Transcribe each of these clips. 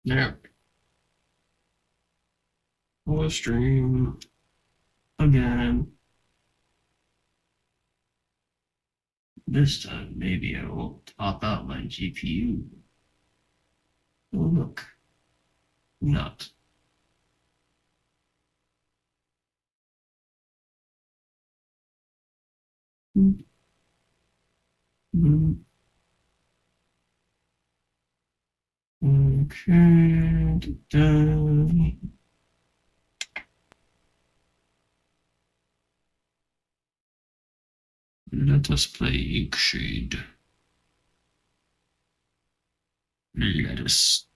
Yeah. We'll stream again. This time, maybe I won't top out my GPU. Oh, look. Not. Okay. Done. Let us play Inkshade. Let us.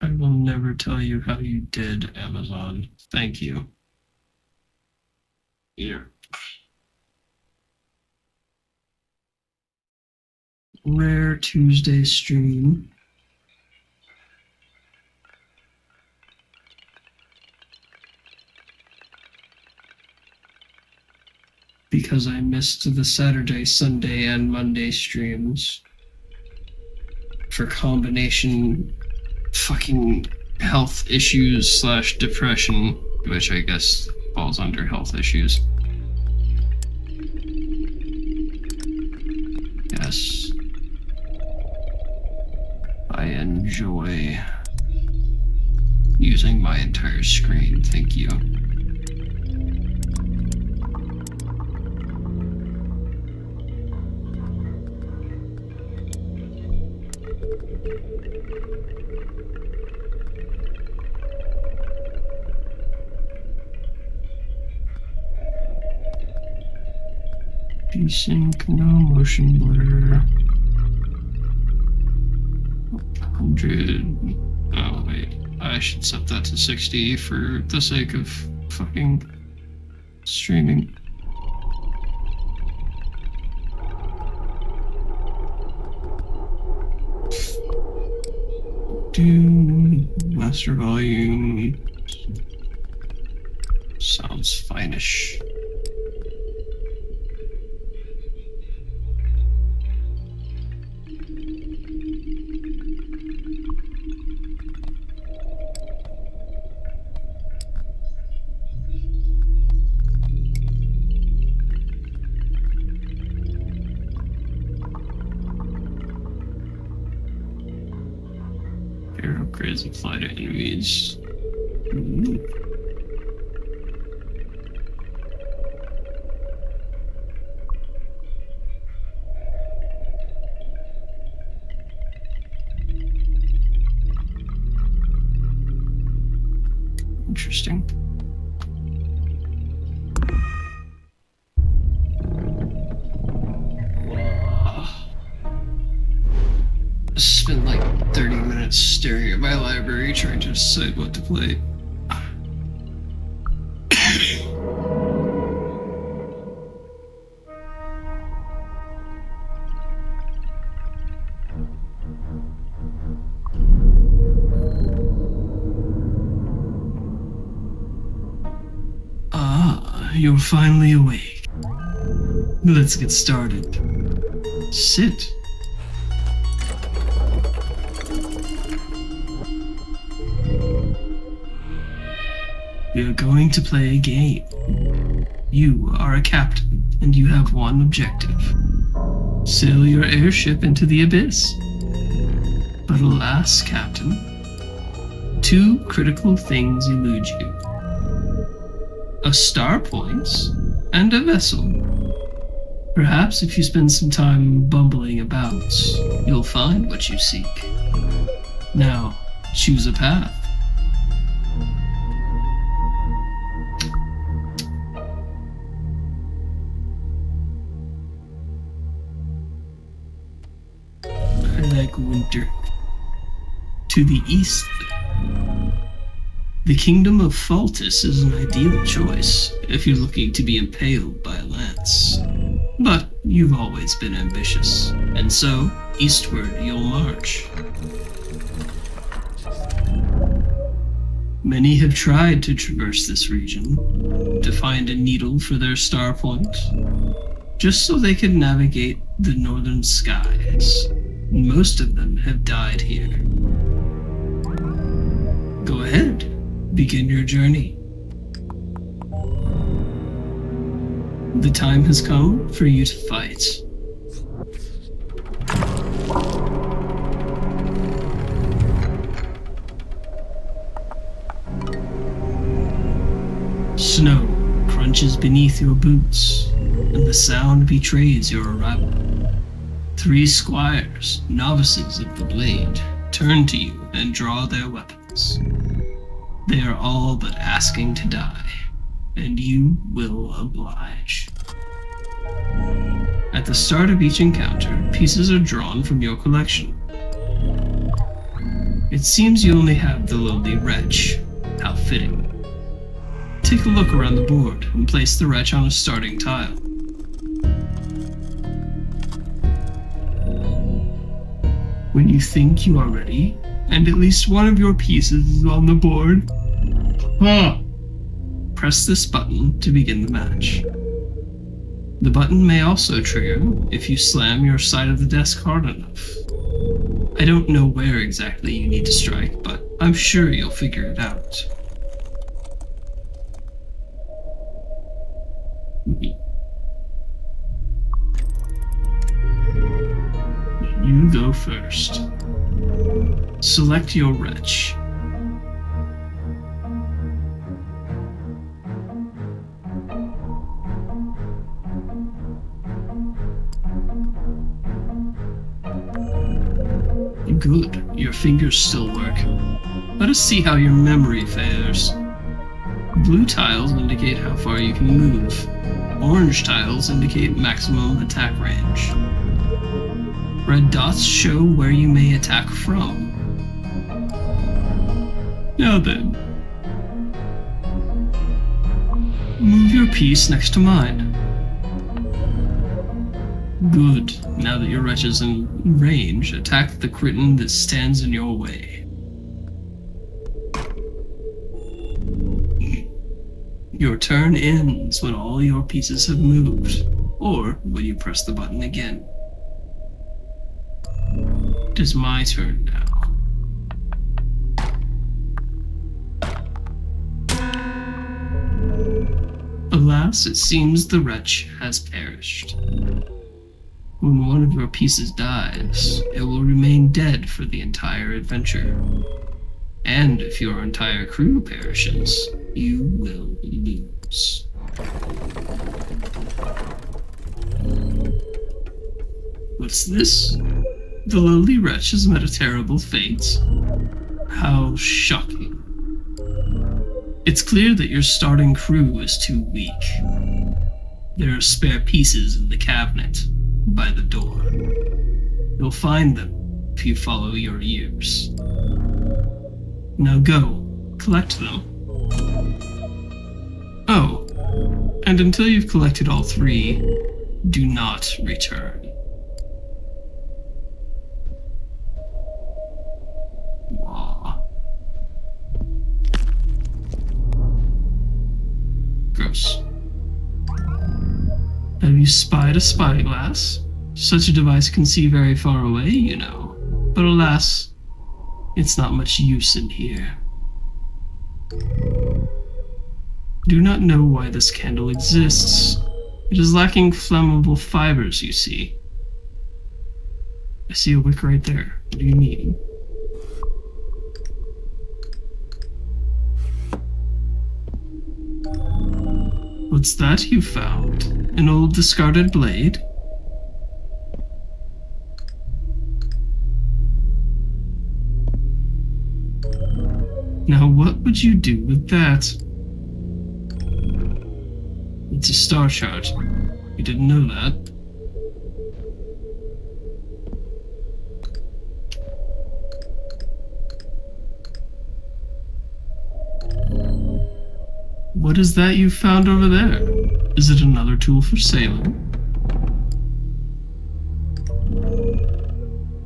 I will never tell you how you did, Amazon. Thank you. Here. Rare Tuesday stream. Because I missed the Saturday, Sunday, and Monday streams for combination fucking health issues / depression, which I guess falls under health issues. Yes. I enjoy using my entire screen, thank you. Desync, no motion blur. 100. Oh, wait. I should set that to 60 for the sake of fucking streaming. Master volume. Sounds fine-ish. Air upgrades apply to enemies. Ooh. Interesting. I spent like 30 minutes staring at my library trying to decide what to play. You're finally awake. Let's get started. Sit. We are going to play a game. You are a captain, and you have one objective. Sail your airship into the abyss. But alas, Captain, two critical things elude you. A star point and a vessel. Perhaps if you spend some time bumbling about, you'll find what you seek. Now, choose a path. I like winter. To the east, the kingdom of Faltus is an ideal choice if you're looking to be impaled by a lance. But you've always been ambitious, and so eastward you'll march. Many have tried to traverse this region, to find a needle for their star point, just so they could navigate the northern skies. Most of them have died here. Go ahead, begin your journey. The time has come for you to fight. Snow crunches beneath your boots, and the sound betrays your arrival. 3 squires, novices of the blade, turn to you and draw their weapons. They are all but asking to die, and you will oblige. At the start of each encounter, pieces are drawn from your collection. It seems you only have the lowly wretch. How fitting. Take a look around the board and place the wretch on a starting tile. When you think you are ready, and at least one of your pieces is on the board, press this button to begin the match. The button may also trigger if you slam your side of the desk hard enough. I don't know where exactly you need to strike, but I'm sure you'll figure it out. You go first. Select your wretch. Good, your fingers still work. Let us see how your memory fares. Blue tiles indicate how far you can move. Orange tiles indicate maximum attack range. Red dots show where you may attack from. Now then, move your piece next to mine. Good. Now that your wretch is in range, attack the critin that stands in your way. Your turn ends when all your pieces have moved, or when you press the button again. It is my turn now. Alas, it seems the wretch has perished. When one of your pieces dies, it will remain dead for the entire adventure. And if your entire crew perishes, you will lose. What's this? The lowly wretch has met a terrible fate. How shocking. It's clear that your starting crew is too weak. There are spare pieces in the cabinet by the door. You'll find them if you follow your ears. Now go, collect them. Oh, and until you've collected all 3, do not return. Gross. Have you spied a spyglass? Such a device can see very far away, you know. But alas, it's not much use in here. Do not know why this candle exists. It is lacking flammable fibers, you see. I see a wick right there. What do you mean? What's that you found? An old discarded blade? Now what would you do with that? It's a star chart. You didn't know that. What is that you found over there? Is it another tool for sailing?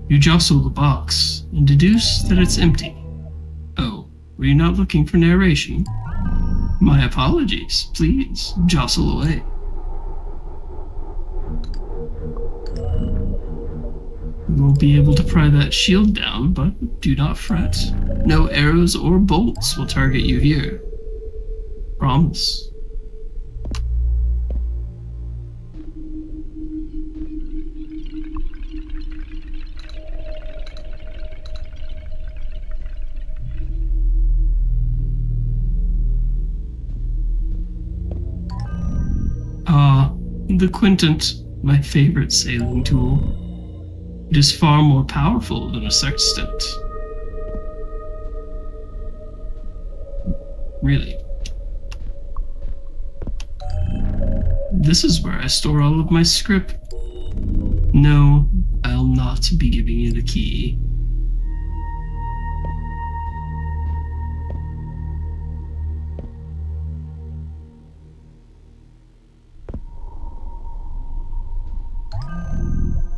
You jostle the box and deduce that it's empty. Oh, Were you not looking for narration? My apologies. Please, jostle away. You won't be able to pry that shield down, but do not fret. No arrows or bolts will target you here. Promise. The quintant, my favorite sailing tool. It is far more powerful than a sextant. Really. This is where I store all of my script. No, I'll not be giving you the key.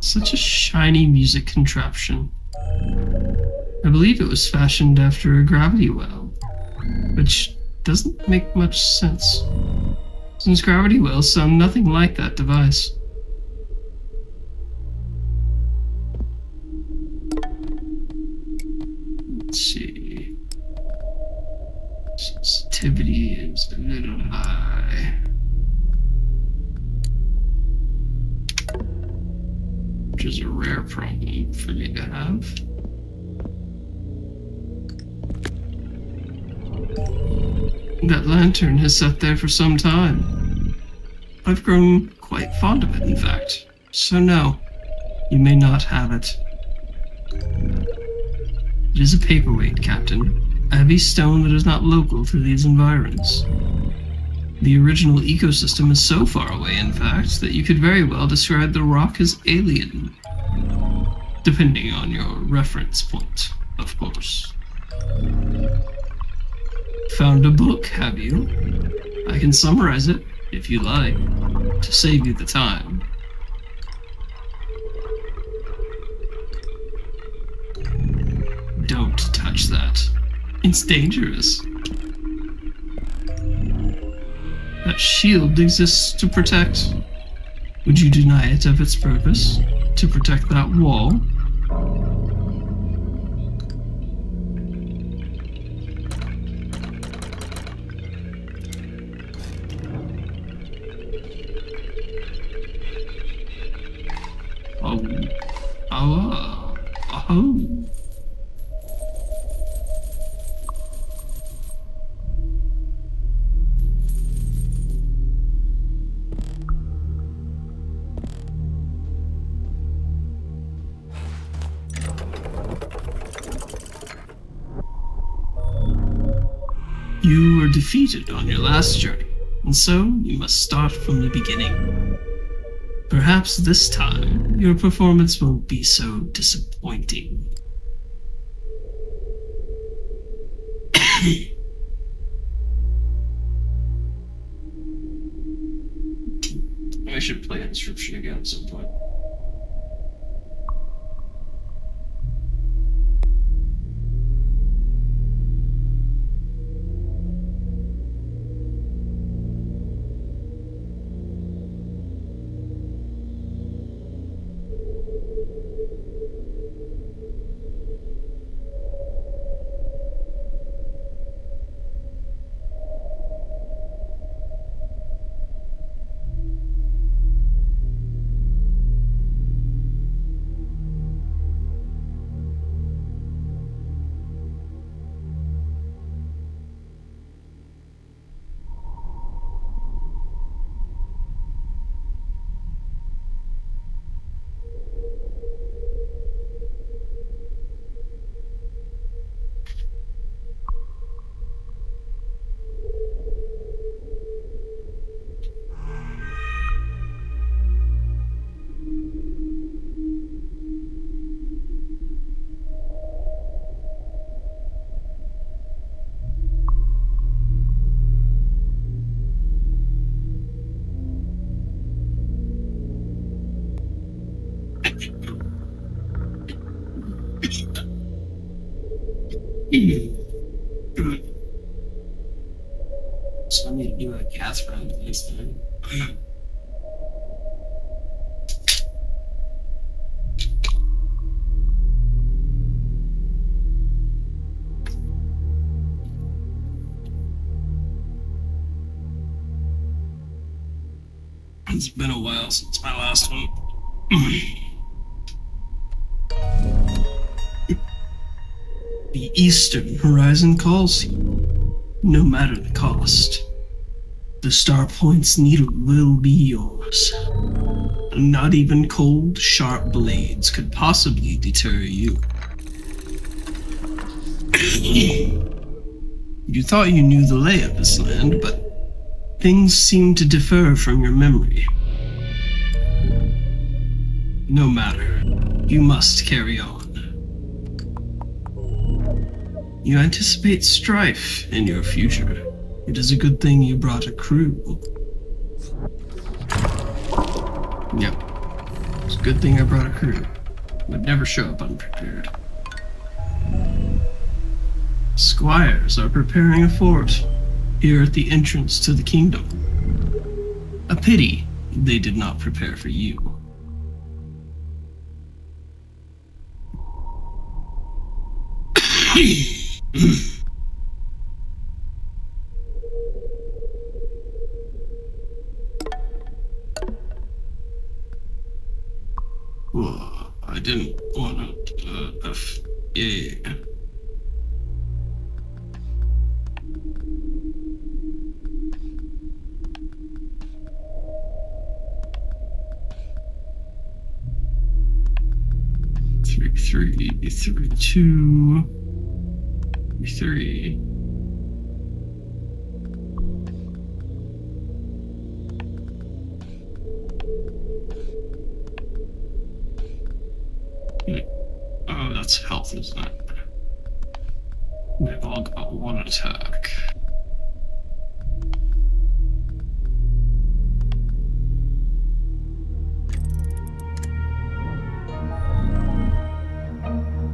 Such a shiny music contraption. I believe it was fashioned after a gravity well, which doesn't make much sense, since gravity wells sound nothing like that device. Let's see. Sensitivity is a little high. Which is a rare problem for me to have. That lantern has sat there for some time. I've grown quite fond of it, in fact. So no, you may not have it. It is a paperweight, Captain. A heavy stone that is not local to these environs. The original ecosystem is so far away, in fact, that you could very well describe the rock as alien. Depending on your reference point, of course. Found a book, have you? I can summarize it, if you like, to save you the time. Don't touch that. It's dangerous. That shield exists to protect. Would you deny it of its purpose? To protect that wall? Oh. You were defeated on your last journey, and so you must start from the beginning. Perhaps this time, your performance won't be so disappointing. I should play Inscryption again at some point. Good. So I need to do a gas round this thing. It's been a while since my last one. The eastern horizon calls you, no matter the cost. The star point's needle will be yours. Not even cold, sharp blades could possibly deter you. You thought you knew the lay of this land, but things seem to differ from your memory. No matter, you must carry on. You anticipate strife in your future. It is a good thing you brought a crew. Yep. It's a good thing I brought a crew. Would never show up unprepared. Squires are preparing a fort here at the entrance to the kingdom. A pity they did not prepare for you. Well, I didn't want to, yeah. Three, two, three. Oh, that's health, isn't it? They've all got one attack.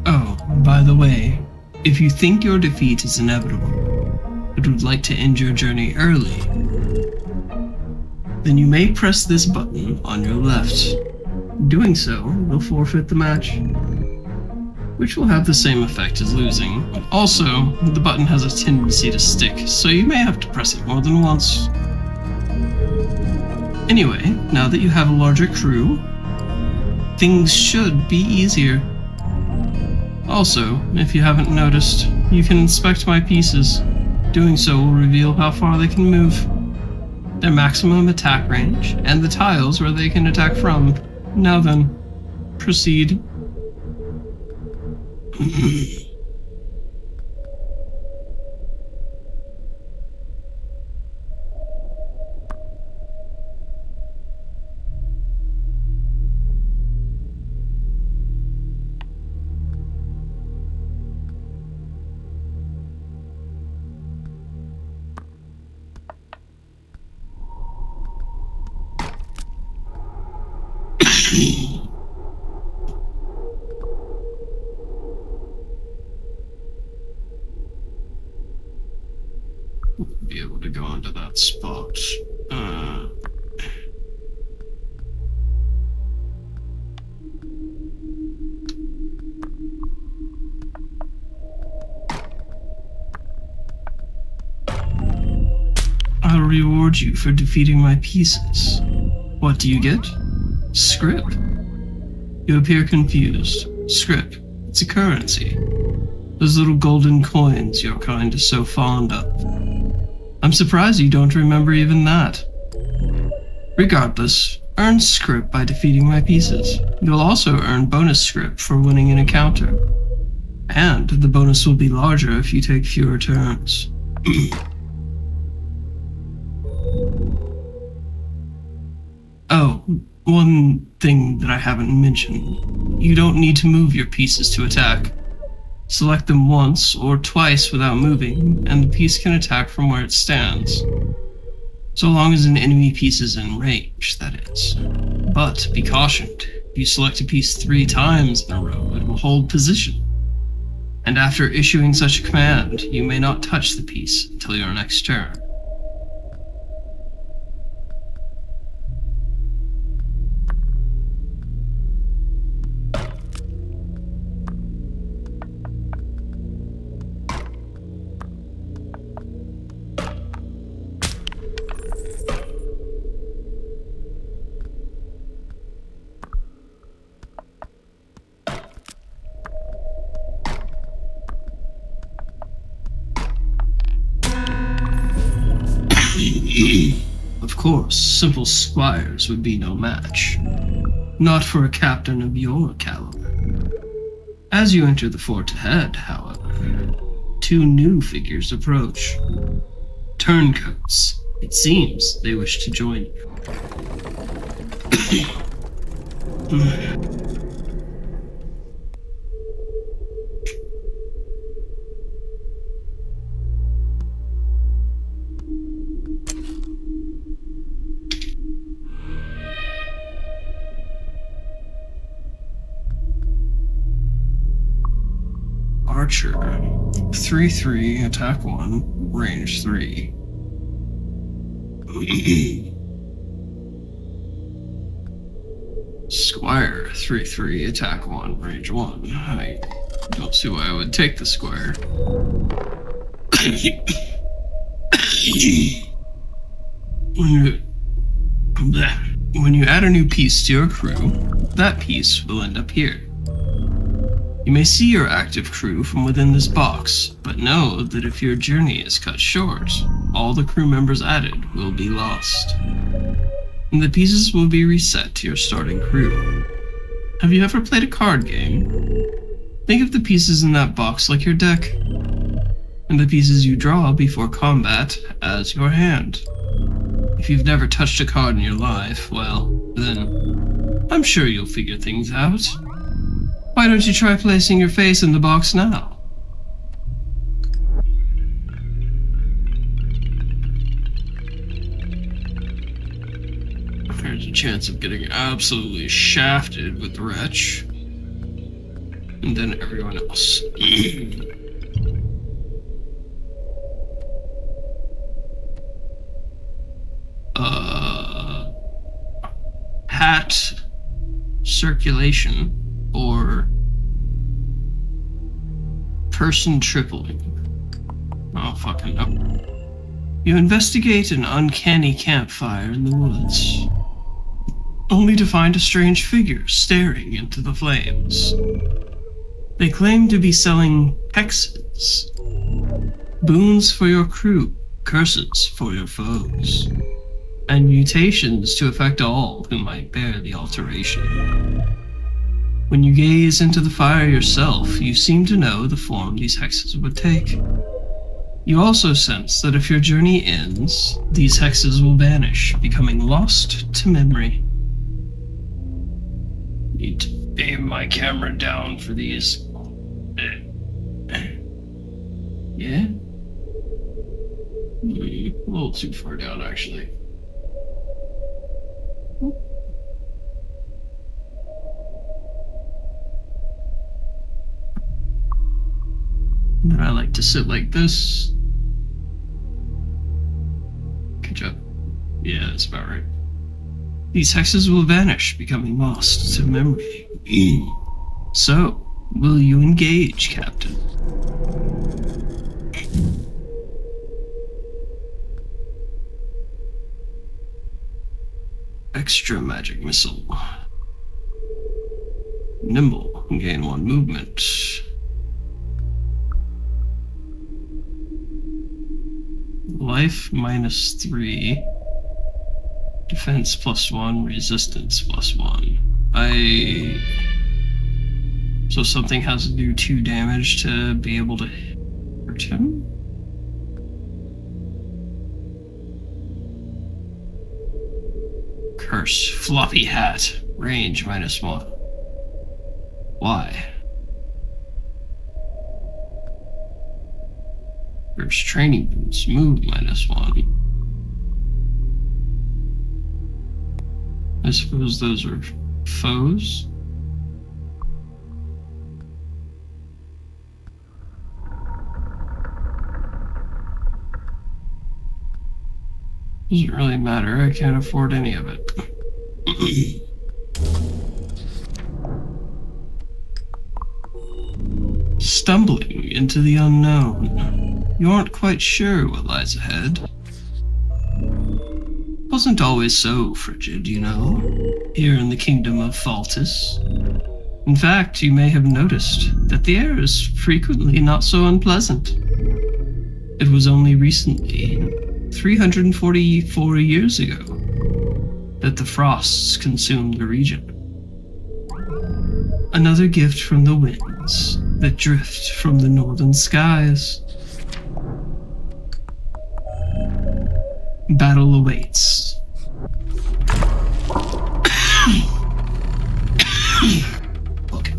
Oh, by the way, if you think your defeat is inevitable, but would like to end your journey early, then you may press this button on your left. Doing so will forfeit the match, which will have the same effect as losing. Also, the button has a tendency to stick, so you may have to press it more than once. Anyway, now that you have a larger crew, things should be easier. Also, if you haven't noticed, you can inspect my pieces. Doing so will reveal how far they can move, their maximum attack range, and the tiles where they can attack from. Now then, proceed. Be able to go onto that spot. I'll reward you for defeating my pieces. What do you get? Script. You appear confused. Script. It's a currency. Those little golden coins your kind is so fond of. I'm surprised you don't remember even that. Regardless, earn script by defeating my pieces. You'll also earn bonus script for winning an encounter. And the bonus will be larger if you take fewer turns. Oh, one thing that I haven't mentioned. You don't need to move your pieces to attack. Select them once or twice without moving, and the piece can attack from where it stands. So long as an enemy piece is in range, that is. But be cautioned, if you select a piece 3 times in a row, it will hold position. And after issuing such a command, you may not touch the piece until your next turn. Of course, simple squires would be no match. Not for a captain of your caliber. As you enter the fort ahead, however, two new figures approach. Turncoats. It seems they wish to join you. Archer, 3/3, attack 1, range 3. Squire, 3/3, attack 1, range 1. I don't see why I would take the squire. When you add a new piece to your crew, that piece will end up here. You may see your active crew from within this box, but know that if your journey is cut short, all the crew members added will be lost. And the pieces will be reset to your starting crew. Have you ever played a card game? Think of the pieces in that box like your deck, and the pieces you draw before combat as your hand. If you've never touched a card in your life, well, then I'm sure you'll figure things out. Why don't you try placing your face in the box now? There's a chance of getting absolutely shafted with Wretch. And then everyone else. Hat circulation or person tripling. Oh, fucking no. You investigate an uncanny campfire in the woods, only to find a strange figure staring into the flames. They claim to be selling hexes, boons for your crew, curses for your foes, and mutations to affect all who might bear the alteration. When you gaze into the fire yourself, you seem to know the form these hexes would take. You also sense that if your journey ends, these hexes will vanish, becoming lost to memory. Need to aim my camera down for these. Yeah? A little too far down, actually. And I like to sit like this. Good job. Yeah, that's about right. These hexes will vanish, becoming lost to memory. So, will you engage, Captain? Extra magic missile. Nimble, gain 1 movement. Life -3. Defense +1, resistance +1. So something has to do 2 damage to be able to hurt him? Curse. Floppy hat. Range -1. Why? Curse. Training boots. Move -1. I suppose those are foes. Doesn't really matter, I can't afford any of it. Stumbling into the unknown. You aren't quite sure what lies ahead. Wasn't always so frigid, you know, here in the kingdom of Faltus. In fact, you may have noticed that the air is frequently not so unpleasant. It was only recently, 344 years ago, that the frosts consumed the region. Another gift from the winds that drift from the northern skies. Battle awaits. Okay.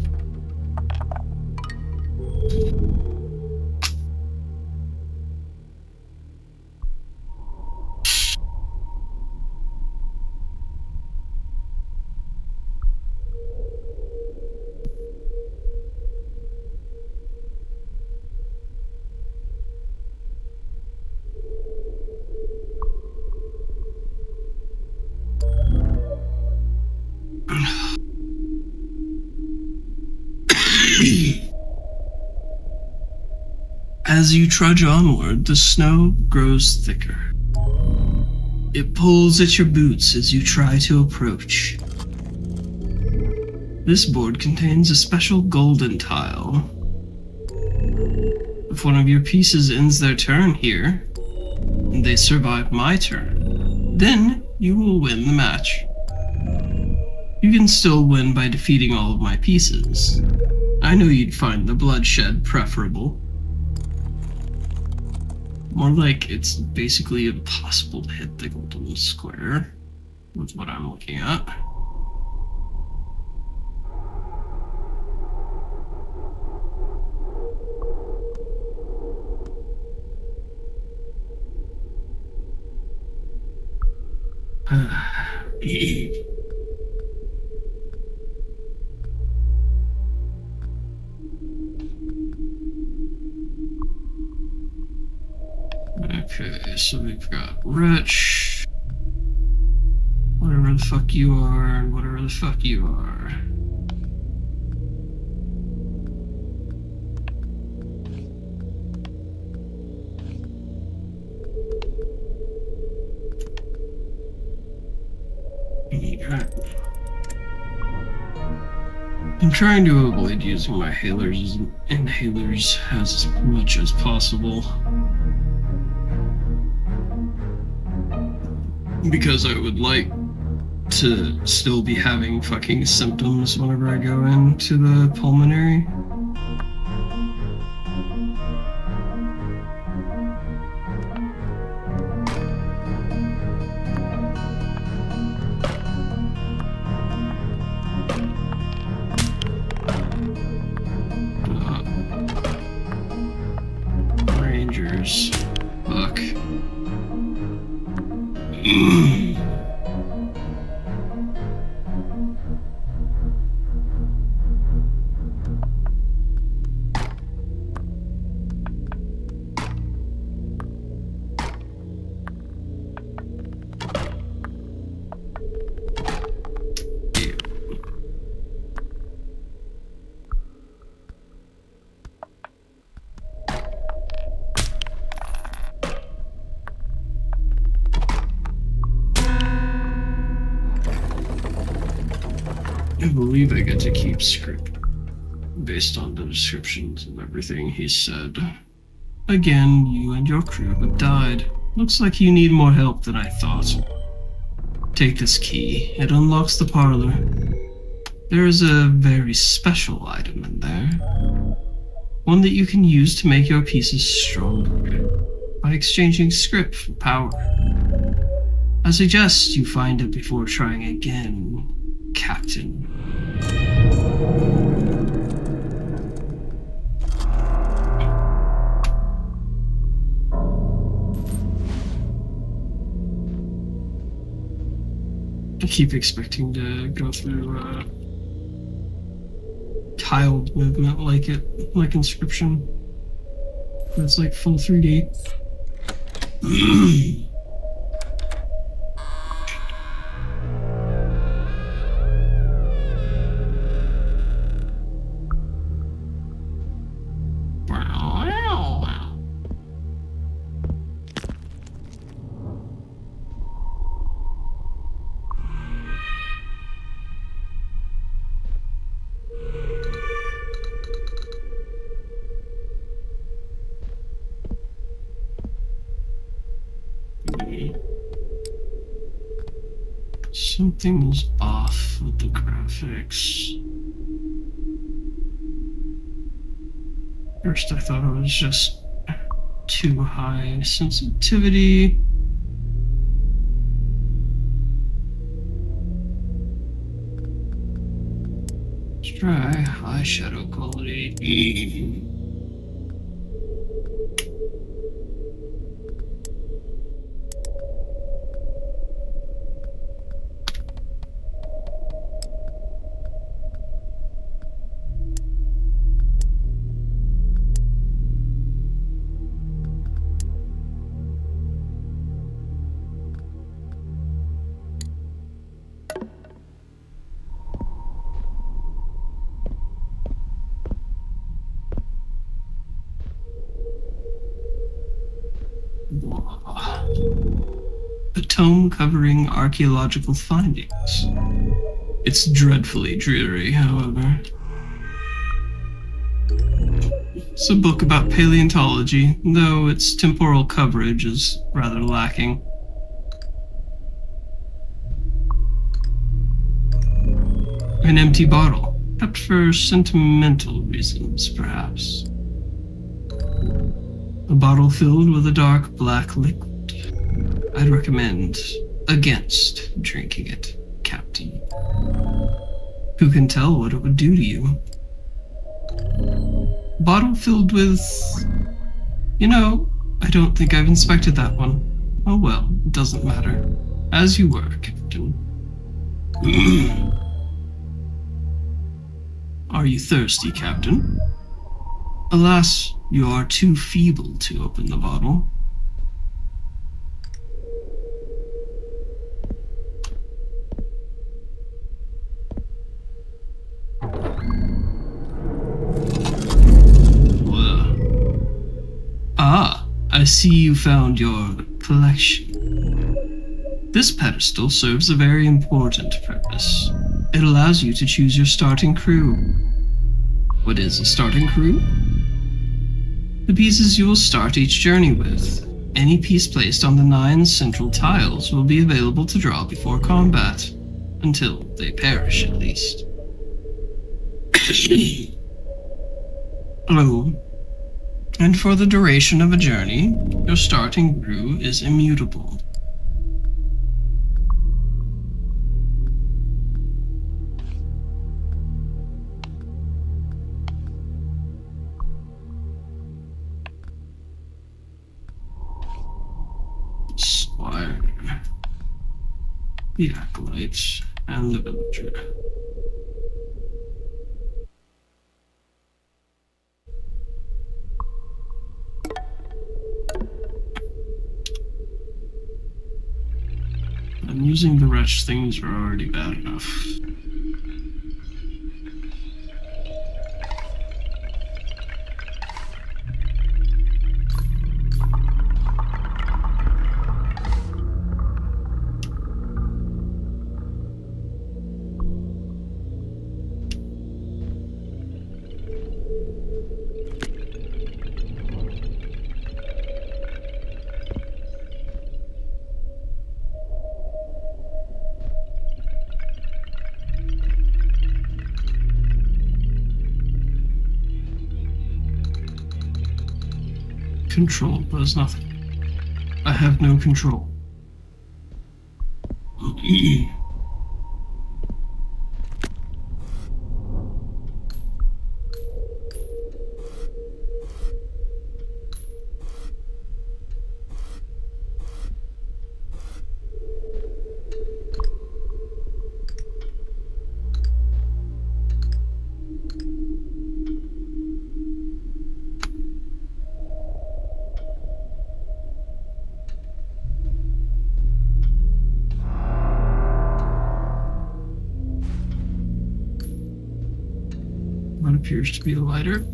As you trudge onward, the snow grows thicker. It pulls at your boots as you try to approach. This board contains a special golden tile. If one of your pieces ends their turn here, and they survive my turn, then you will win the match. You can still win by defeating all of my pieces. I know you'd find the bloodshed preferable. More like it's basically impossible to hit the golden square, with what I'm looking at. Okay, so we've got Rich, whatever the fuck you are, and whatever the fuck you are. I'm trying to avoid using my inhalers as much as possible, because I would like to still be having fucking symptoms whenever I go into the pulmonary. Rangers. Fuck. I believe I get to keep script based on the descriptions and everything he said. Again, you and your crew have died. Looks like you need more help than I thought. Take this key. It unlocks the parlor. There is a very special item in there. One that you can use to make your pieces stronger by exchanging script for power. I suggest you find it before trying again, Captain. I keep expecting to go through tiled movement like Inscryption. But it's like full 3D. Something's off with the graphics. First I thought it was just too high sensitivity. Let's try high shadow quality. A tome covering archaeological findings. It's dreadfully dreary, however. It's a book about paleontology, though its temporal coverage is rather lacking. An empty bottle, kept for sentimental reasons, perhaps. A bottle filled with a dark black liquid. I'd recommend against drinking it, Captain. Who can tell what it would do to you? Bottle filled with... You know, I don't think I've inspected that one. Oh well, it doesn't matter. As you were, Captain. Are you thirsty, Captain? Alas, you are too feeble to open the bottle. I see you found your collection. This pedestal serves a very important purpose. It allows you to choose your starting crew. What is a starting crew? The pieces you will start each journey with. Any piece placed on the 9 central tiles will be available to draw before combat, until they perish at least. Oh. And for the duration of a journey, your starting crew is immutable. Squire, the acolyte, and the villager. I'm using the wretch, things are already bad enough. Control does nothing. I have no control. What appears to be a lighter.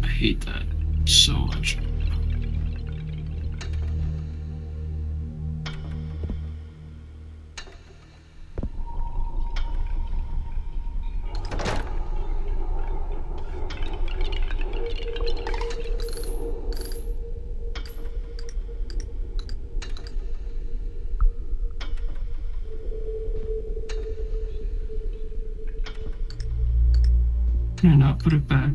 I hate that so much. can I not put it back?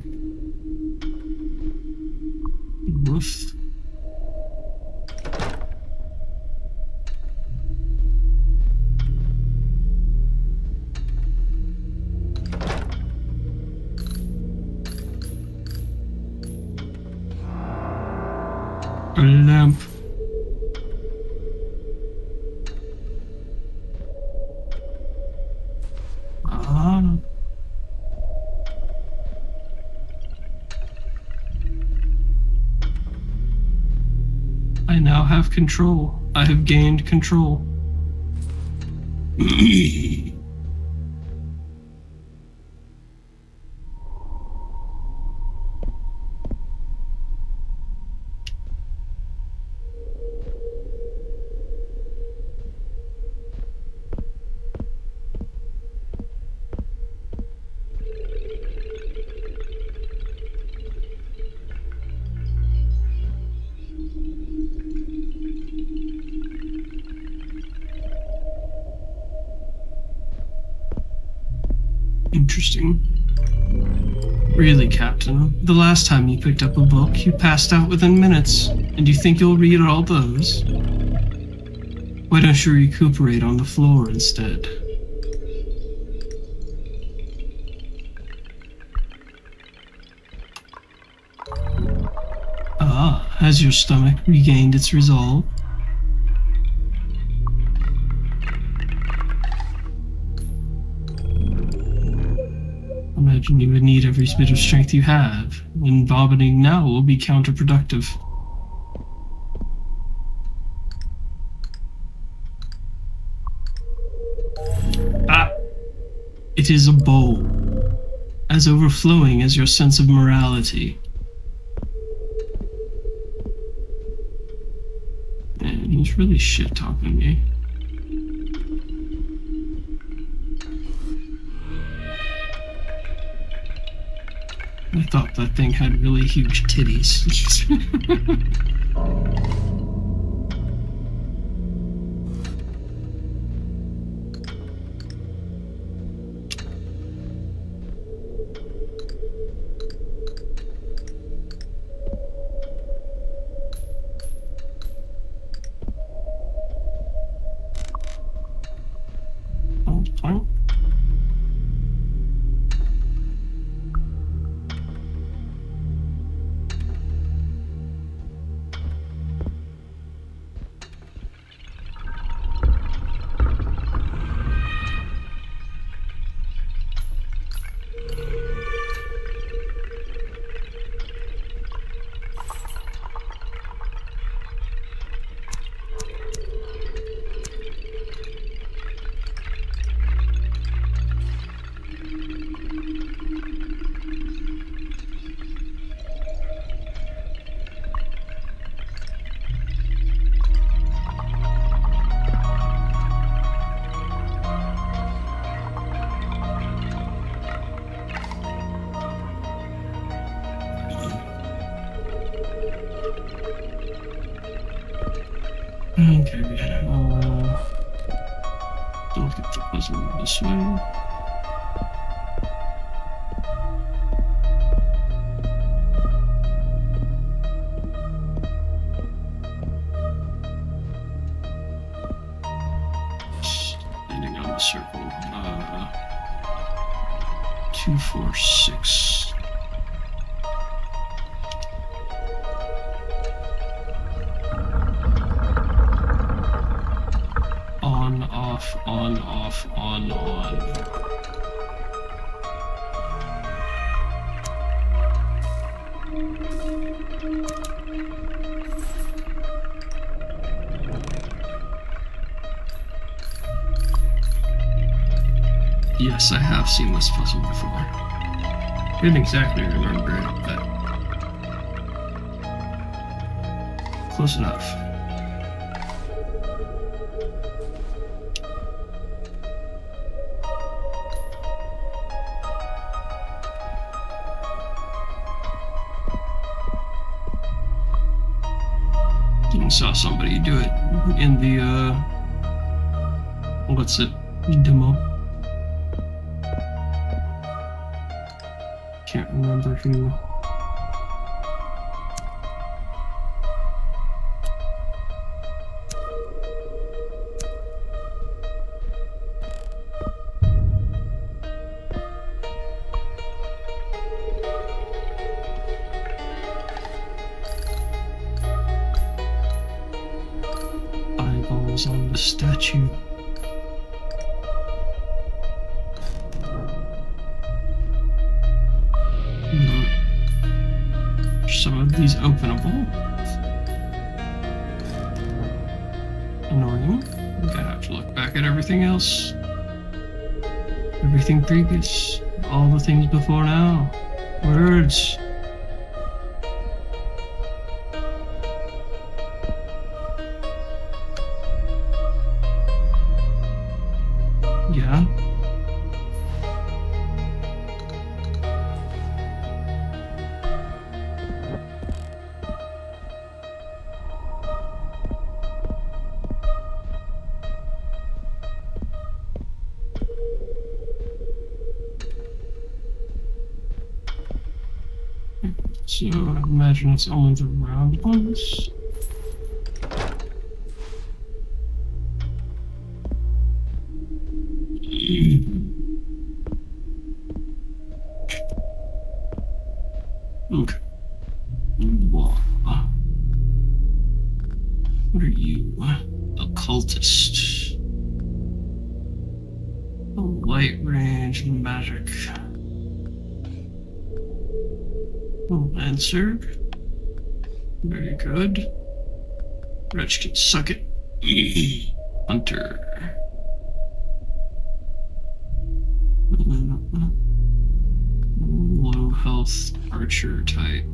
Woof. A lamp. Ah. I now have control. I have gained control. Interesting. Really, Captain, the last time you picked up a book, you passed out within minutes, and you think you'll read all those? Why don't you recuperate on the floor instead? Ah, has your stomach regained its resolve? Imagine you would need every bit of strength you have, and vomiting now will be counterproductive. Ah! It is a bowl, as overflowing as your sense of morality. Man, he's really shit-talking me. I thought that thing had really huge titties. Oh, fine. Okay, don't get the puzzle this way. Landing on the circle. 2, 4, 6. On, off, on, off, on, on. Yes, I have seen this puzzle before. I didn't exactly remember it, but close enough. I saw somebody do it in the what's it, demo. can't remember who. Eyeballs on the statue. Some of these openable. Annoying. I'm gonna have to look back at everything else. Everything previous. All the things before now. Words. Yeah. So I imagine it's only the round ones. Okay. What are you? Occultist. A light range magic. Lancer. Very good. Wretch can suck it. Hunter. Low health archer type.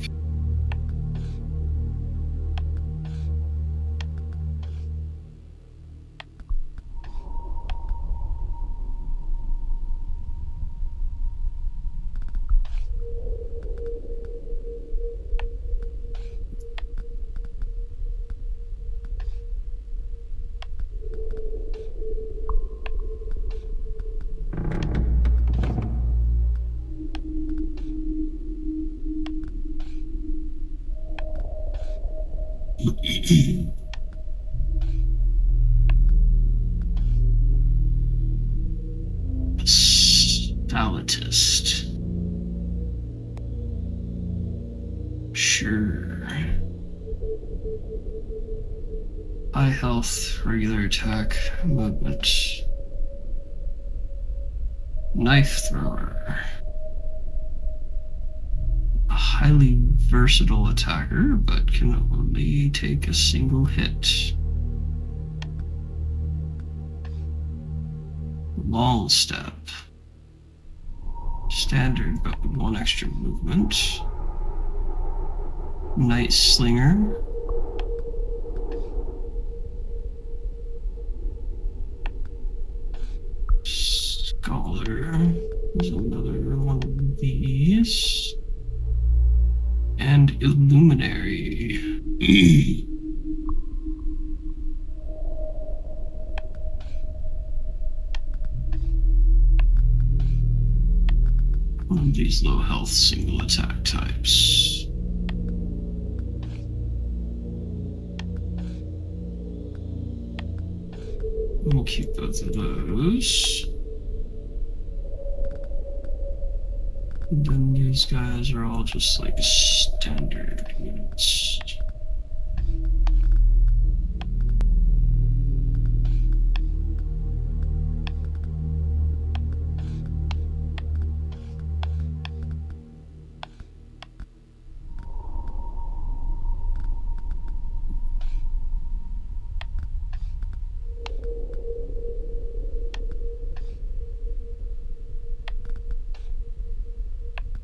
Spalitist. Sure. High health, regular attack, movement. Knife thrower. A highly versatile attacker, but can only take a single hit. Long step. Standard, but with one extra movement. Night slinger. Scholar is another one of these. And illuminary. One of these low health single attack types. We'll keep both of those. And then these guys are all just like standard units.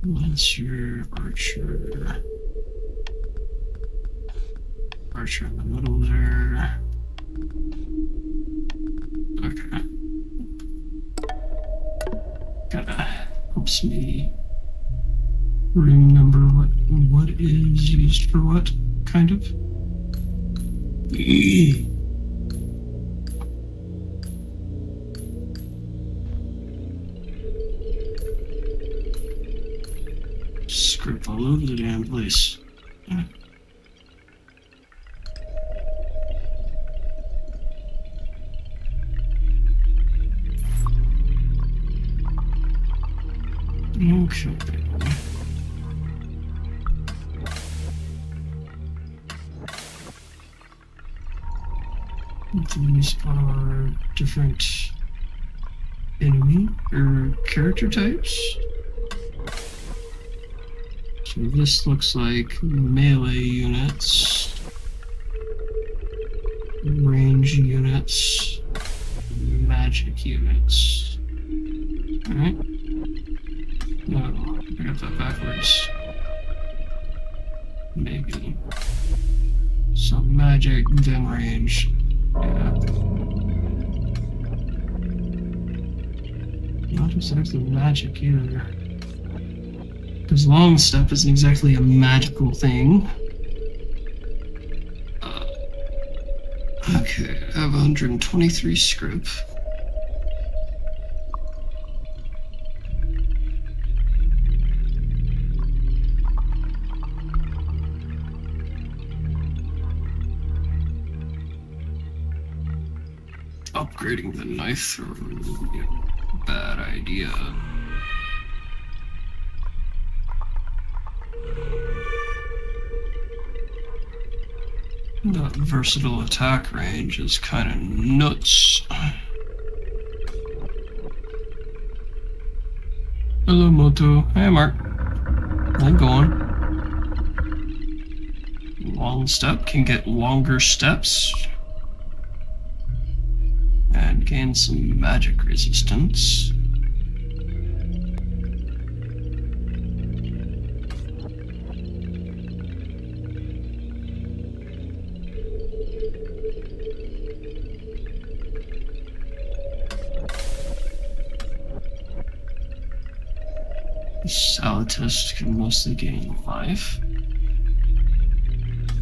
Lancer, archer. Archer in the middle there. Okay. Kinda helps me remember what is used for what, kind of. all over the damn place. Okay. These are different enemy or character types. So this looks like melee units, range units, magic units. Alright. No, I got that backwards. Maybe. So magic, then range. Yeah. Not exactly magic either. Because long step isn't exactly a magical thing. Okay, I have 123 script. Upgrading the knife through, bad idea. That versatile attack range is kind of nuts. Hello, Moto. Hey, Mark. How's it going? Long step can get longer steps. And gain some magic resistance. Salutist can mostly gain life.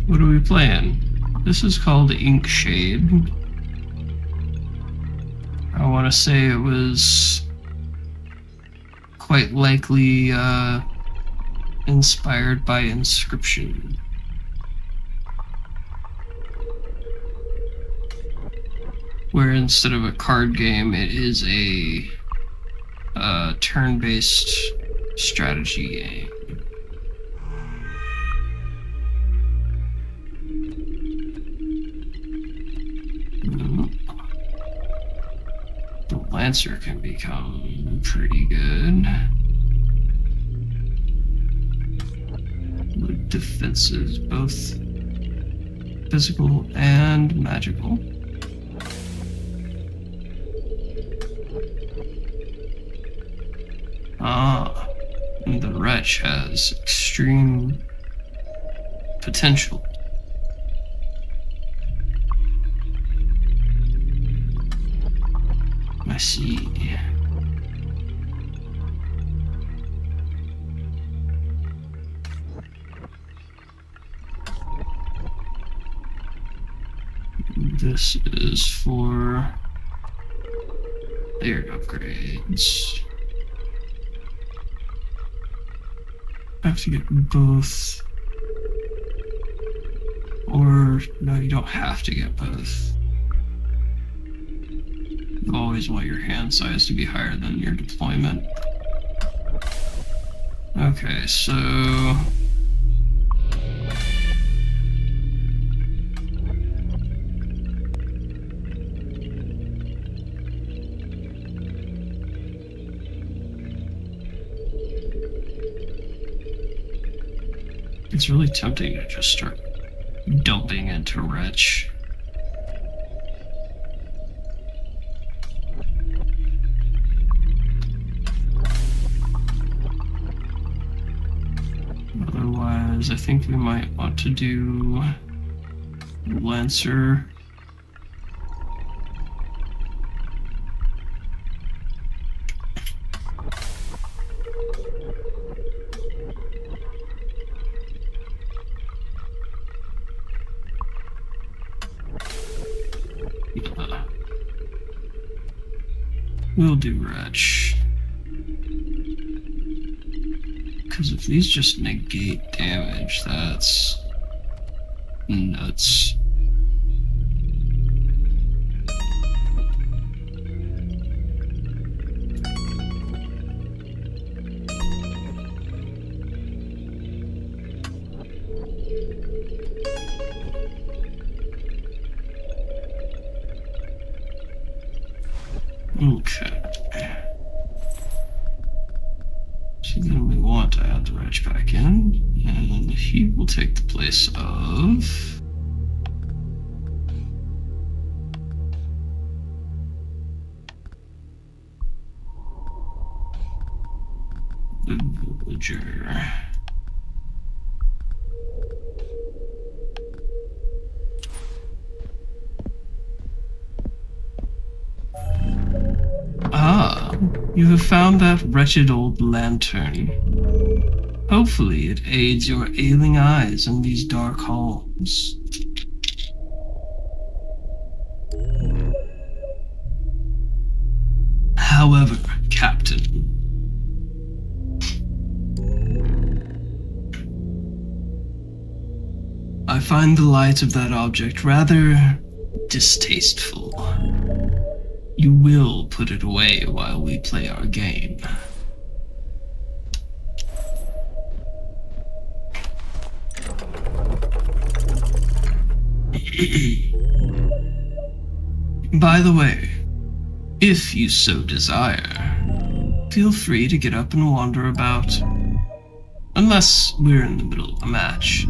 What are we playing? This is called Inkshade. I want to say it was quite likely inspired by Inscryption. Where instead of a card game, it is a turn-based strategy game. The Lancer can become pretty good. With defenses, both physical and magical. Ah, the Wretch has extreme potential. I see. This is for layered upgrades. I have to get both. Or, no, you don't have to get both. You always want your hand size to be higher than your deployment. Okay, so... It's really tempting to just start dumping into Wretch. Otherwise, I think we might want to do Lancer. We'll do Wretch. Because if these just negate damage, that's nuts. Okay. So then we want to add the wretch back in, and he will take the place of the villager. Ah, you have found that wretched old lantern. Hopefully it aids your ailing eyes in these dark halls. However, Captain, I find the light of that object rather distasteful. You will put it away while we play our game. By the way, if you so desire, feel free to get up and wander about. Unless we're in the middle of a match.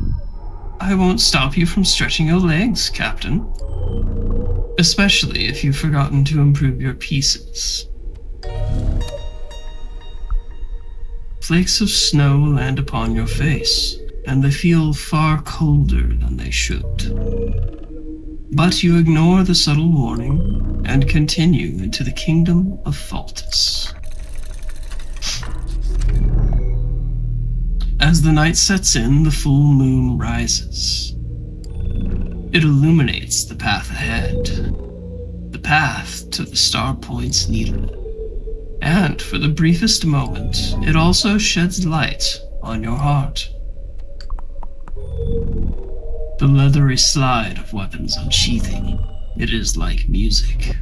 I won't stop you from stretching your legs, Captain. Especially if you've forgotten to improve your pieces. Flakes of snow land upon your face, and they feel far colder than they should. But you ignore the subtle warning and continue into the kingdom of Faltus. As the night sets in, the full moon rises. It illuminates the path ahead, the path to the Star Point's needle. And for the briefest moment, it also sheds light on your heart. The leathery slide of weapons unsheathing, it is like music.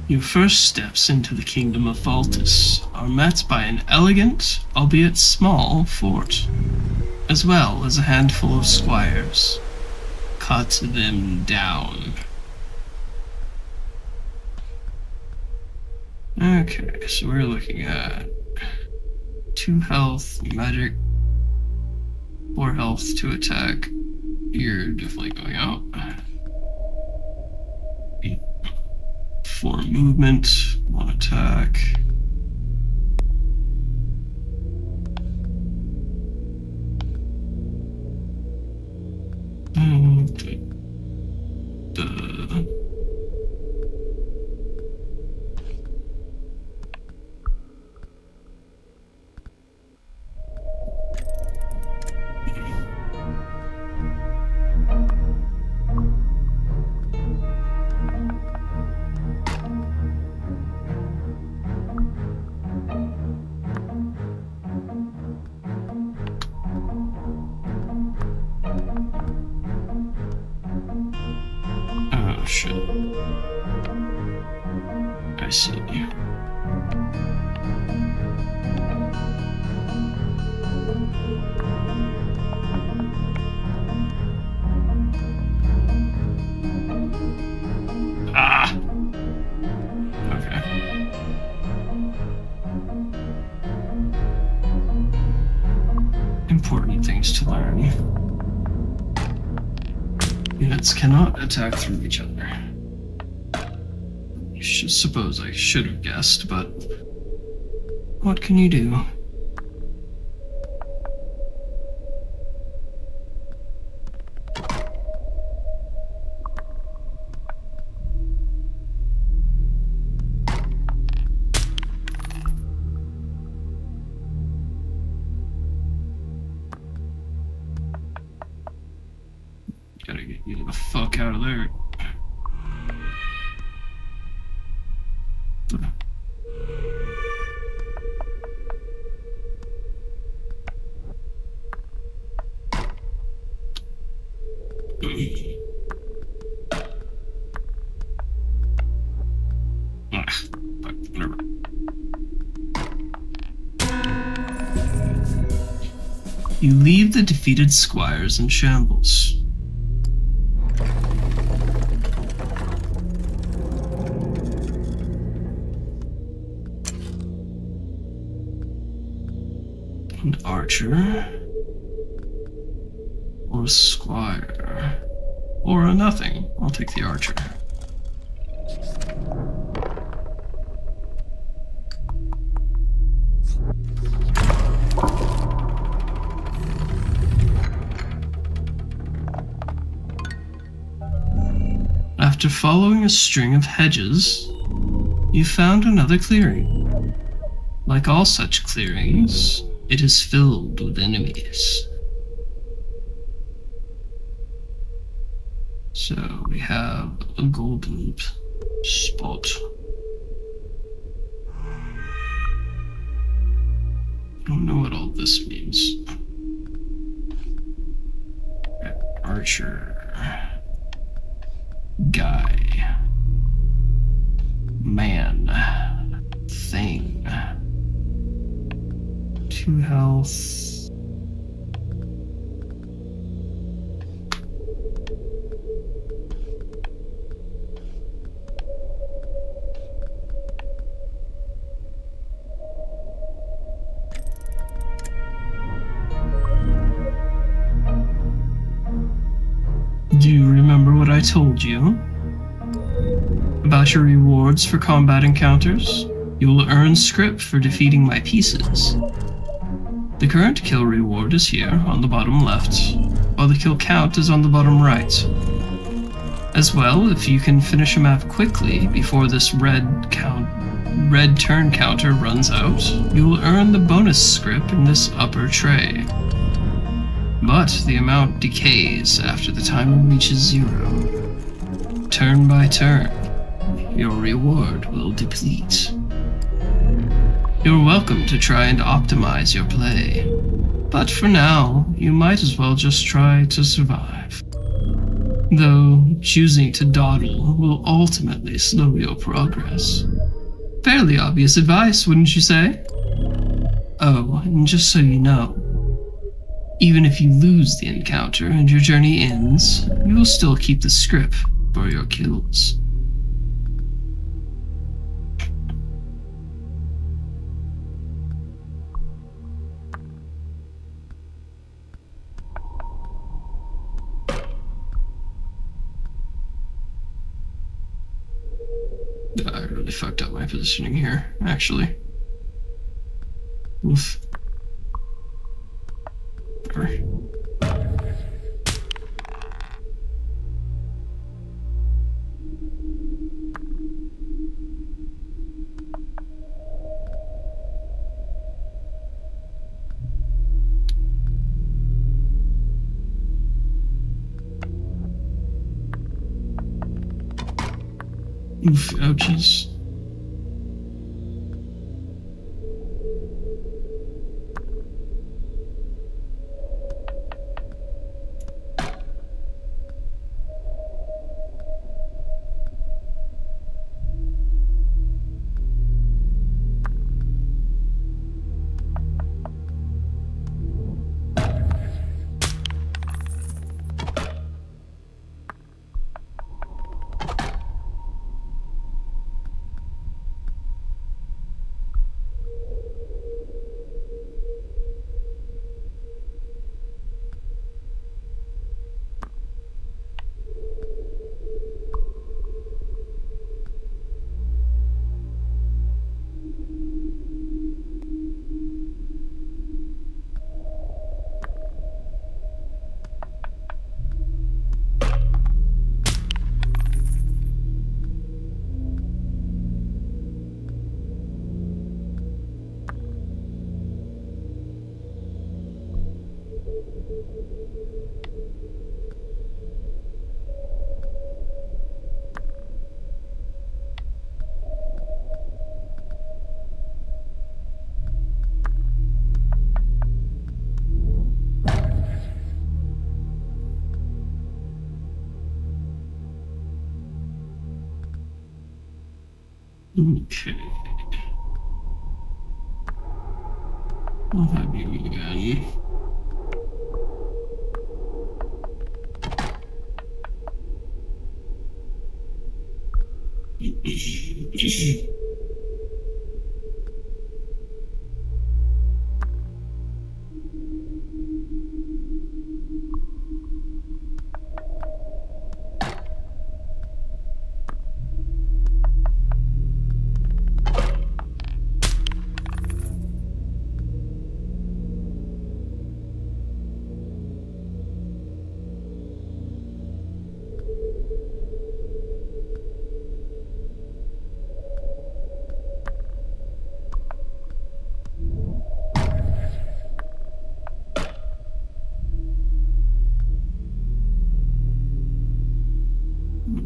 Your first steps into the kingdom of Faltus are met by an elegant, albeit small, fort, as well as a handful of squires. Cut them down. Okay, so we're looking at 2 health, magic, 4 health to attack. You're definitely going out. 4 movement, 1 attack. Oh shit. I see. Ah! Okay. Important things to learn. Units cannot attack through each other. I suppose I should have guessed, but what can you do? Gotta get you the fuck out of there. Whatever. You leave the defeated squires in shambles. An archer, or a squire, or a nothing. I'll take the archer. After following a string of hedges, you found another clearing. Like all such clearings, it is filled with enemies. So we have a golden spot. I don't know what all this means. Archer. Guy. Man. Thing. 2 health. Do you remember what I told you about your rewards for combat encounters? You will earn script for defeating my pieces. The current kill reward is here on the bottom left, while the kill count is on the bottom right. As well, if you can finish a map quickly before this red turn counter runs out, you will earn the bonus script in this upper tray. But the amount decays after the timer reaches 0. Turn by turn, your reward will deplete. You're welcome to try and optimize your play, but for now, you might as well just try to survive. Though choosing to dawdle will ultimately slow your progress. Fairly obvious advice, wouldn't you say? Oh, and just so you know, even if you lose the encounter and your journey ends, you will still keep the script for your kills. I really fucked up my positioning here, actually. Oof. Whatever. Oof, ouchies. Okay. I'll have you again.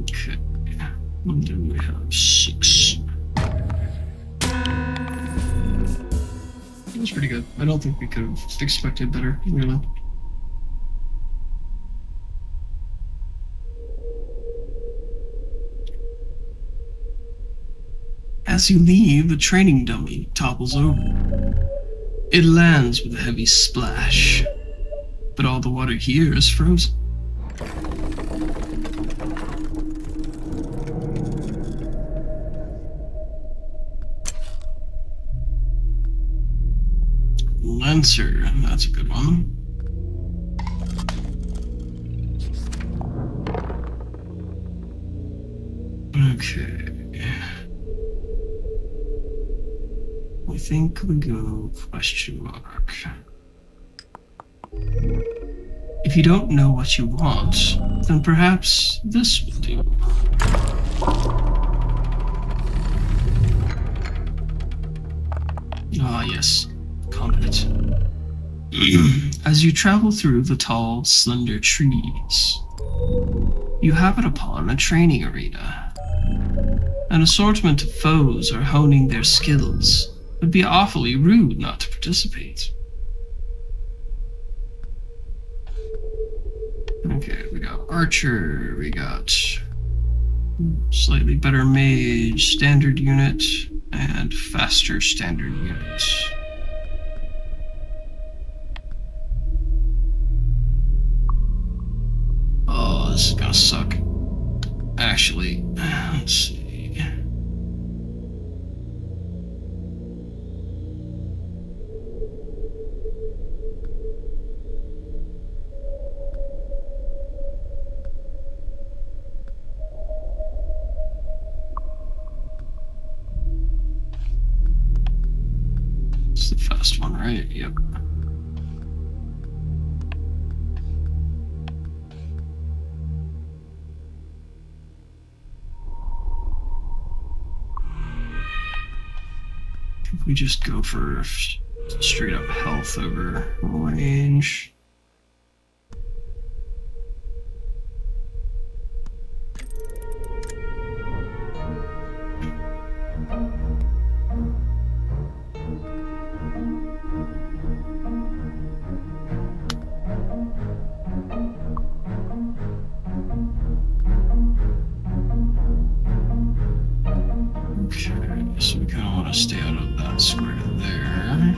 Okay. And then we have 6. That's pretty good. I don't think we could have expected better, really. As you leave, a training dummy topples over. It lands with a heavy splash, but all the water here is frozen. Lancer, that's a good one. Okay. I think we go question mark. If you don't know what you want, then perhaps this will do. Ah, yes. Combat. As you travel through the tall, slender trees, you happen upon a training arena. An assortment of foes are honing their skills. It would be awfully rude not to participate. Okay, we got Archer, we got slightly better Mage, Standard Unit, and Faster Standard Unit. Oh, this is gonna suck. Actually, let's see. It's the fast one, right? Yep. If we just go for straight up health over range. Okay, so we kind of want to stay out of that square there.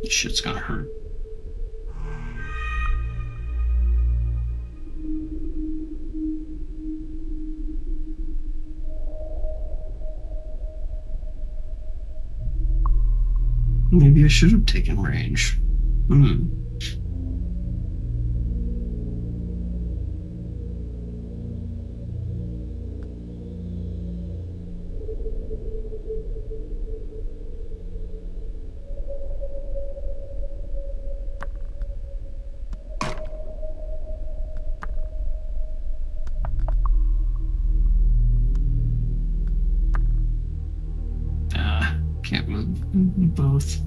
This shit's gonna hurt. Maybe I should have taken range. Both.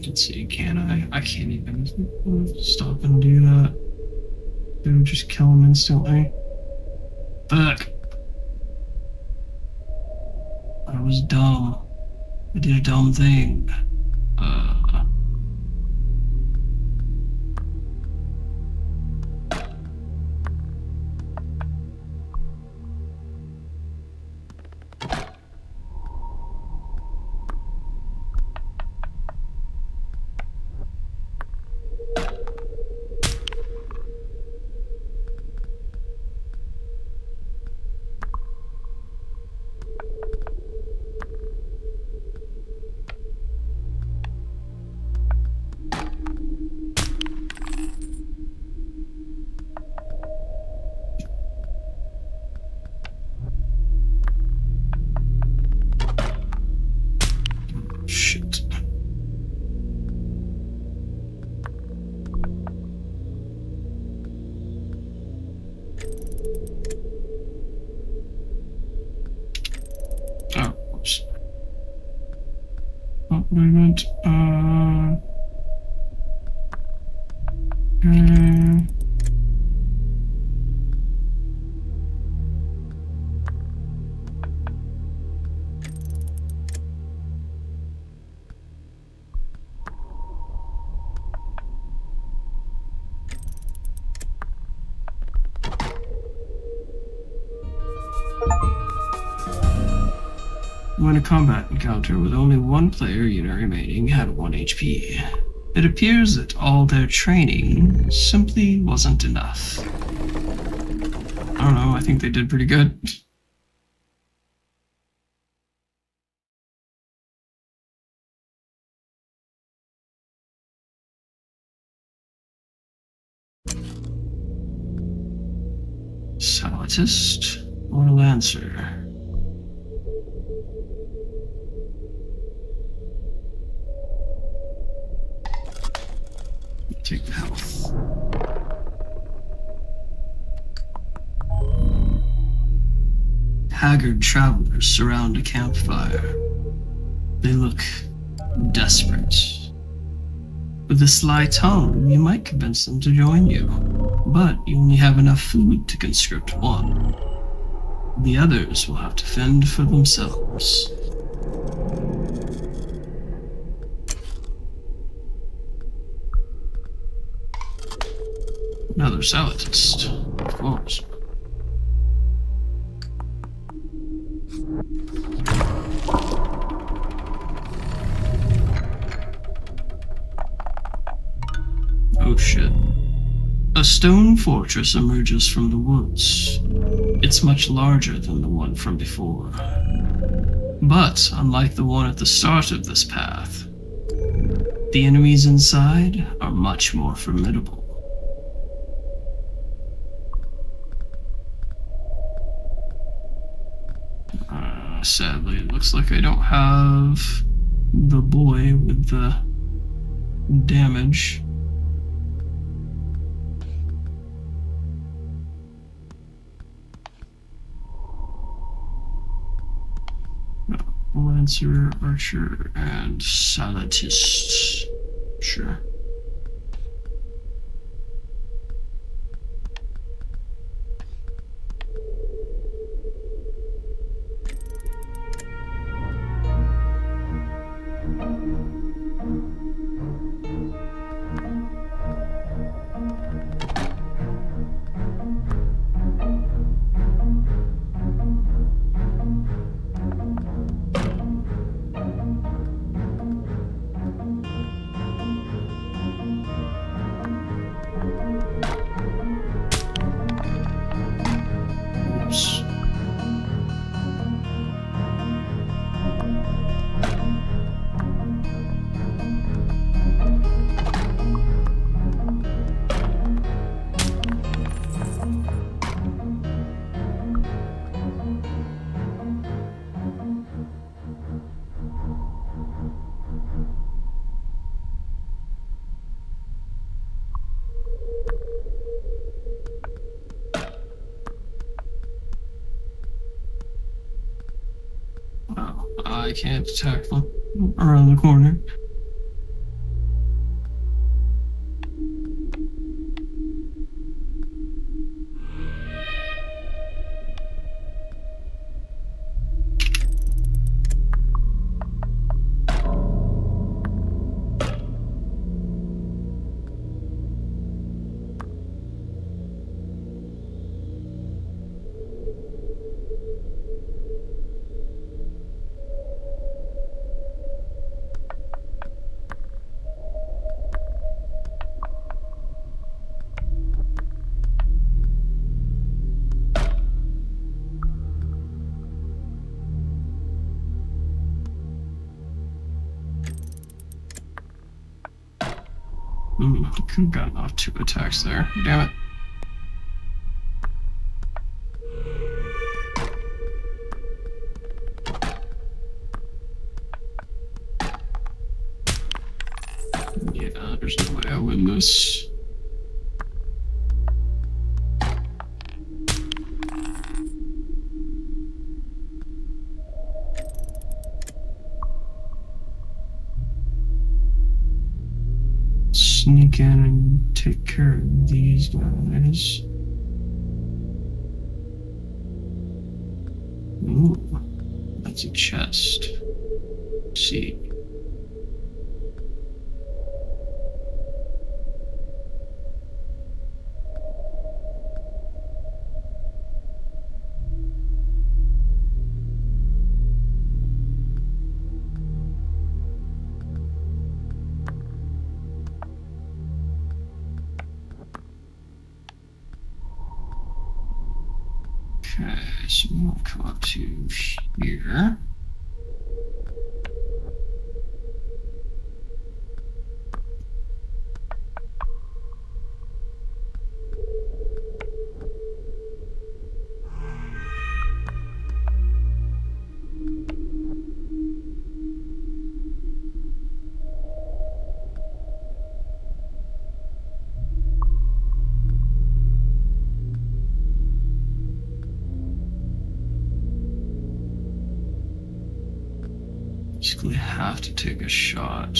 Let's see, can I? I can't even stop and do that. Dude, just kill him instantly. Fuck. I was dumb. I did a dumb thing. Shit. Oh, whoops. Oh, movement. When a combat encounter with only one player unit remaining had 1 HP, it appears that all their training simply wasn't enough. I don't know, I think they did pretty good. Salutist or Lancer? Take the health. Haggard travelers surround a campfire. They look desperate. With a sly tongue, you might convince them to join you, but you only have enough food to conscript one. The others will have to fend for themselves. Another salutist, of course. Oh shit. A stone fortress emerges from the woods. It's much larger than the one from before. But, unlike the one at the start of this path, the enemies inside are much more formidable. Sadly, it looks like I don't have the boy with the damage. Lancer, Archer, and Salutist. Sure. I can't attack them around the corner. Could have gotten off 2 attacks there. Damn it. Yeah, there's no way I win this. Sneak in and take care of these guys. Ooh, that's a chest. Let's see. Okay, so we'll come up to here. Basically have to take a shot.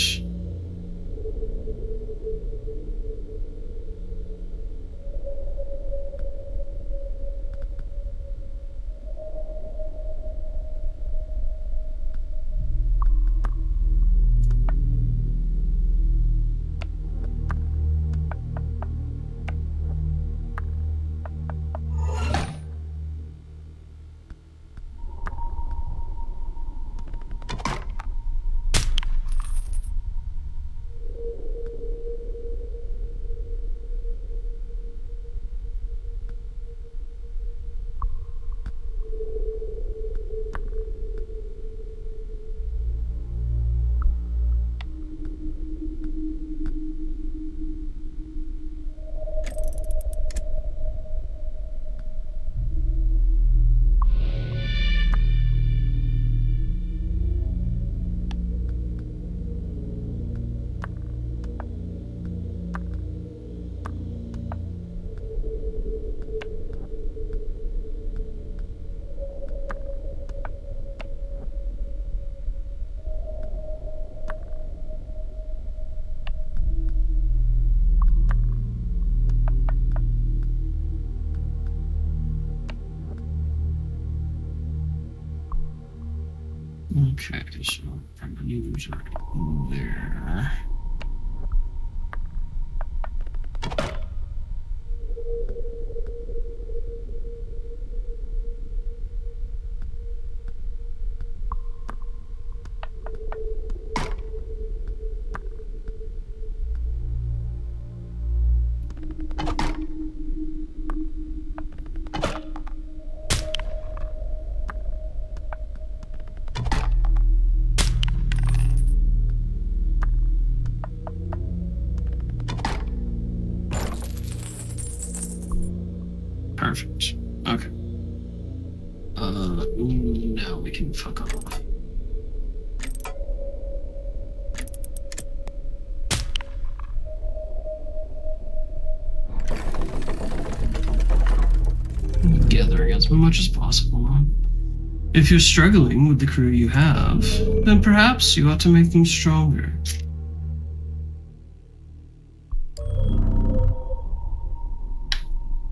Okay, so I'm gonna use right there. Perfect. Okay. Now we can fuck off. Gather as much as possible. If you're struggling with the crew you have, then perhaps you ought to make them stronger.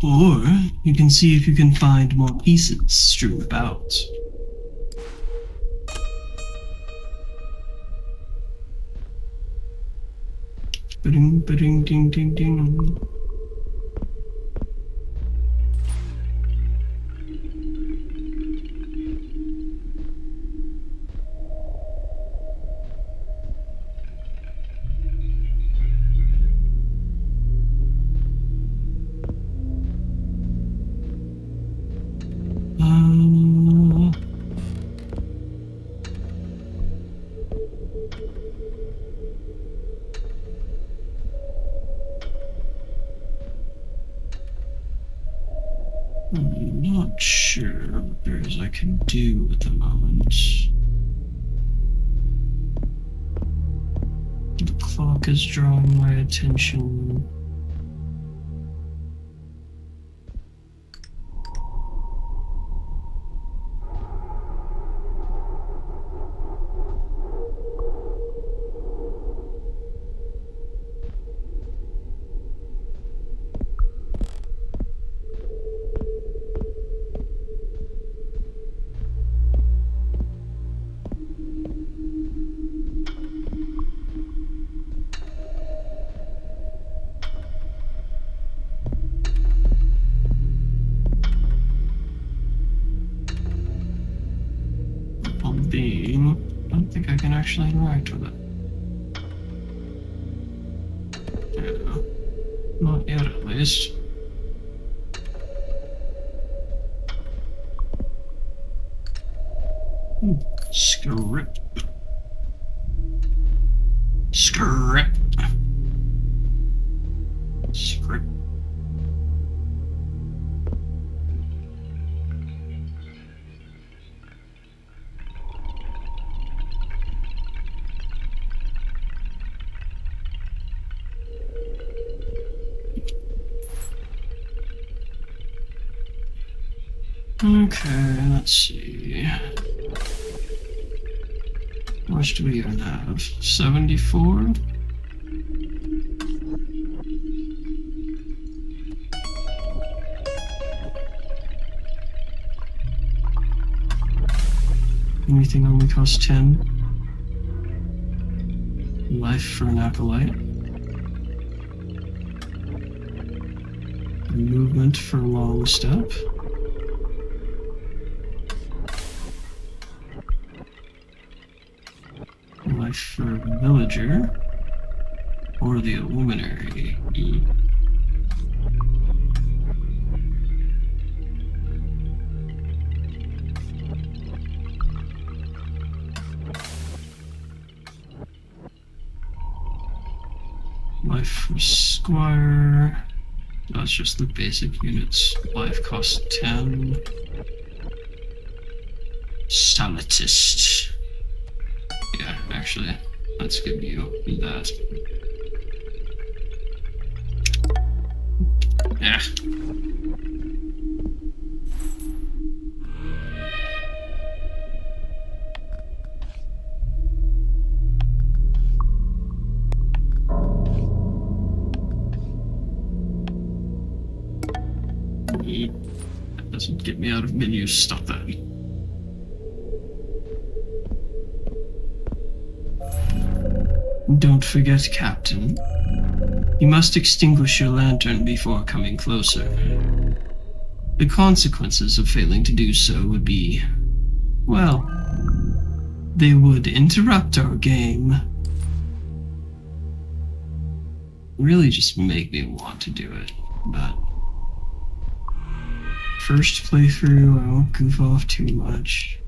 Or you can see if you can find more pieces strewn about. Ba-ding, ba-ding, ding, ding, ding. I'm not sure what there is I can do at the moment. The clock is drawing my attention. I don't think I can actually interact with it. Yeah, not yet at least. Script. Script. Script. Okay, let's see. How much do we even have? 74? Anything only costs 10? Life for an acolyte. Movement for a long step. Life for a villager. Or the luminary. Life for squire. That's just the basic units. Life costs 10. Salatist. Yeah, actually, let's give you that. Yeah. That doesn't get me out of menus. Stop that. Don't forget, Captain. You must extinguish your lantern before coming closer. The consequences of failing to do so would be, well, they would interrupt our game. Really just make me want to do it, but first playthrough, I won't goof off too much.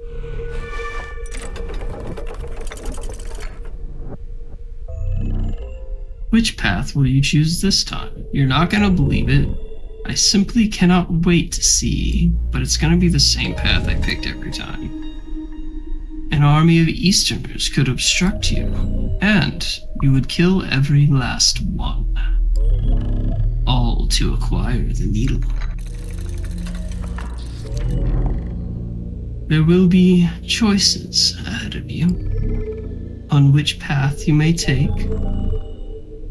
Which path will you choose this time? You're not gonna believe it. I simply cannot wait to see, but it's gonna be the same path I picked every time. An army of Easterners could obstruct you, and you would kill every last one. All to acquire the needle. There will be choices ahead of you on which path you may take.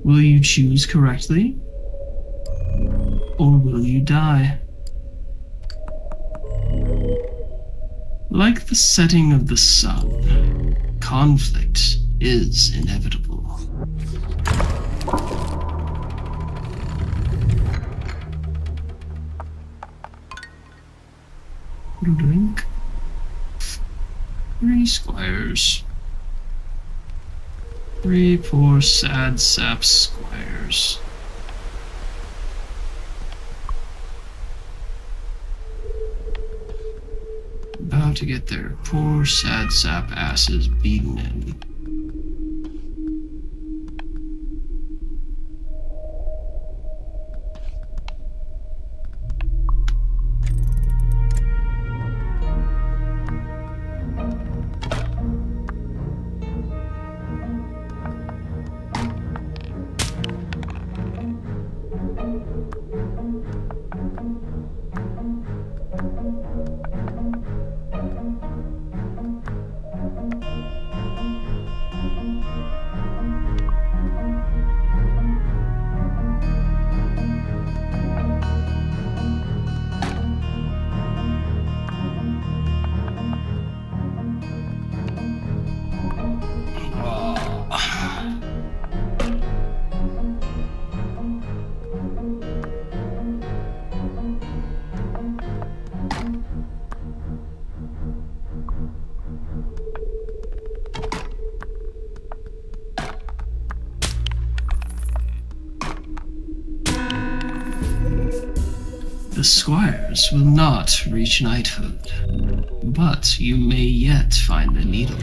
Will you choose correctly? Or will you die? Like the setting of the sun, conflict is inevitable. Drink. 3 squires. 3 poor sad sap squires. About to get their poor sad sap asses beaten in. The squires will not reach knighthood, but you may yet find the needle.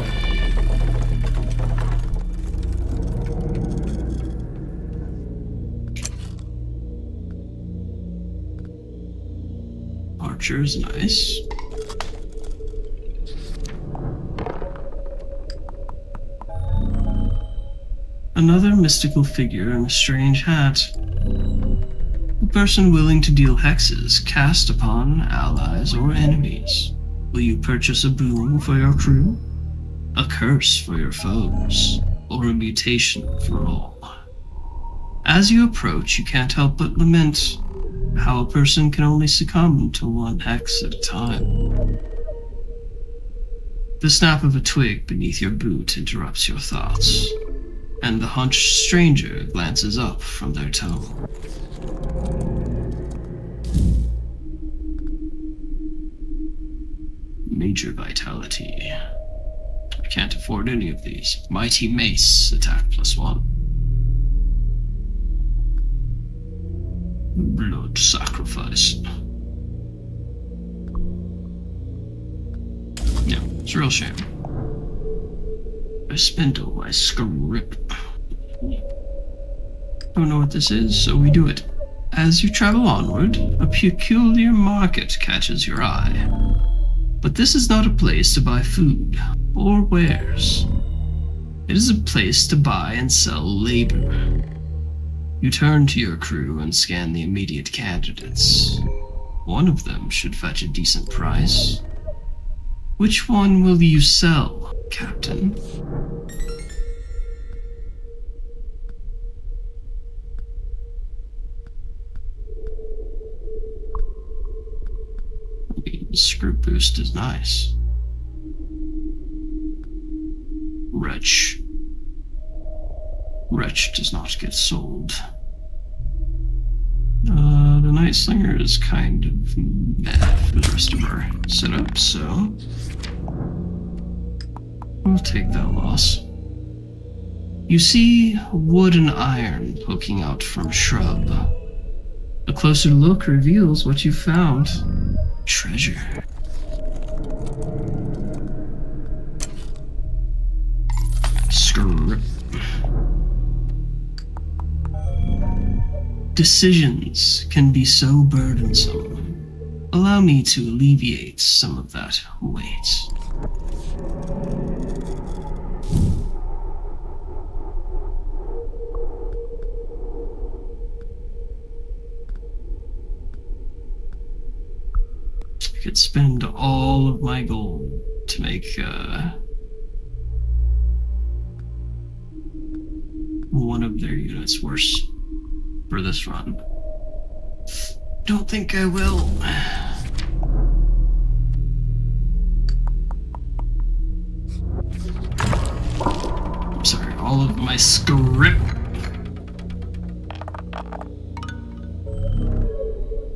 Archer's nice. Another mystical figure in a strange hat. A person willing to deal hexes cast upon allies or enemies. Will you purchase a boon for your crew? A curse for your foes? Or a mutation for all? As you approach, you can't help but lament how a person can only succumb to one hex at a time. The snap of a twig beneath your boot interrupts your thoughts, and the hunched stranger glances up from their tome. Major vitality. I can't afford any of these. Mighty mace, attack +1. Blood sacrifice. Yeah, it's a real shame. I spindle my script. Don't know what this is, so we do it. As you travel onward, a peculiar market catches your eye. But this is not a place to buy food or wares. It is a place to buy and sell labor. You turn to your crew and scan the immediate candidates. One of them should fetch a decent price. Which one will you sell, Captain? Script boost is nice. Wretch. Wretch does not get sold. The Night Slinger is kind of meh for the rest of our setup, so we'll take that loss. You see wood and iron poking out from shrub. A closer look reveals what you found. Treasure. Script. Decisions can be so burdensome. Allow me to alleviate some of that weight. could spend all of my gold to make one of their units worse for this run. Don't think I will. I'm sorry, all of my script.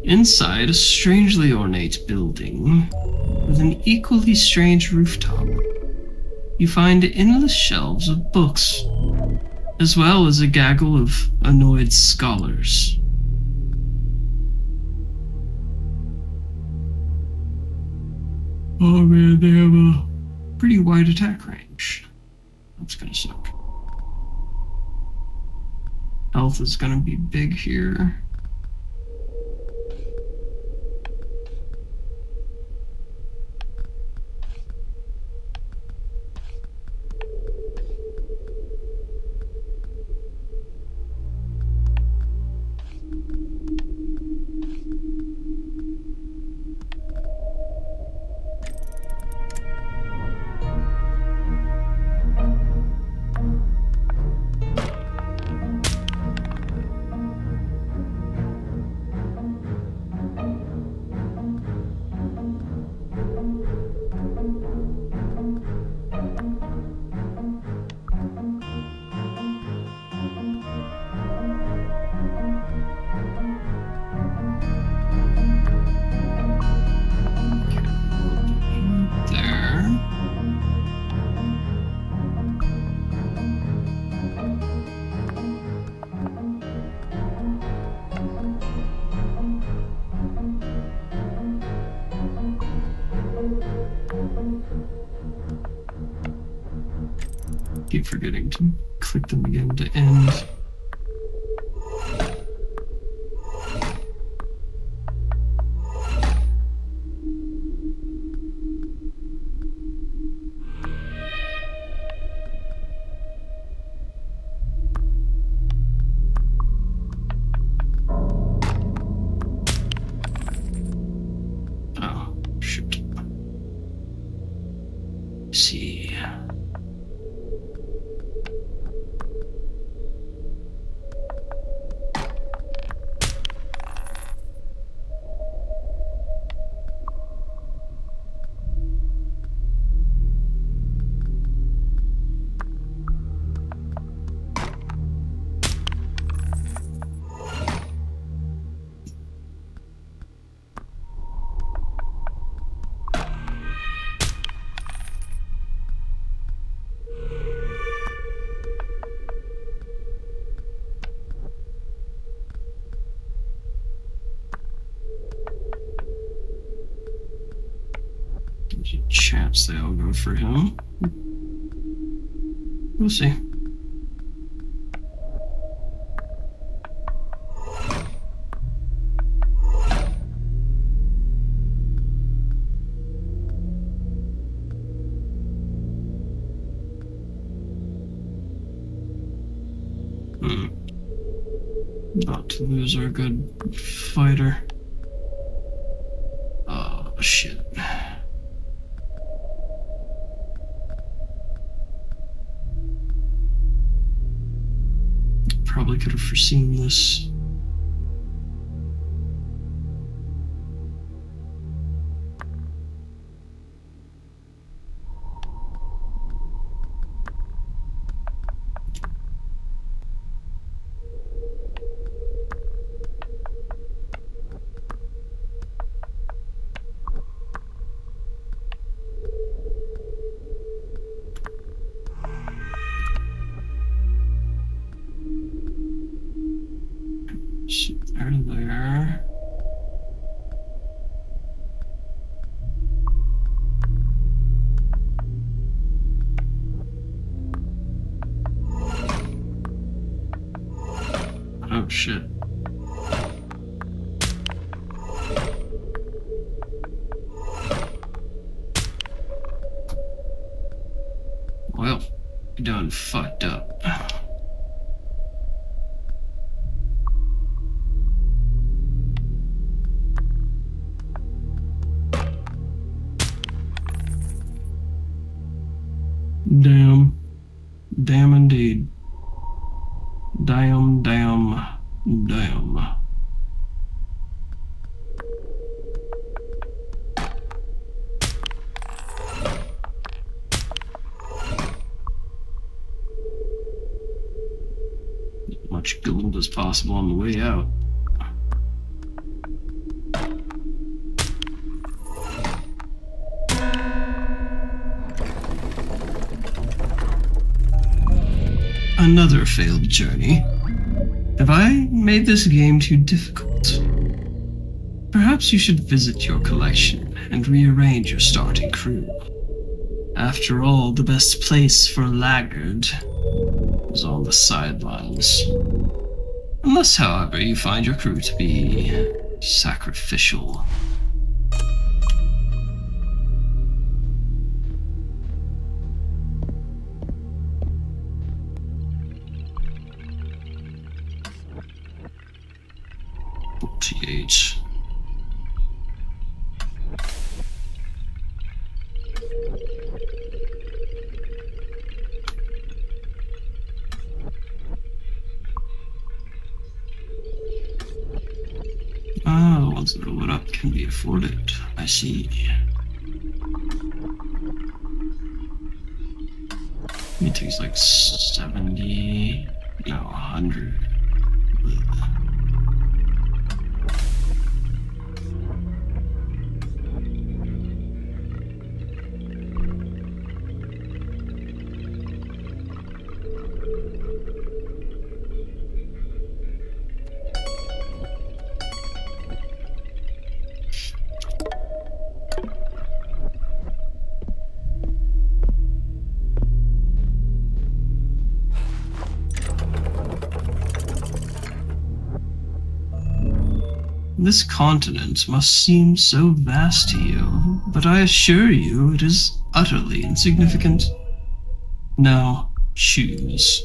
Inside a strangely ornate building with an equally strange rooftop, you find endless shelves of books, as well as a gaggle of annoyed scholars. Oh man, they have a pretty wide attack range. That's gonna suck. Health is gonna be big here. Keep forgetting to click them again to end. Oh, shoot. See. There's a chance they all go for him. We'll see. Not to lose our good fighter. Oh, shit. Probably could have foreseen this. There. Oh shit. Well, you done fucked up. Damn, damn, damn. As much gold as possible on the way out. Another failed journey. Have I made this game too difficult? Perhaps you should visit your collection and rearrange your starting crew. After all, the best place for a laggard is on the sidelines. Unless, however, you find your crew to be sacrificial. TH. The ones that are lit up can be afforded. I see. It takes like 70, no, 100. This continent must seem so vast to you, but I assure you it is utterly insignificant. Now, choose.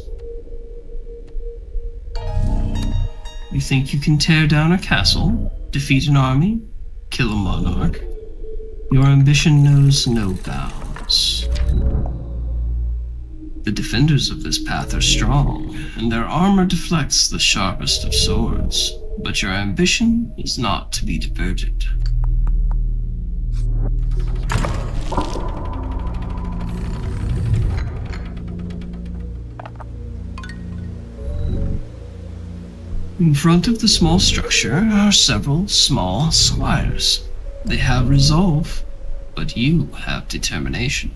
You think you can tear down a castle, defeat an army, kill a monarch? Your ambition knows no bounds. The defenders of this path are strong, and their armor deflects the sharpest of swords. But your ambition is not to be diverted. In front of the small structure are several small squires. They have resolve, but you have determination.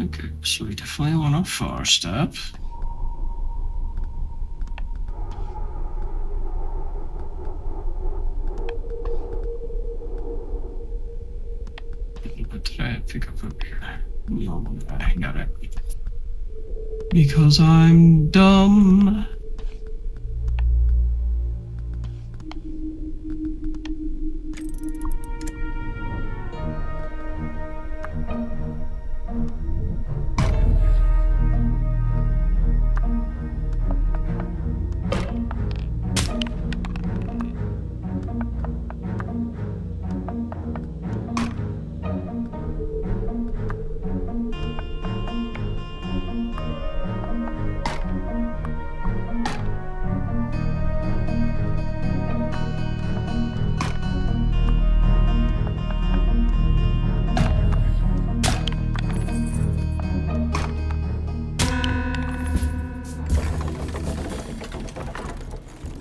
Okay, so we definitely want a far step. What did I pick up here? No, I got it. Because I'm dumb.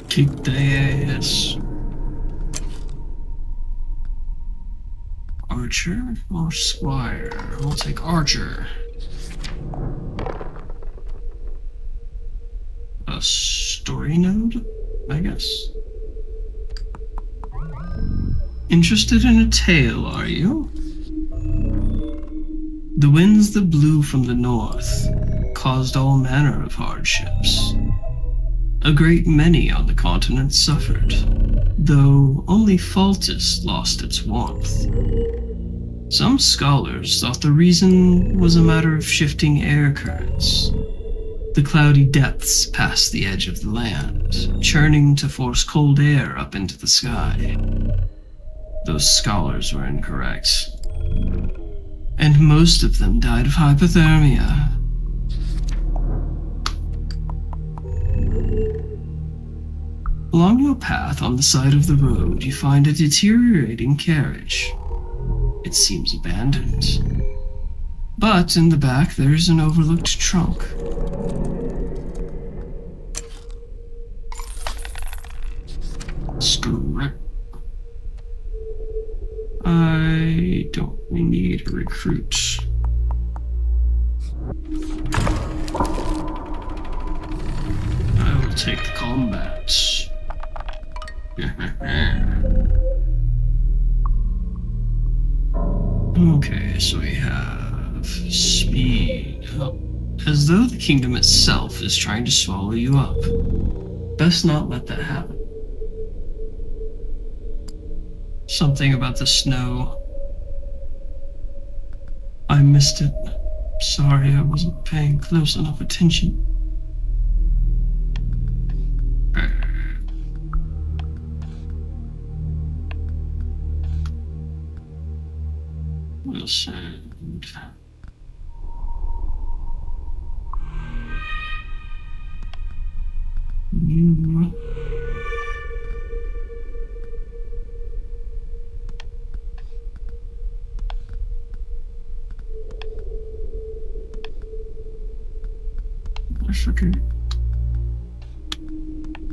Kick the ass. Archer or Squire? We'll take Archer. A story node, I guess. Interested in a tale, are you? The winds that blew from the north caused all manner of hardships. A great many on the continent suffered, though only Faltis lost its warmth. Some scholars thought the reason was a matter of shifting air currents. The cloudy depths past the edge of the land, churning to force cold air up into the sky. Those scholars were incorrect. And most of them died of hypothermia. Along your path on the side of the road, you find a deteriorating carriage. It seems abandoned. But in the back, there's an overlooked trunk. Script. I don't need a recruit. I will take the combat. Okay, so we have speed up. As though the kingdom itself is trying to swallow you up. Best not let that happen. Something about the snow. I missed it. Sorry, I wasn't paying close enough attention. We'll send. You. I forget.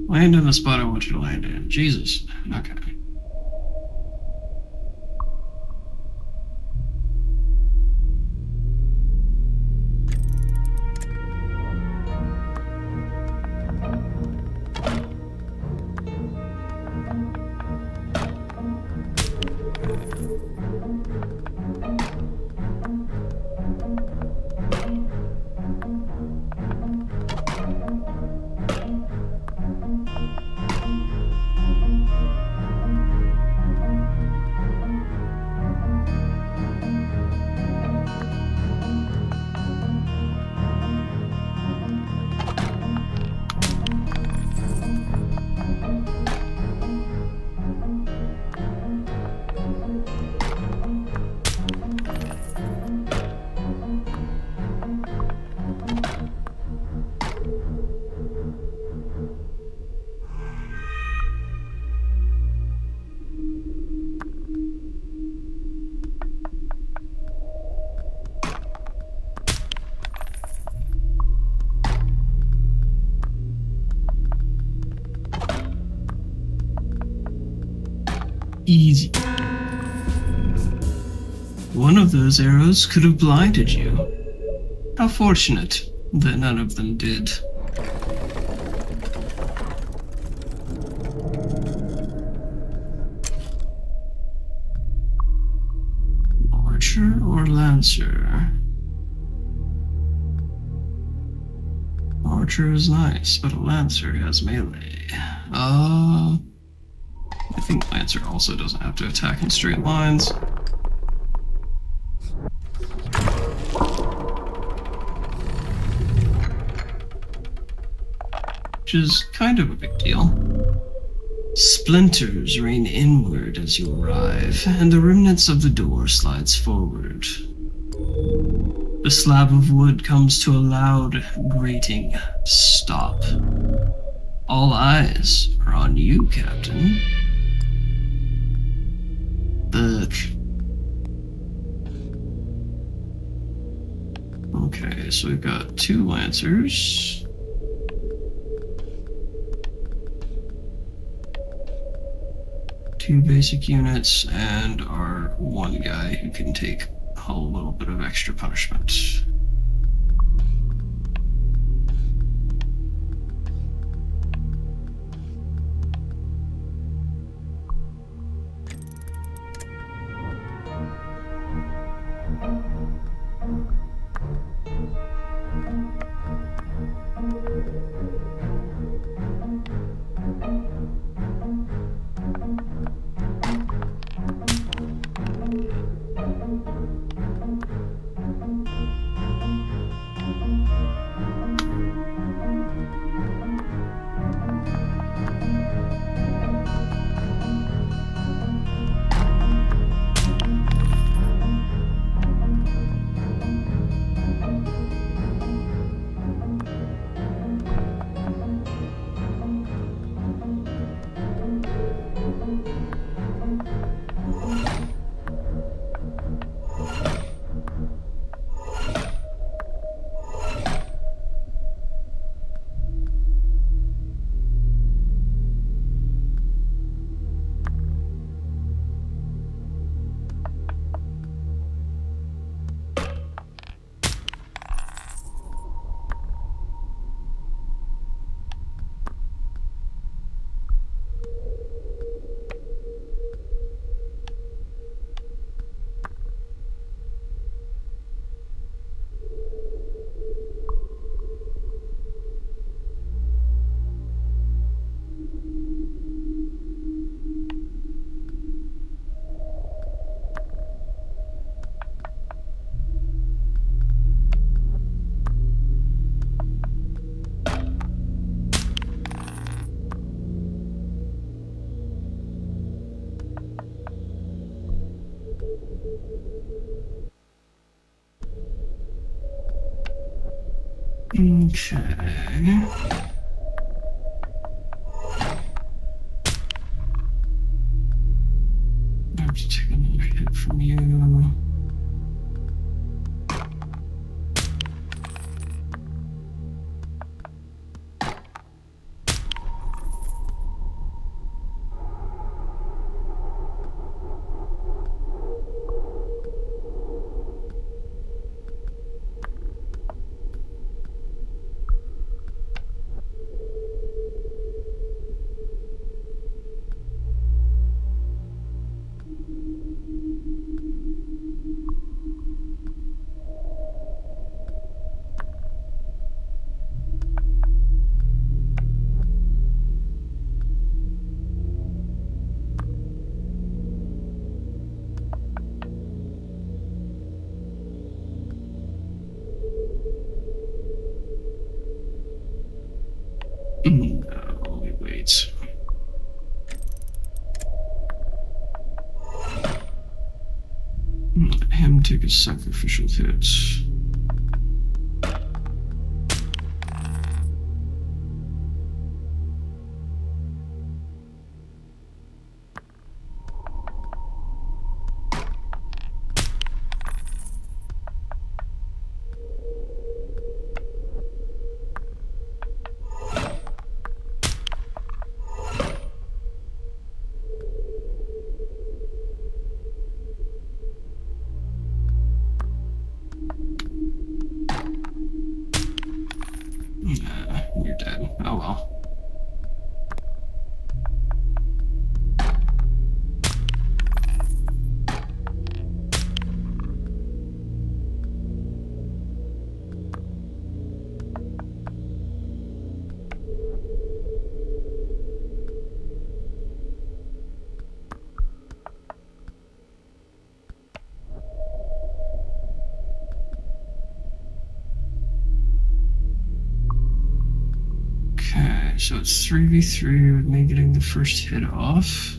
Land in the spot I want you to land in. Jesus. Okay. Easy. One of those arrows could have blinded you. How fortunate that none of them did. Archer or Lancer? Archer is nice, but a Lancer has melee. I think Lancer also doesn't have to attack in straight lines. Which is kind of a big deal. Splinters rain inward as you arrive, and the remnants of the door slides forward. The slab of wood comes to a loud, grating stop. All eyes are on you, Captain. Okay, so we've got 2 Lancers. Two basic units, and our one guy who can take a little bit of extra punishment. Okay. I have to take another hit from you. No, wait. Let him take a sacrificial hit. You're dead. Oh well. Okay, so it's 3v3 with me getting the first hit off.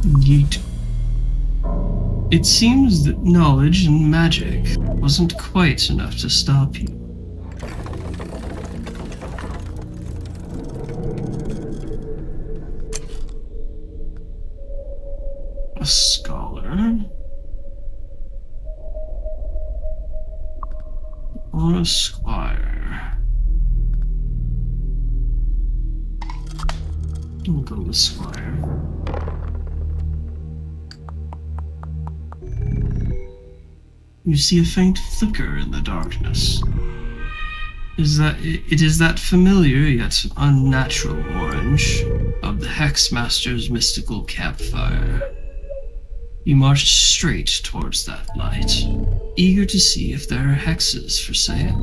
Yeet. It seems that knowledge and magic wasn't quite enough to stop you. A scholar? Or a squire? We'll go with squire. You see a faint flicker in the darkness. It is that familiar yet unnatural orange of the Hexmaster's mystical campfire. You march straight towards that light, eager to see if there are hexes for sale.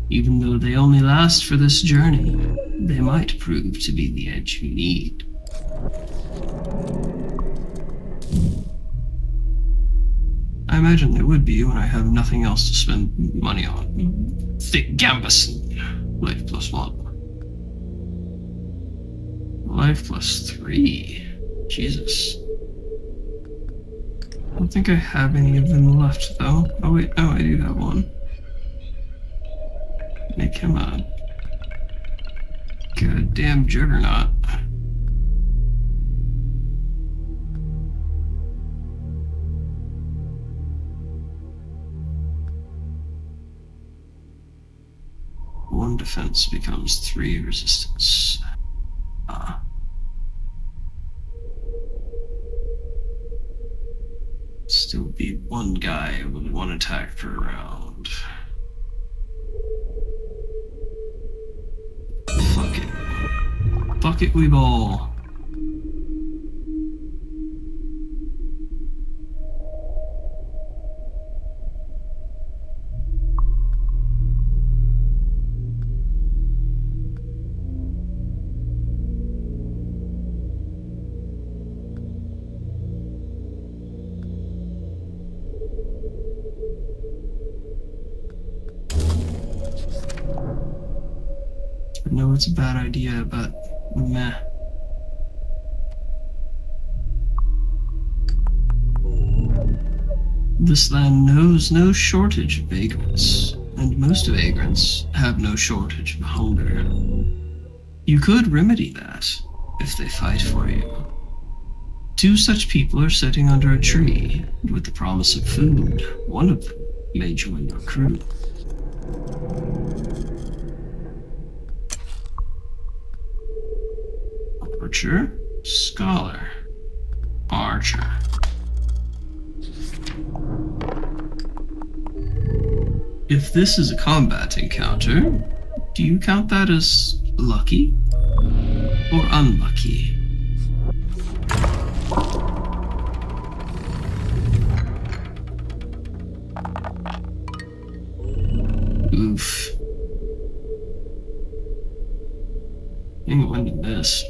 Even though they only last for this journey, they might prove to be the edge you need. I imagine there would be when I have nothing else to spend money on. Thick gambus and life plus 1. Life plus 3. Jesus. I don't think I have any of them left though. Oh wait, no, I do have one. Make him a goddamn juggernaut. One defense becomes 3 resistance. Still be one guy with 1 attack per round. Fuck it. Fuck it, we ball. it's a bad idea, but meh. This land knows no shortage of vagrants, and most vagrants have no shortage of hunger. You could remedy that if they fight for you. 2 such people are sitting under a tree, and with the promise of food, one of them may join your crew. Archer, Scholar, Archer. If this is a combat encounter, do you count that as lucky or unlucky? Oof. When this.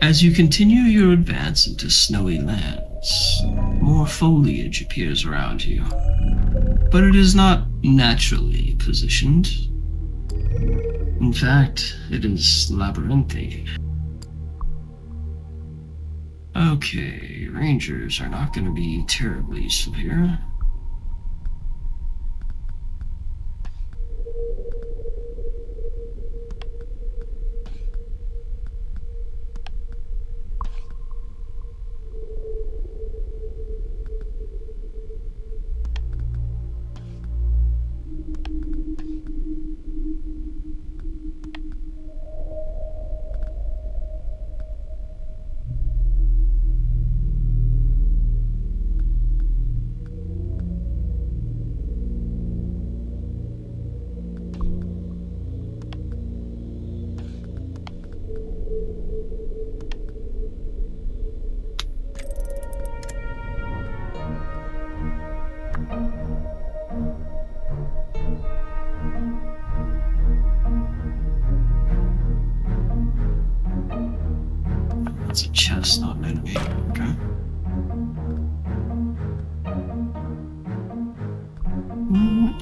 As you continue your advance into snowy lands, more foliage appears around you, but it is not naturally positioned. In fact, it is labyrinthine. Okay, rangers are not going to be terribly useful here. It's a chest, not an enemy. Okay.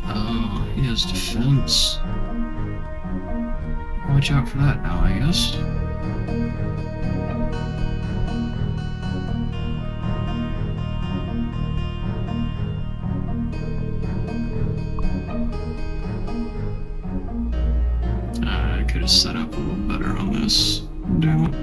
Oh, he has defense. Watch out for that now, I guess. I could have set up a little better on this. Damn it.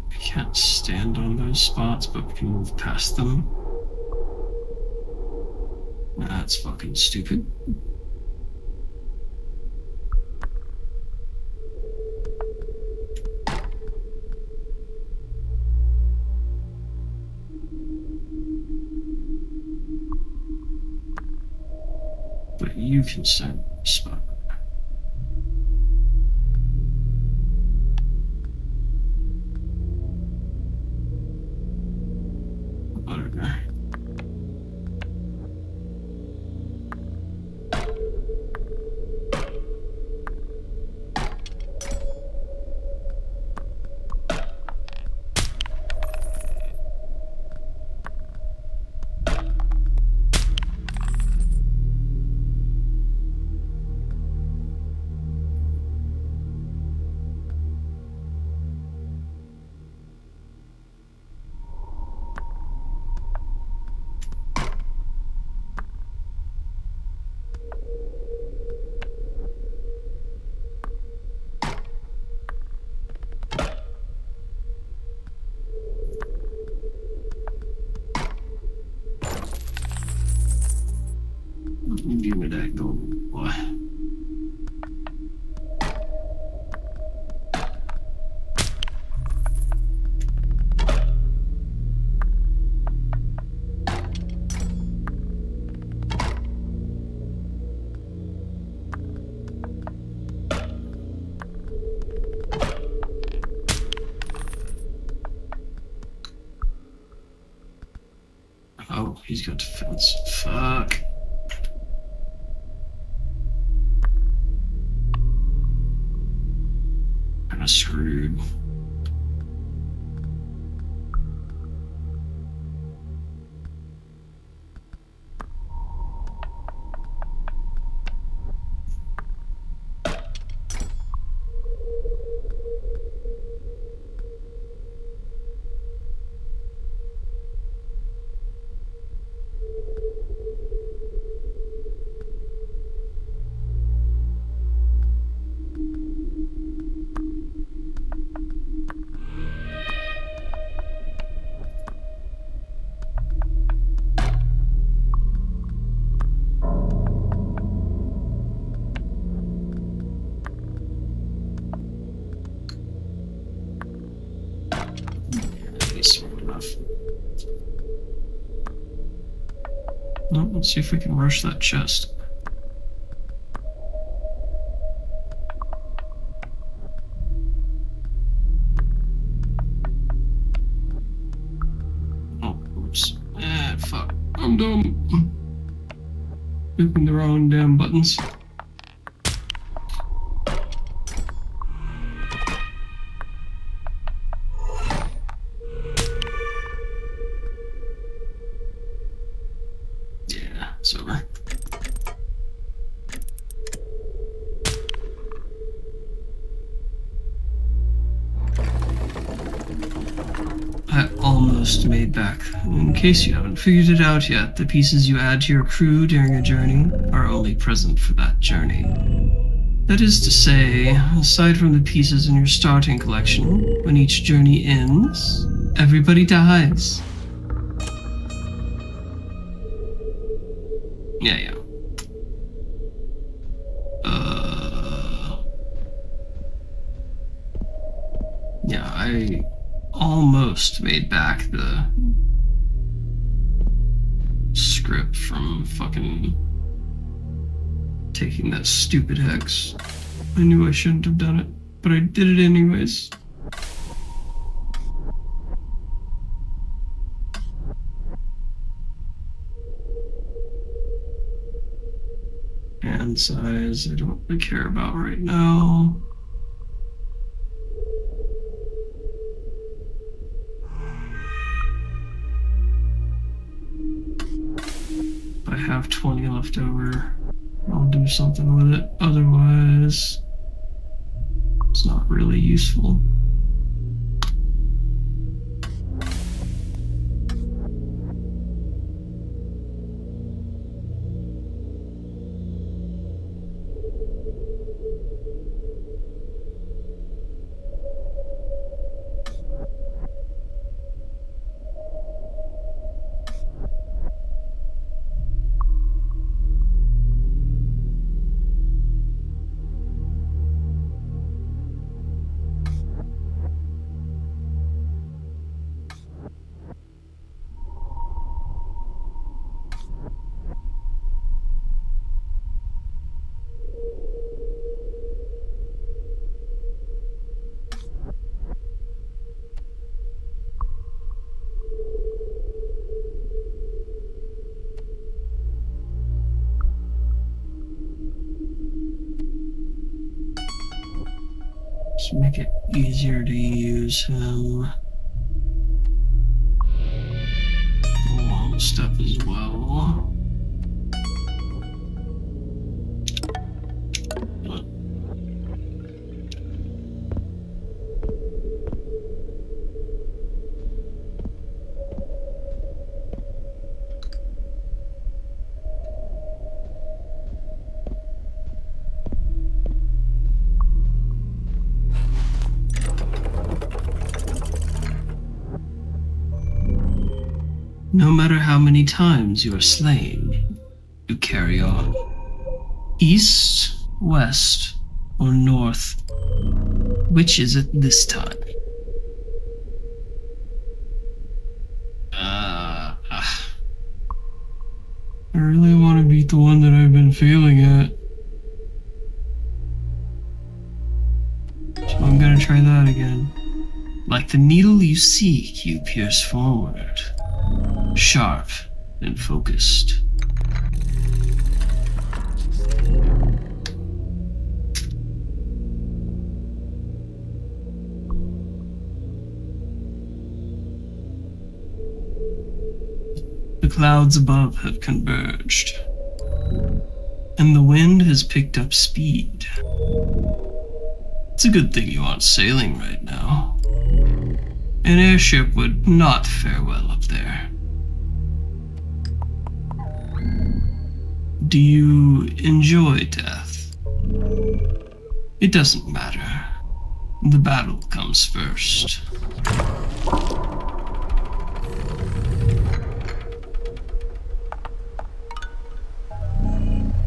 We can't stand on those spots, but we can move past them. That's fucking stupid. But you can stand on the spot. Oh, he's got defense. Fuck. Kinda screwed. No, let's see if we can rush that chest. Oh, oops. Fuck. I'm dumb. Clicking the wrong damn buttons. It's over. I almost made back. In case you haven't figured it out yet, the pieces you add to your crew during a journey are only present for that journey. That is to say, aside from the pieces in your starting collection, when each journey ends, everybody dies. Yeah. Yeah, I almost made back the script from fucking taking that stupid hex. I knew I shouldn't have done it, but I did it anyways. Hand size, I don't really care about right now. If I have 20 left over, I'll do something with it. Otherwise, it's not really useful. Just make it easier to use him. Long step as well. No matter how many times you are slain, you carry on. East, west, or north? Which is it this time? I really want to beat the one that I've been failing at. So I'm gonna try that again. Like the needle you seek, you pierce forward. Sharp, and focused. The clouds above have converged, and the wind has picked up speed. It's a good thing you aren't sailing right now. An airship would not fare well up there. Do you enjoy death? It doesn't matter. The battle comes first.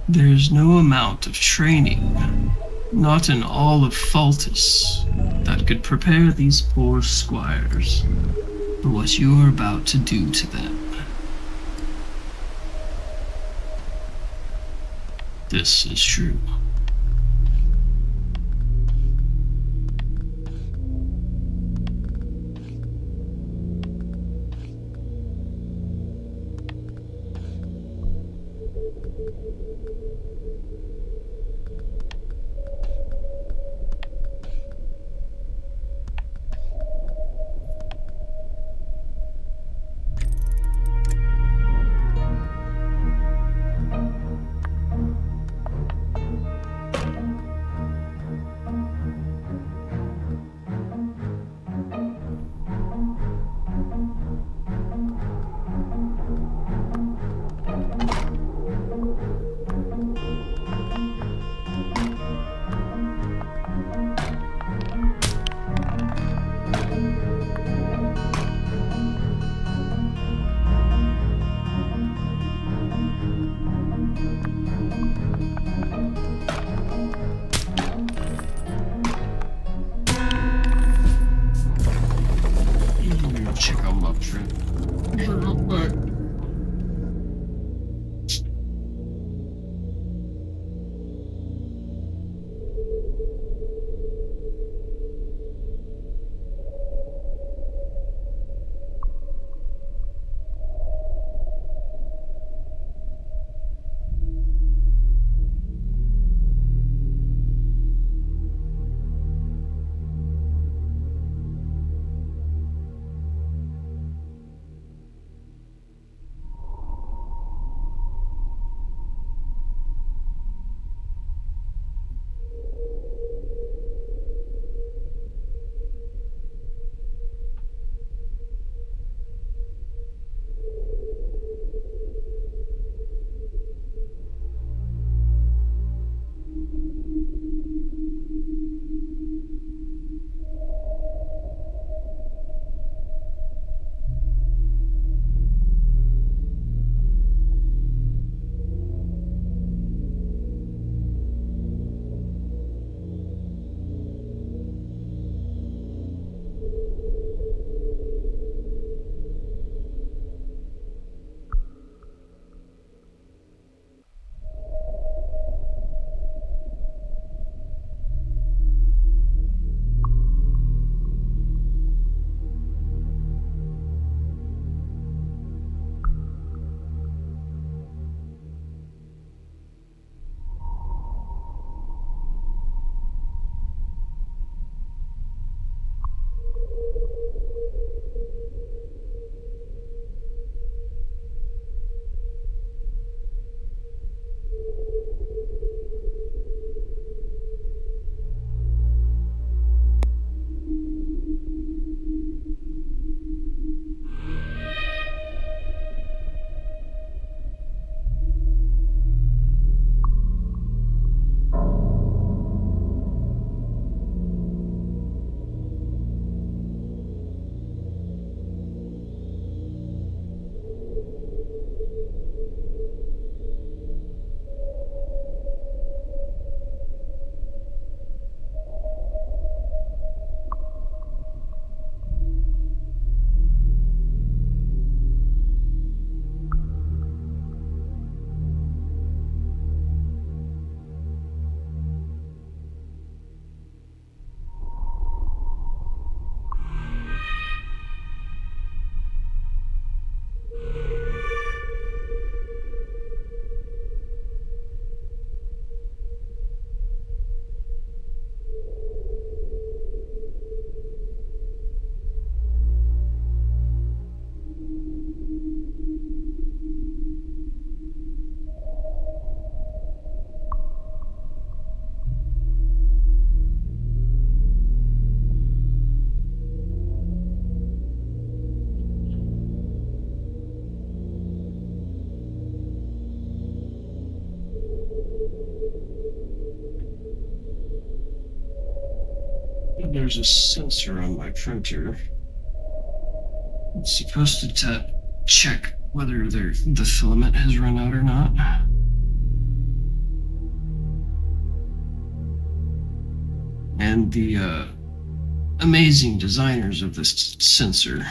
There's no amount of training, not in all of Faltus, that could prepare these poor squires for what you are about to do to them. This is true. Check on my trip. Real quick. there's a sensor on my printer. It's supposed to check whether the filament has run out or not. And the amazing designers of this sensor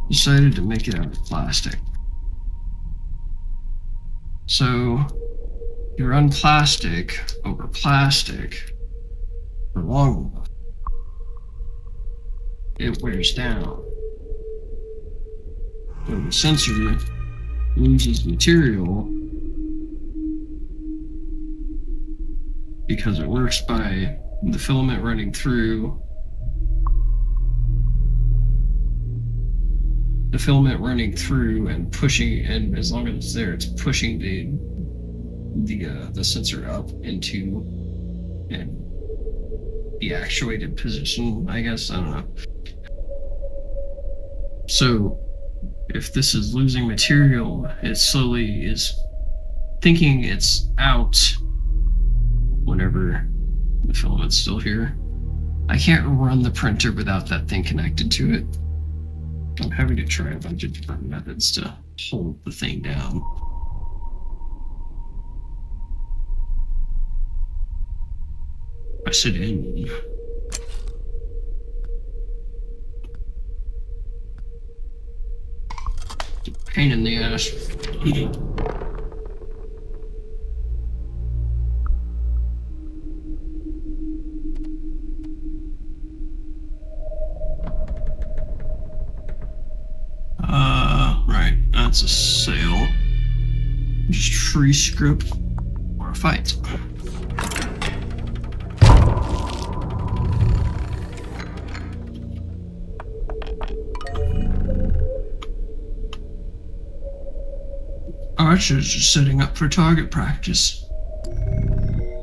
decided to make it out of plastic. So you run plastic over plastic for long enough, it wears down. When the sensor loses material, because it works by the filament running through, and pushing, and as long as it's there, it's pushing the sensor up into an the actuated position, I guess. I don't know. So if this is losing material, it slowly is thinking it's out whenever the filament's still here. I can't run the printer without that thing connected to it. I'm having to try a bunch of different methods to hold the thing down. I said in. Pain in the ass. Right, that's a sale. Just free script or a fight. Archers are setting up for target practice.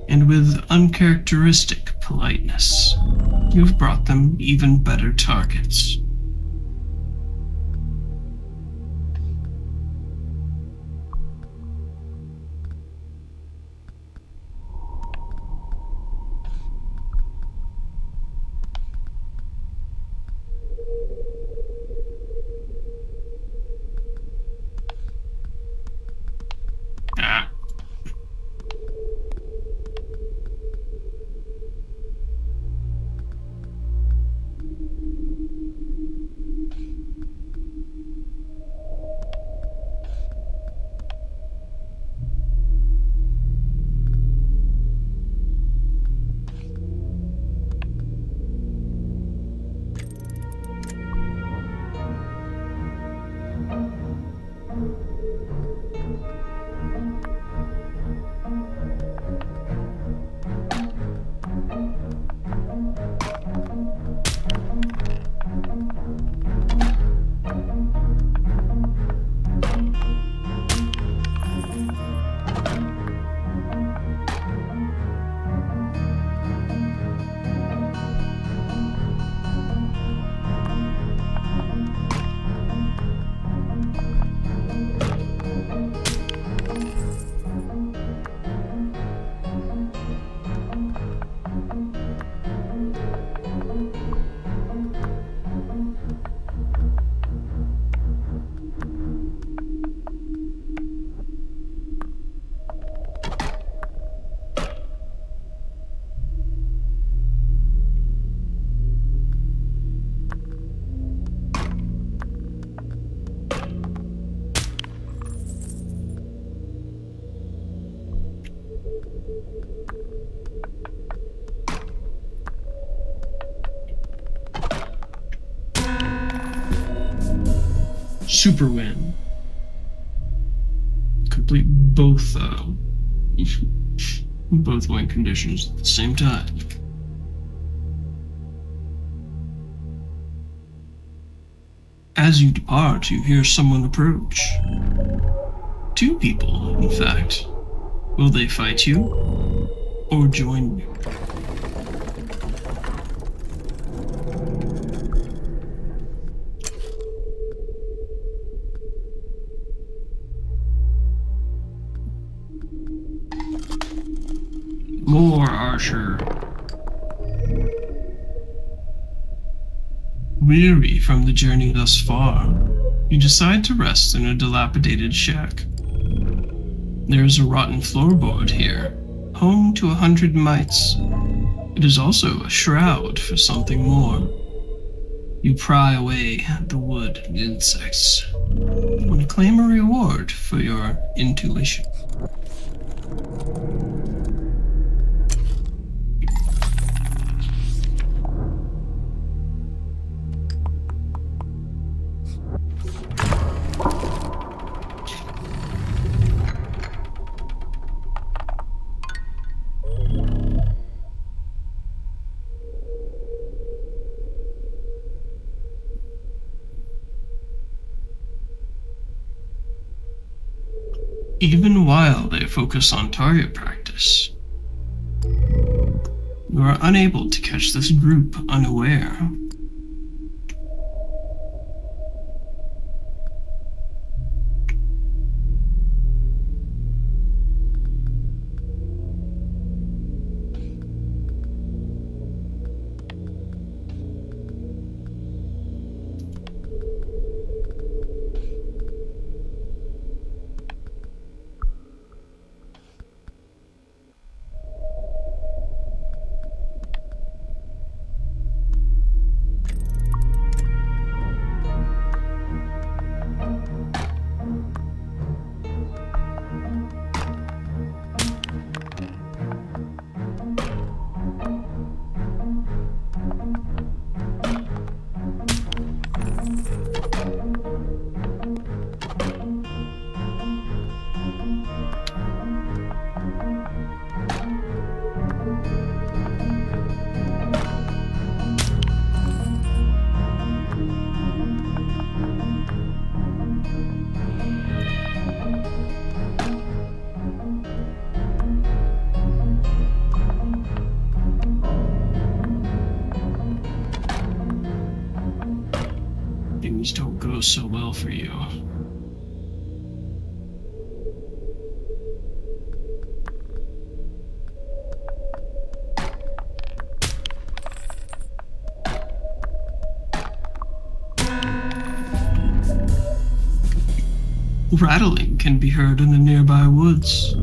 And with uncharacteristic politeness, you've brought them even better targets. Super win. Complete both win conditions at the same time. As you depart, you hear someone approach. Two people, in fact. Will they fight you or join you? More Archer. Weary from the journey thus far, you decide to rest in a dilapidated shack. There is a rotten floorboard here, home to 100 mites. It is also a shroud for something more. You pry away the wood and insects and claim a reward for your intuition. Even while they focus on target practice, you are unable to catch this group unaware. Things don't go so well for you. Rattling can be heard in the nearby woods,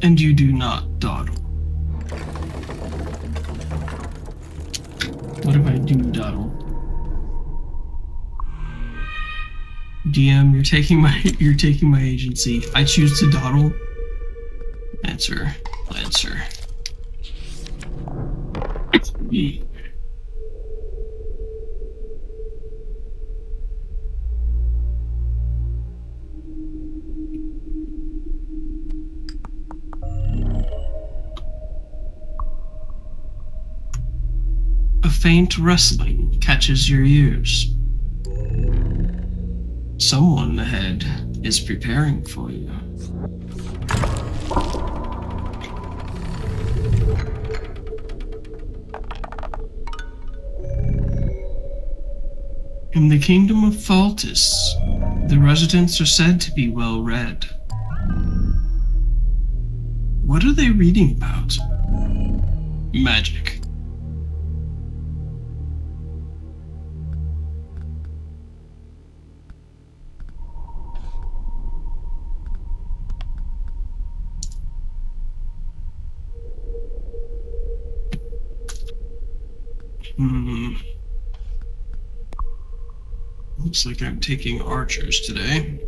and you do not dawdle. What if I do dawdle? DM, you're taking my agency. I choose to dawdle. Lancer. A faint rustling catches your ears. Someone ahead is preparing for you. In the kingdom of Faltis, the residents are said to be well read. What are they reading about? Magic. Looks like I'm taking archers today.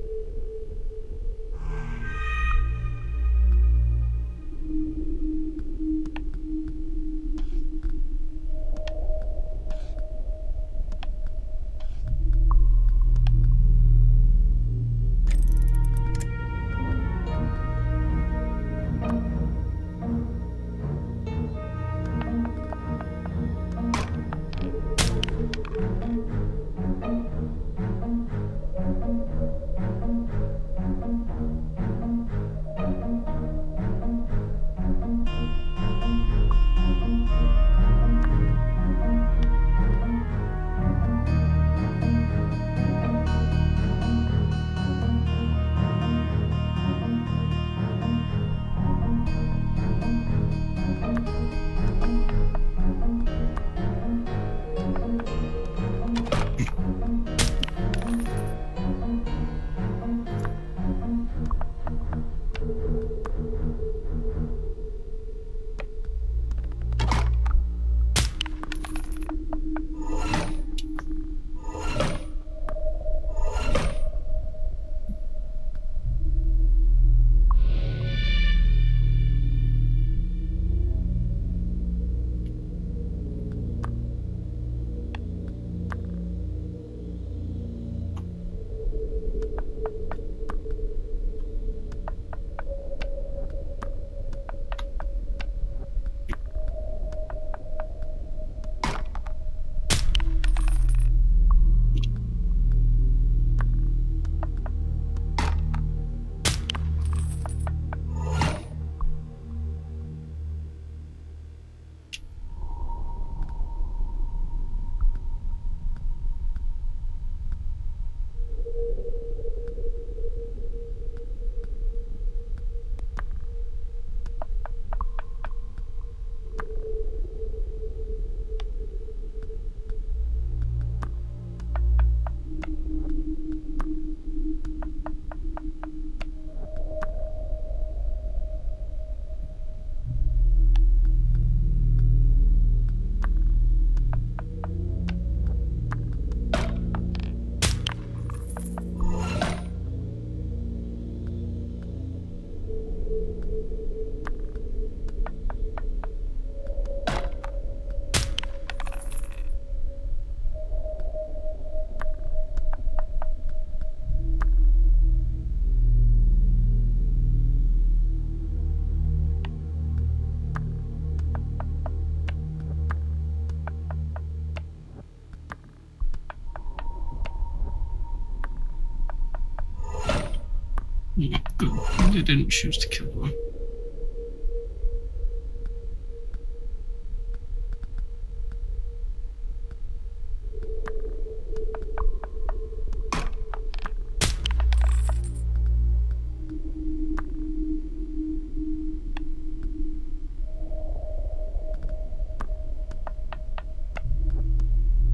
Good. They didn't choose to kill him.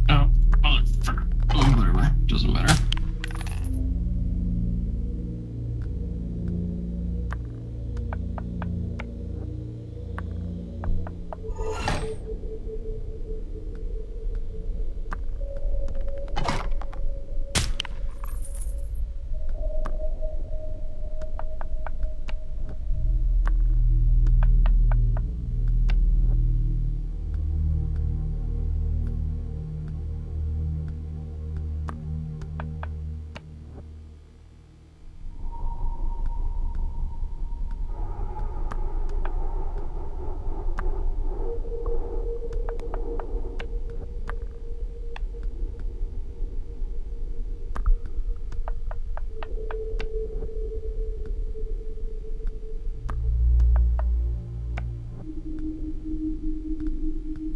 Oh, motherfucker. Whatever. Doesn't matter.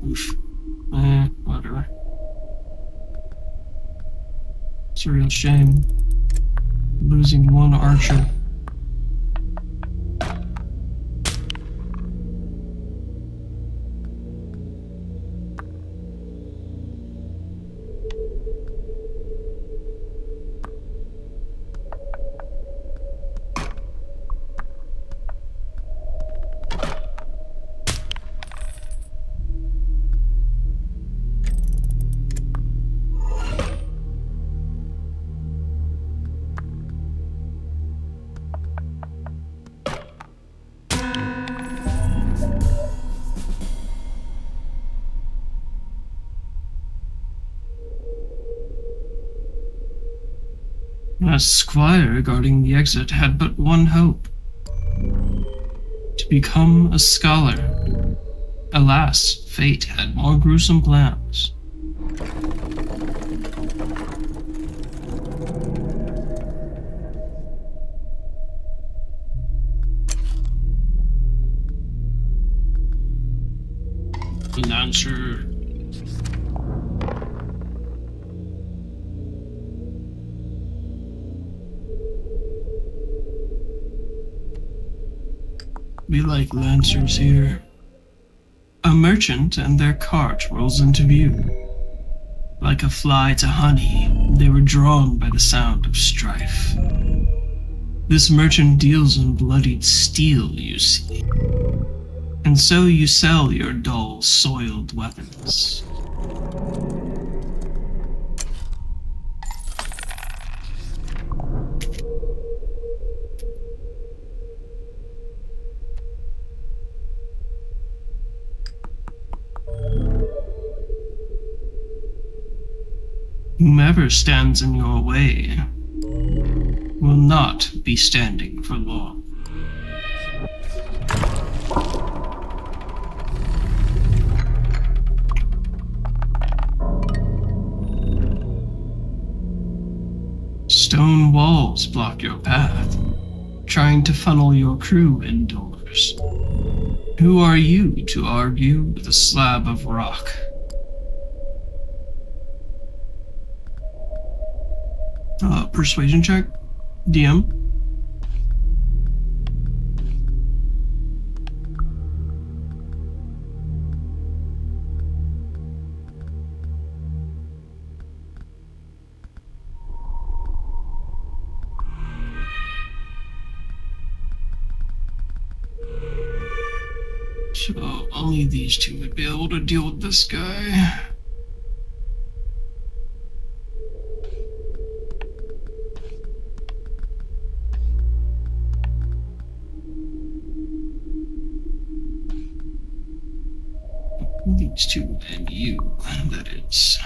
Oof. Whatever. It's a real shame. Losing one archer. A squire guarding the exit had but one hope: to become a scholar. Alas, fate had more gruesome plans. Lancer. We like lancers here. A merchant and their cart rolls into view. Like a fly to honey, they were drawn by the sound of strife. This merchant deals in bloodied steel, you see. And so you sell your dull, soiled weapons. Whomever stands in your way will not be standing for long. Stone walls block your path, trying to funnel your crew indoors. Who are you to argue with a slab of rock? Persuasion check. DM. So only these two would be able to deal with this guy. These two and you, that is.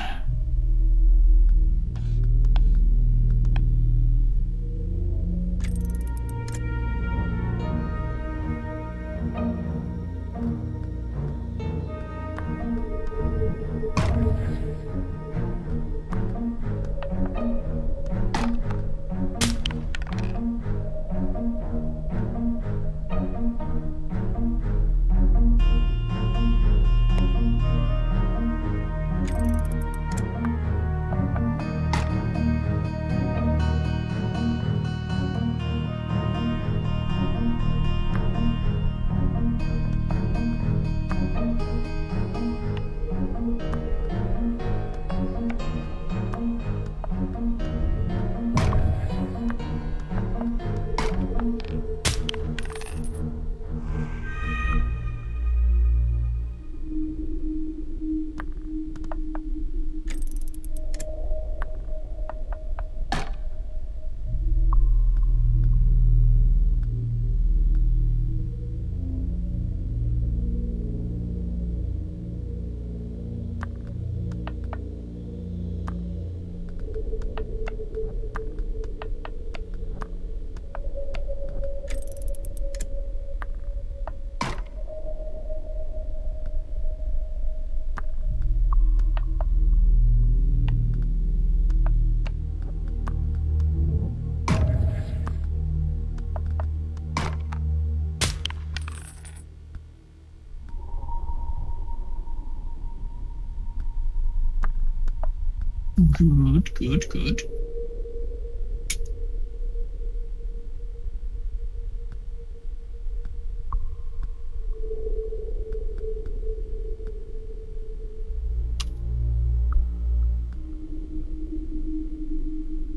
Good, good, good.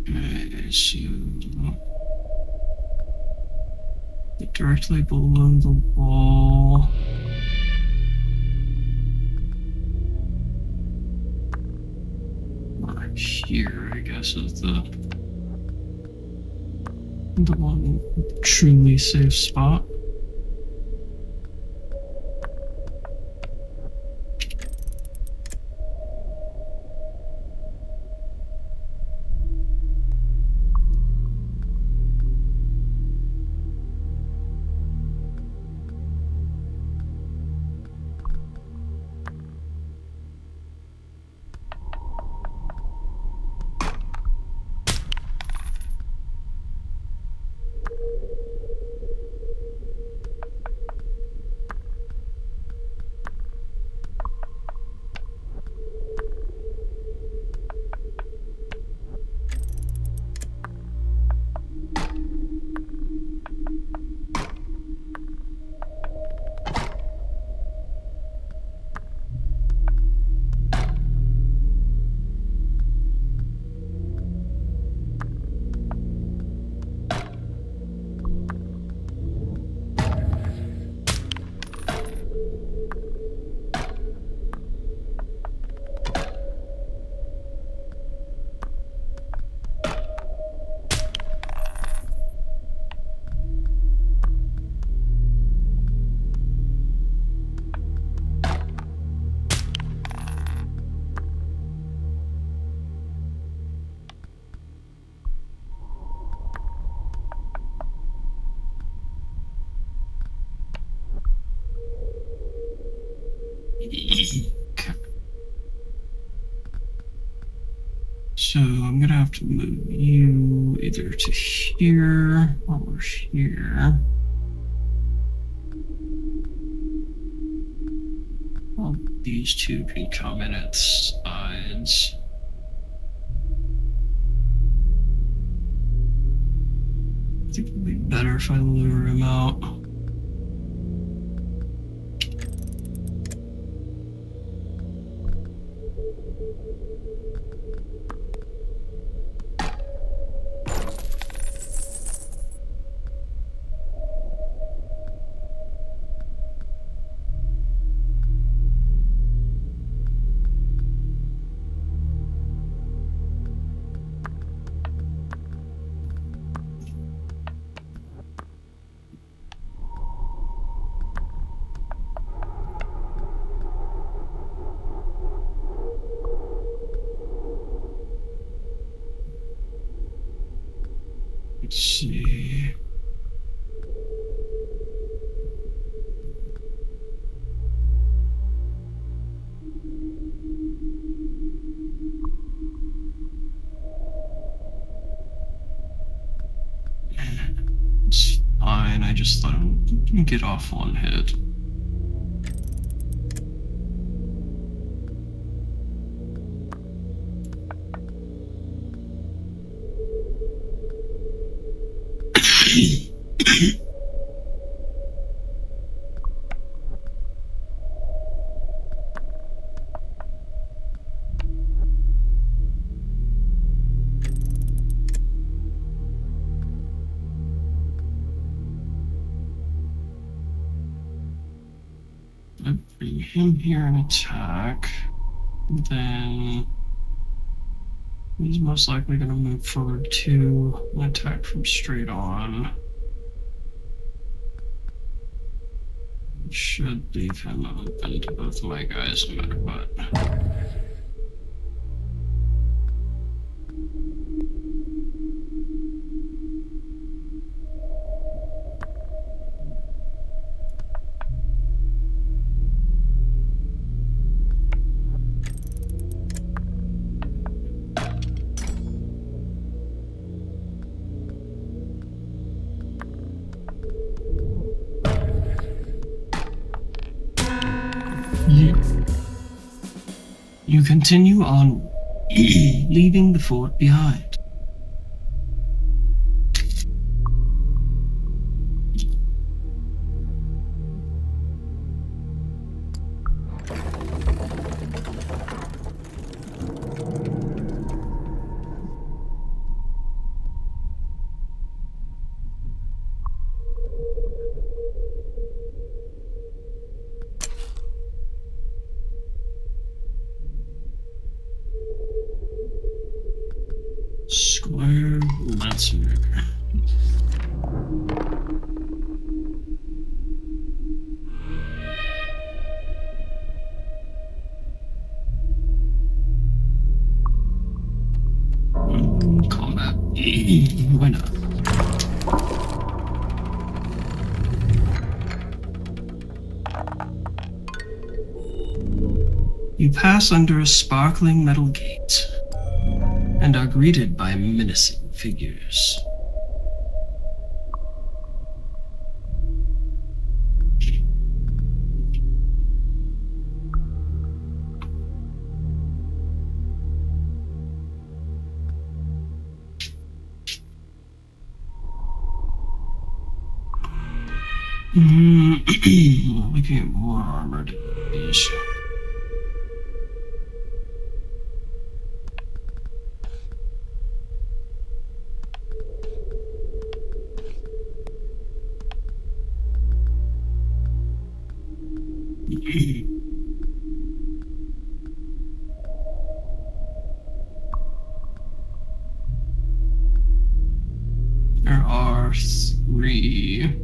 Okay, so directly below the wall. Or here, I guess, is the one truly safe spot. Okay. So I'm gonna have to move you either to here or here. Well, these two can come in at sides. I think it'd be better if I lure him out. Let's see. It's fine, I just let him get off one hit. I bring him here and attack. Then he's most likely going to move forward to an attack from straight on. Should leave him open to both of my guys no matter what. You continue on. leaving the fort behind. Square Lancer. Combat. Why not? You pass under a sparkling metal gate and are greeted by menacing figures. Looking at more armored enemies. There are 3.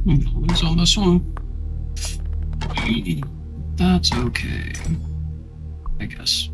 Who's on this one? That's okay, I guess.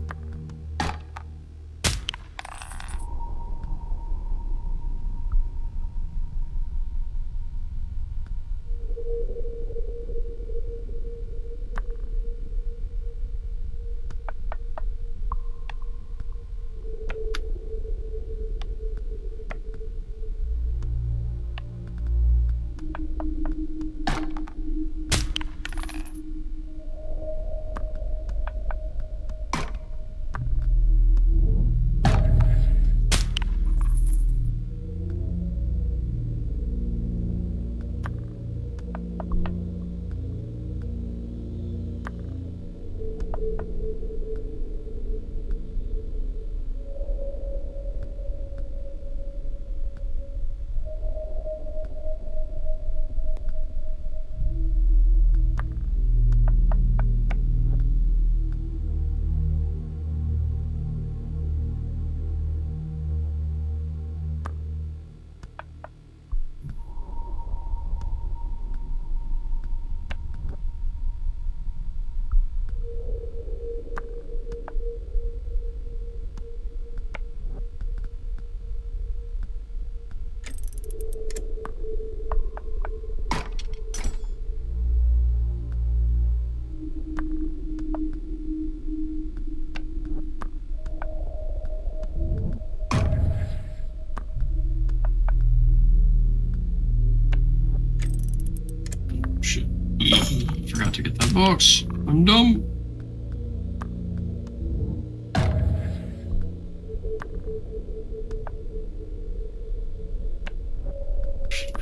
box. I'm dumb.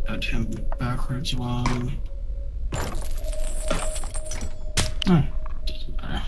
Add him backwards one. Oh, doesn't matter.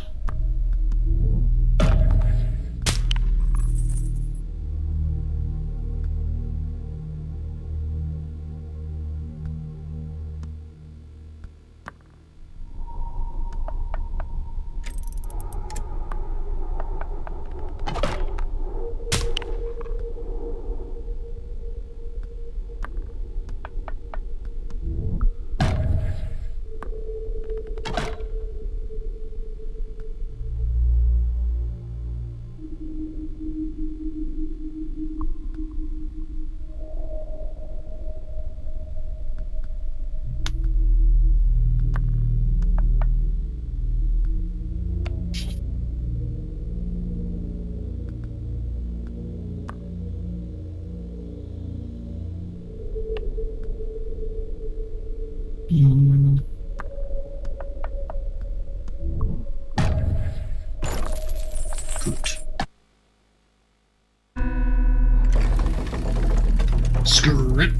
Good. Screw it.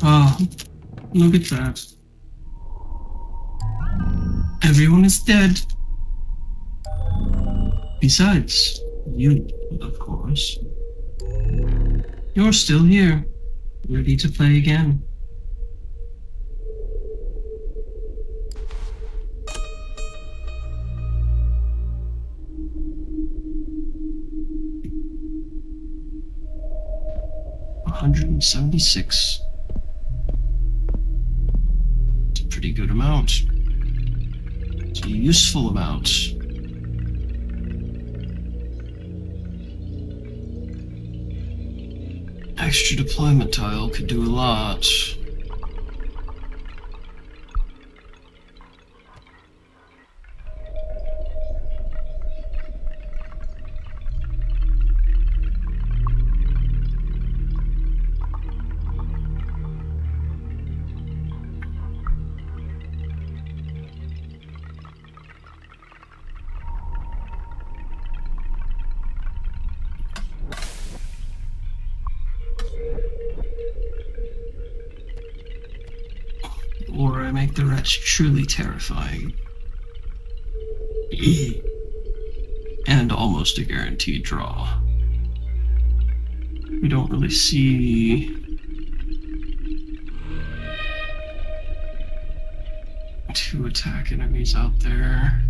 Oh, look at that. Everyone is dead. Besides, you, of course. You're still here, ready to play again. $176. It's a pretty good amount. It's a useful amount. Extra deployment tile could do a lot. Or I make the wretch truly terrifying. And almost a guaranteed draw. We don't really see two attack enemies out there.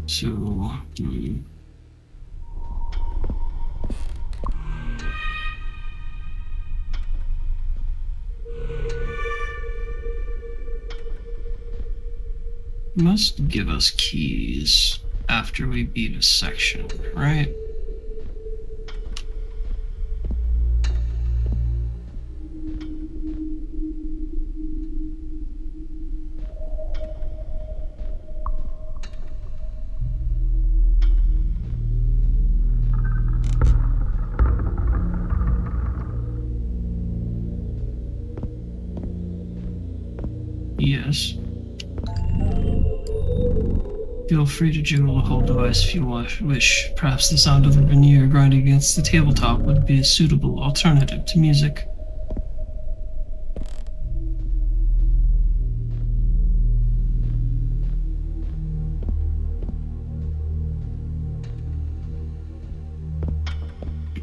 So, must give us keys after we beat a section, right? Yes. Feel free to jiggle the whole device if you wish. Perhaps the sound of the veneer grinding against the tabletop would be a suitable alternative to music.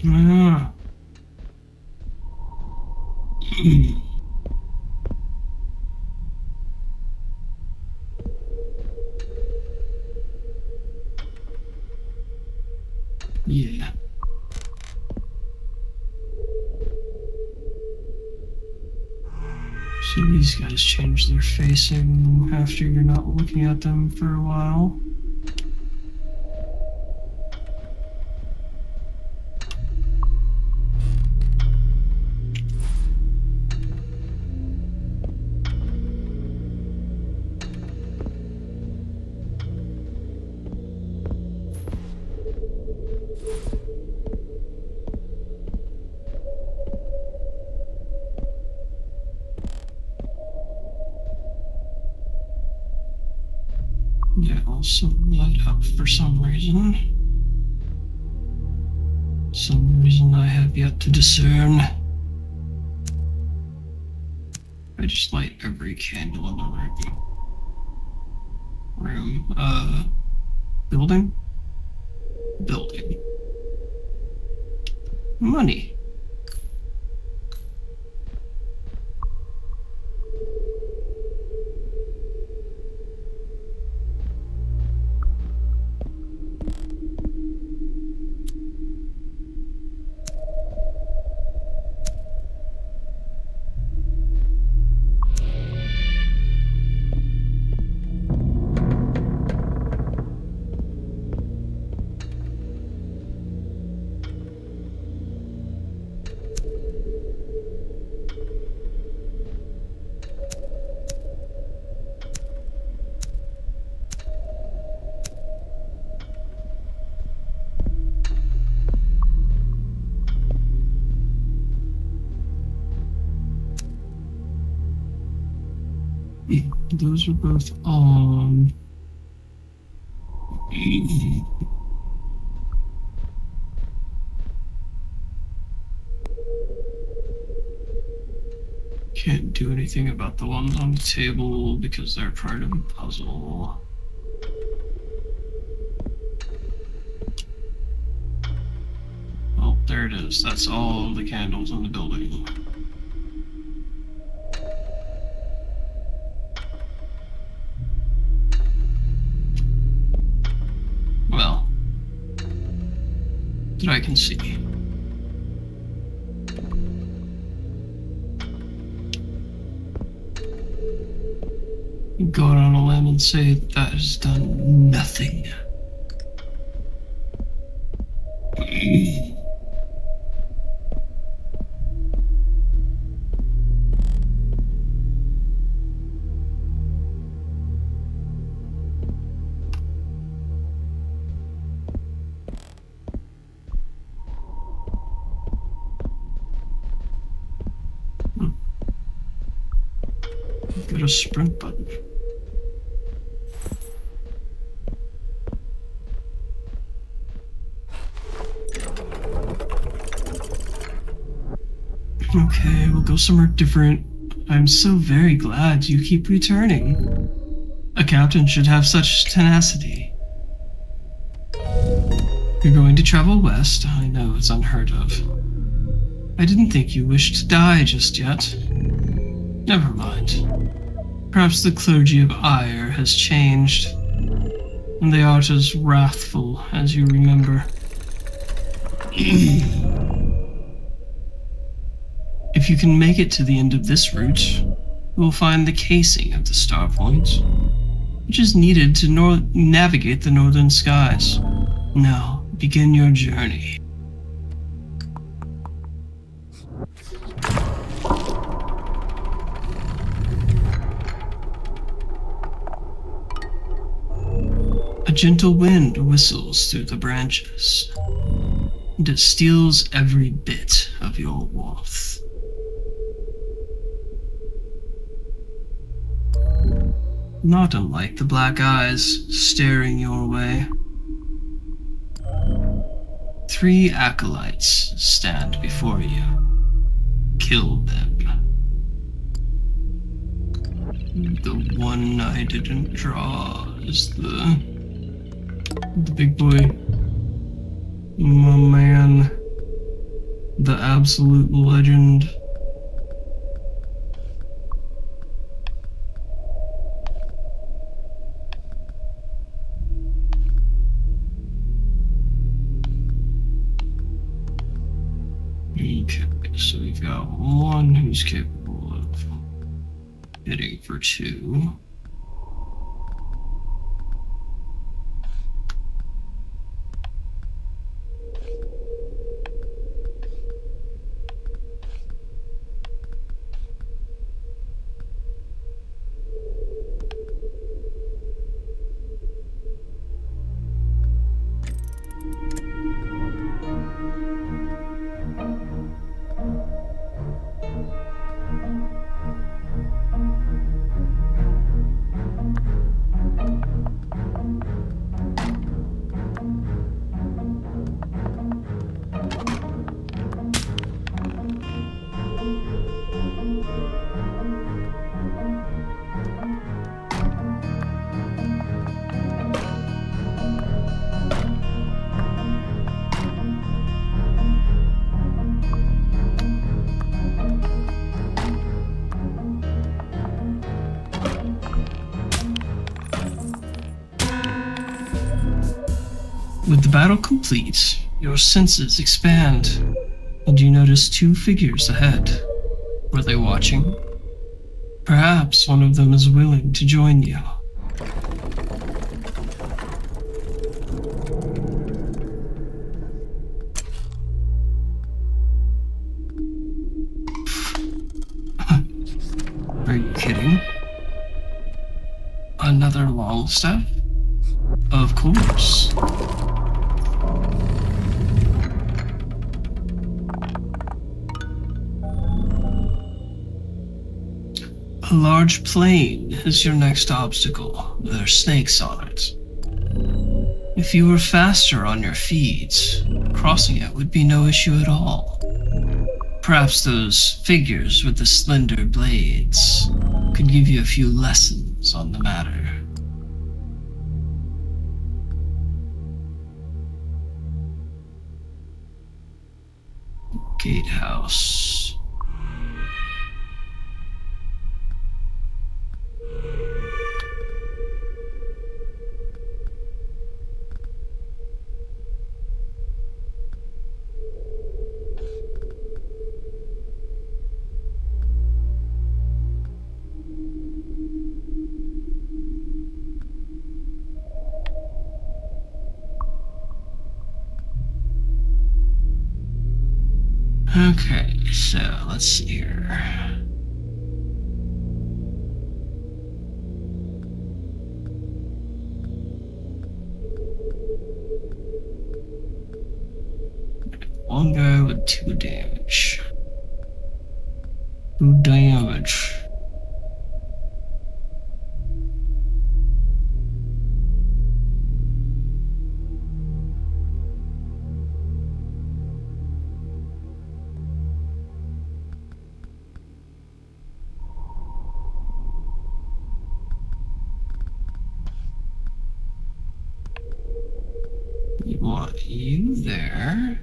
Ah. Yeah. these guys change their facing after you're not looking at them for a while. Yeah, also light up for some reason. Some reason I have yet to discern. I just light every candle in the room. Building? Building. Money. Those are both on. Can't do anything about the ones on the table because they're part of the puzzle. Oh, there it is. That's all the candles in the building. Well, that I can see. Go out on a limb and say that has done nothing. Got a sprint button. Okay, we'll go somewhere different. I'm so very glad you keep returning. A captain should have such tenacity. You're going to travel west? I know it's unheard of. I didn't think you wished to die just yet. Never mind. Perhaps the clergy of Ire has changed, and they aren't as wrathful as you remember. If you can make it to the end of this route, you will find the casing of the star point, which is needed to navigate the northern skies. Now, begin your journey. A gentle wind whistles through the branches, and it steals every bit of your warmth. Not unlike the black eyes staring your way. 3 acolytes stand before you. Kill them. The one I didn't draw is the big boy. My man. The absolute legend. Okay, so we've got one who's capable of Hitting for 2. With the battle complete, your senses expand, and you notice 2 figures ahead. Were they watching? Perhaps one of them is willing to join you. Are you kidding? Another long step? Of course. A large plane is your next obstacle. There are snakes on it. If you were faster on your feet, crossing it would be no issue at all. Perhaps those figures with the slender blades could give you a few lessons on the matter. Gatehouse. Okay, so let's see here. One guy with 2 damage. 2 damage. We want you there.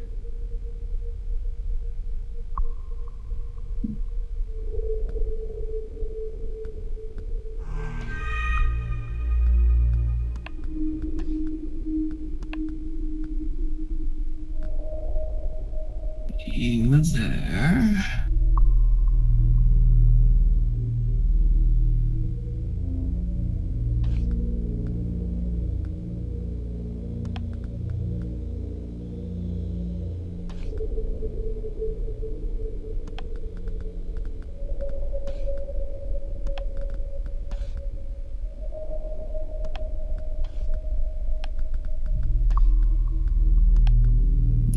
You there.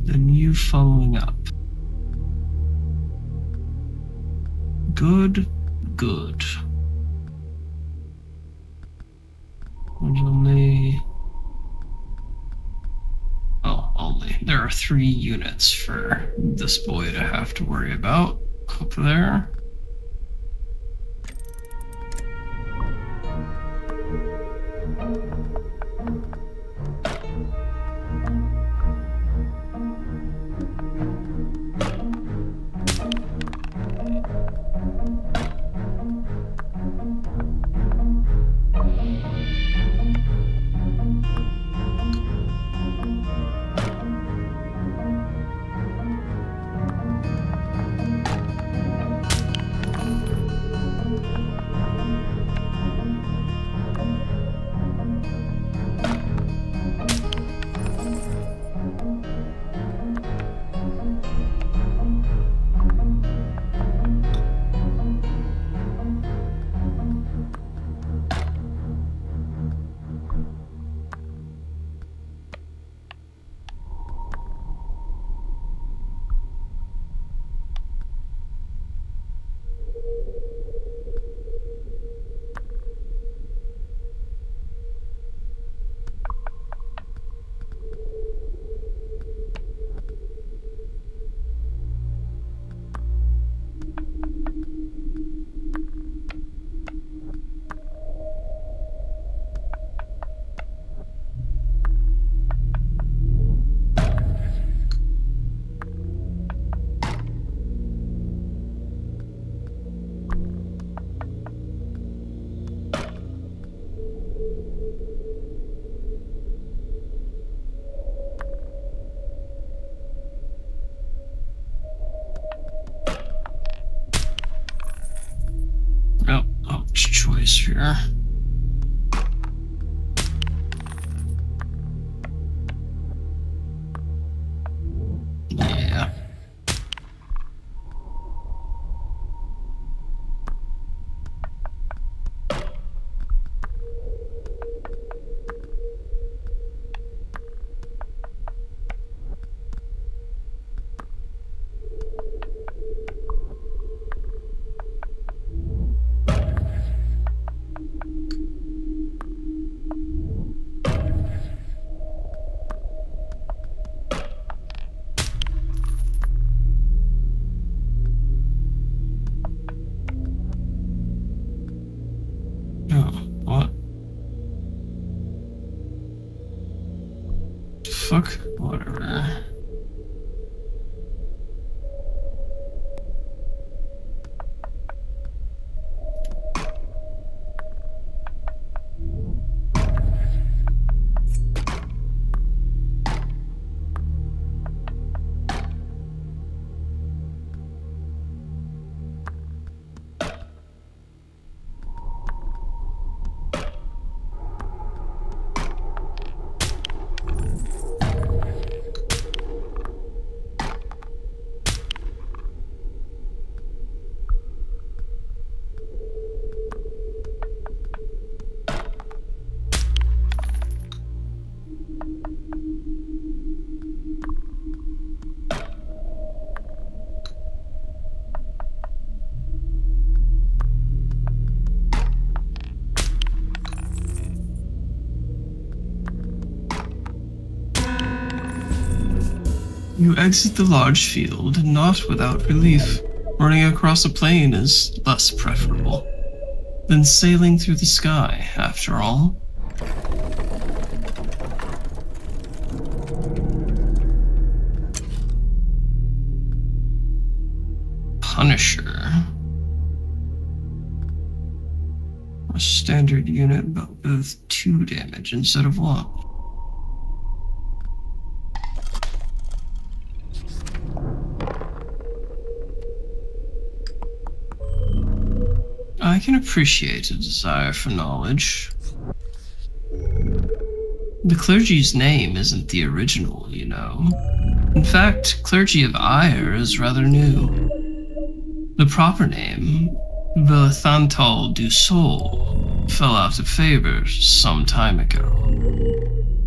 Then you following up. Good, good. There's only... Oh, only. There are 3 units for this boy to have to worry about up there. here. Yeah. Oh, what? Fuck, whatever. You exit the large field, not without relief. Running across a plain is less preferable than sailing through the sky, after all. Punisher. A standard unit, but with 2 damage instead of 1. I can appreciate a desire for knowledge. The clergy's name isn't the original, you know. In fact, Clergy of Ire is rather new. The proper name, Villathantal du Sol, fell out of favor some time ago.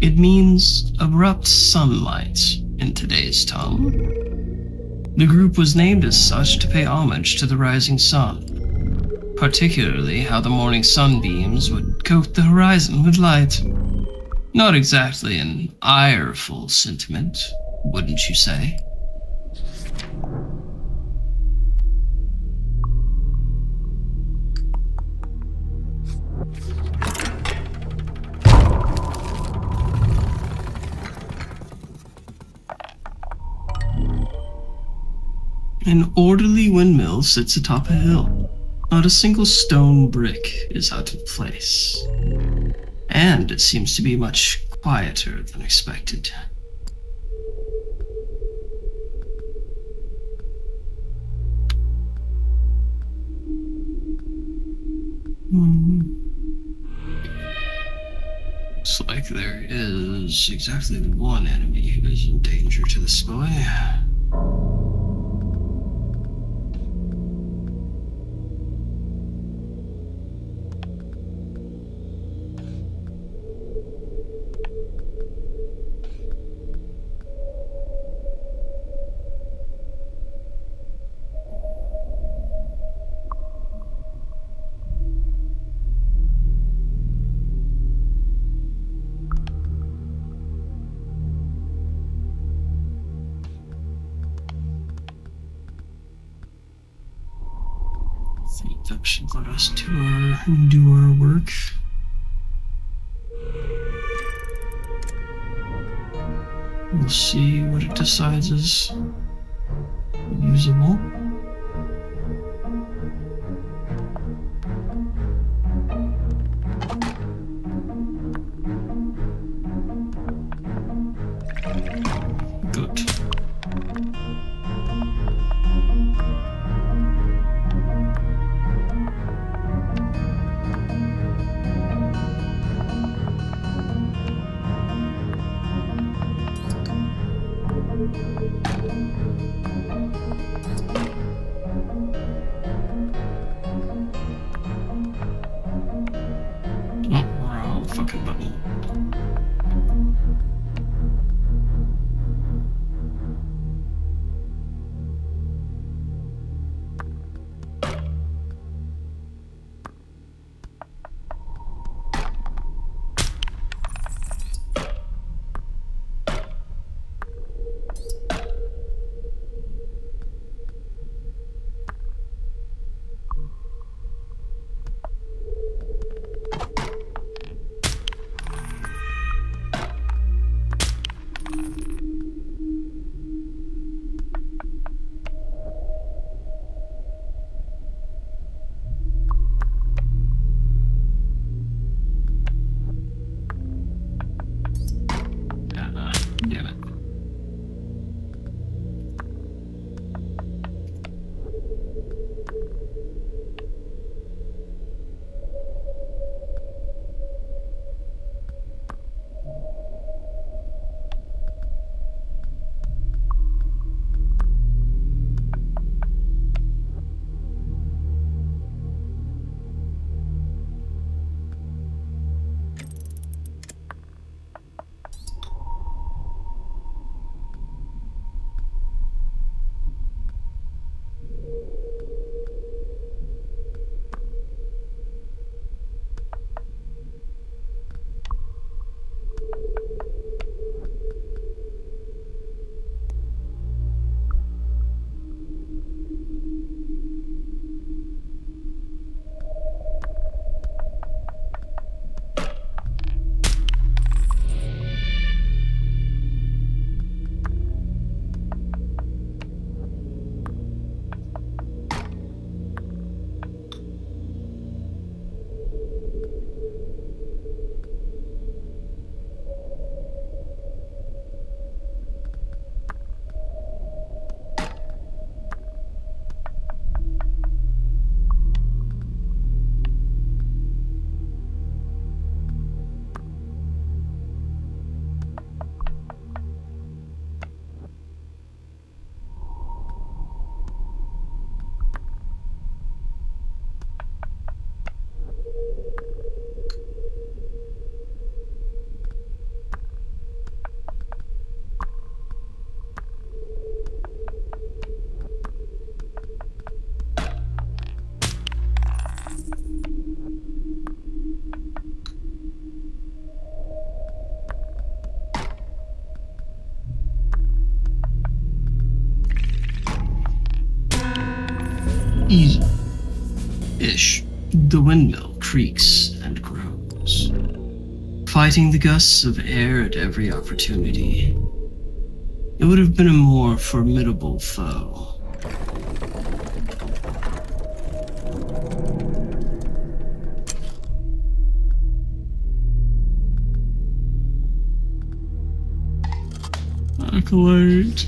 It means abrupt sunlight in today's tongue. The group was named as such to pay homage to the rising sun, particularly how the morning sunbeams would coat the horizon with light. Not exactly an ireful sentiment, wouldn't you say? An orderly windmill sits atop a hill. Not a single stone brick is out of place. And it seems to be much quieter than expected. Looks like there is exactly one enemy who is in danger to this boy. I think that should let us do our work. We'll see what it decides is usable. Good. Oh, wrong fucking button. Damn it. Easy-ish. The windmill creaks and groans, fighting the gusts of air at every opportunity. It would have been a more formidable foe. Acolyte.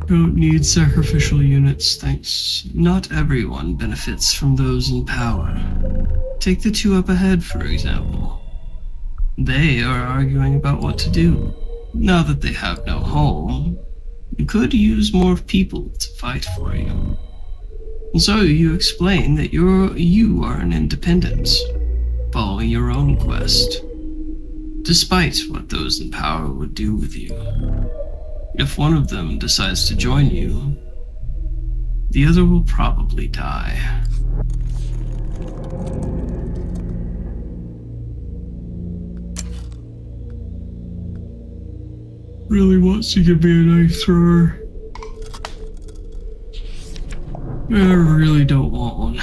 Don't need sacrificial units, thanks. Not everyone benefits from those in power. Take the two up ahead, for example. They are arguing about what to do. Now that they have no home, you could use more people to fight for you. And so you explain that you are an independent, following your own quest, despite what those in power would do with you. If one of them decides to join you, the other will probably die. Really wants to give me a knife thrower. I really don't want one.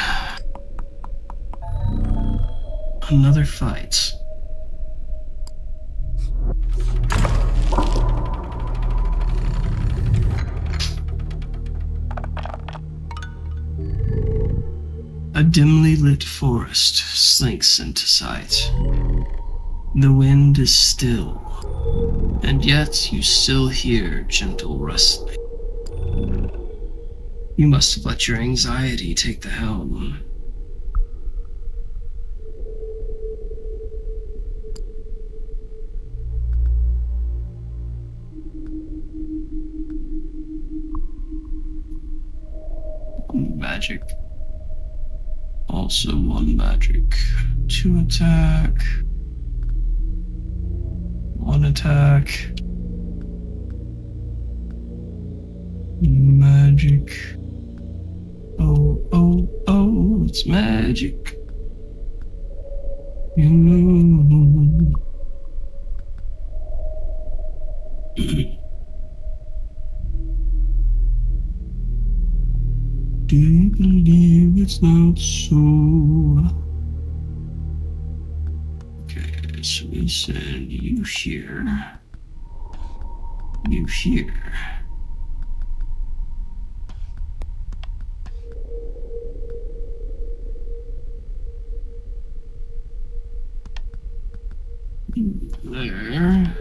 Another fight. A dimly lit forest slinks into sight. The wind is still, and yet you still hear gentle rustling. You must have let your anxiety take the helm. magic. Also 1 magic. 2 attack. 1 attack. Magic. Oh, oh, oh, it's magic. You know. Do you believe it's not so? Okay, so we send you here. You here. There.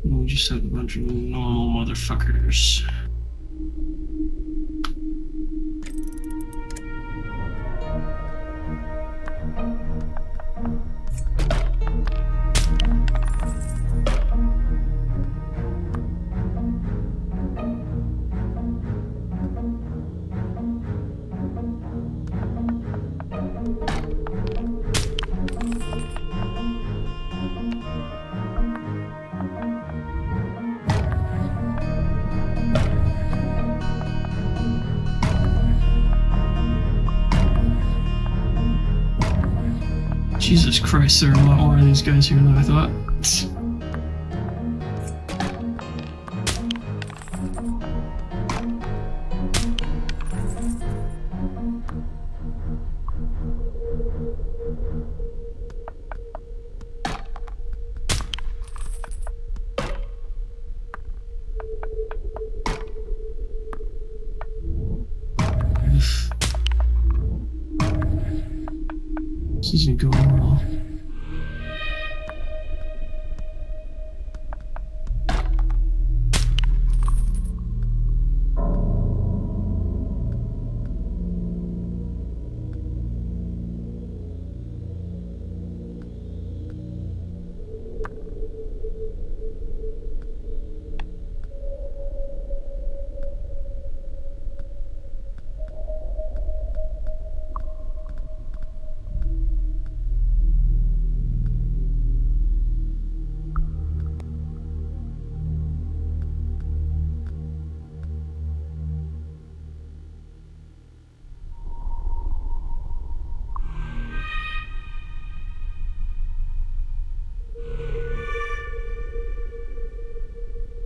And we just have a bunch of normal motherfuckers. Jesus Christ, there are a lot more of these guys here than I thought. This isn't going well.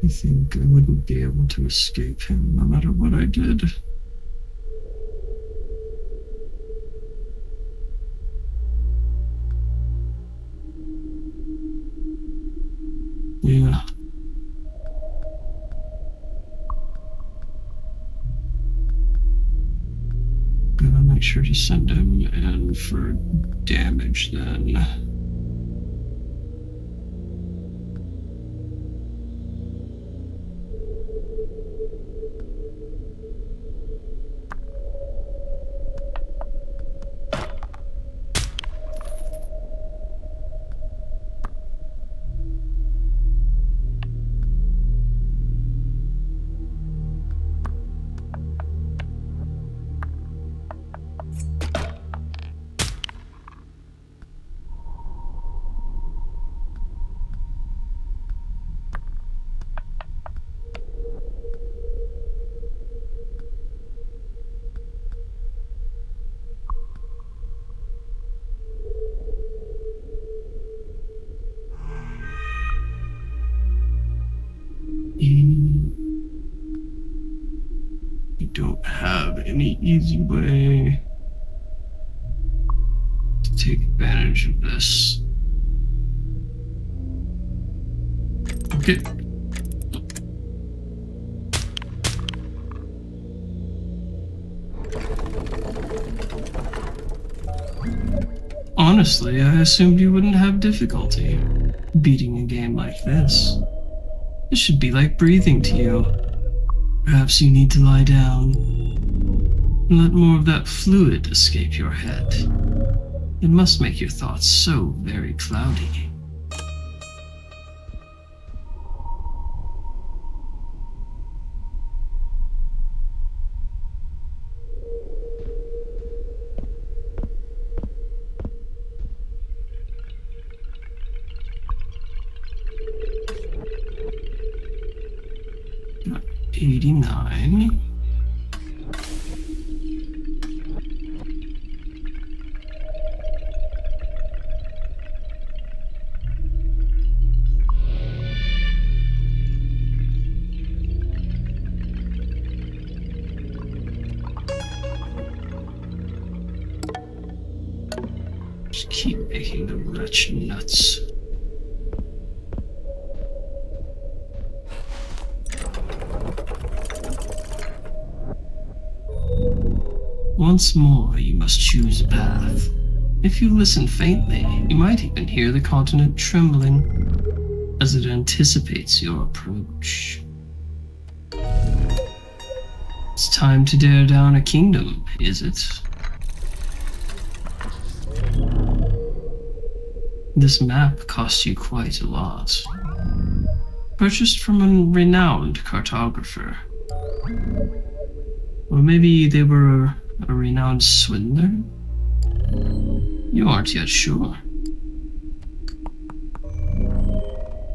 I think I wouldn't be able to escape him no matter what I did. Yeah. Gotta make sure to send him in for damage then. You don't have any easy way to take advantage of this. Okay. Honestly, I assumed you wouldn't have difficulty beating a game like this. This should be like breathing to you. Perhaps you need to lie down and let more of that fluid escape your head. It must make your thoughts so very cloudy. 89. Just keep making the wretch nuts. Once more, you must choose a path. If you listen faintly, you might even hear the continent trembling as it anticipates your approach. It's time to dare down a kingdom, is it? This map cost you quite a lot. Purchased from a renowned cartographer. Or maybe they were a renowned swindler? You aren't yet sure.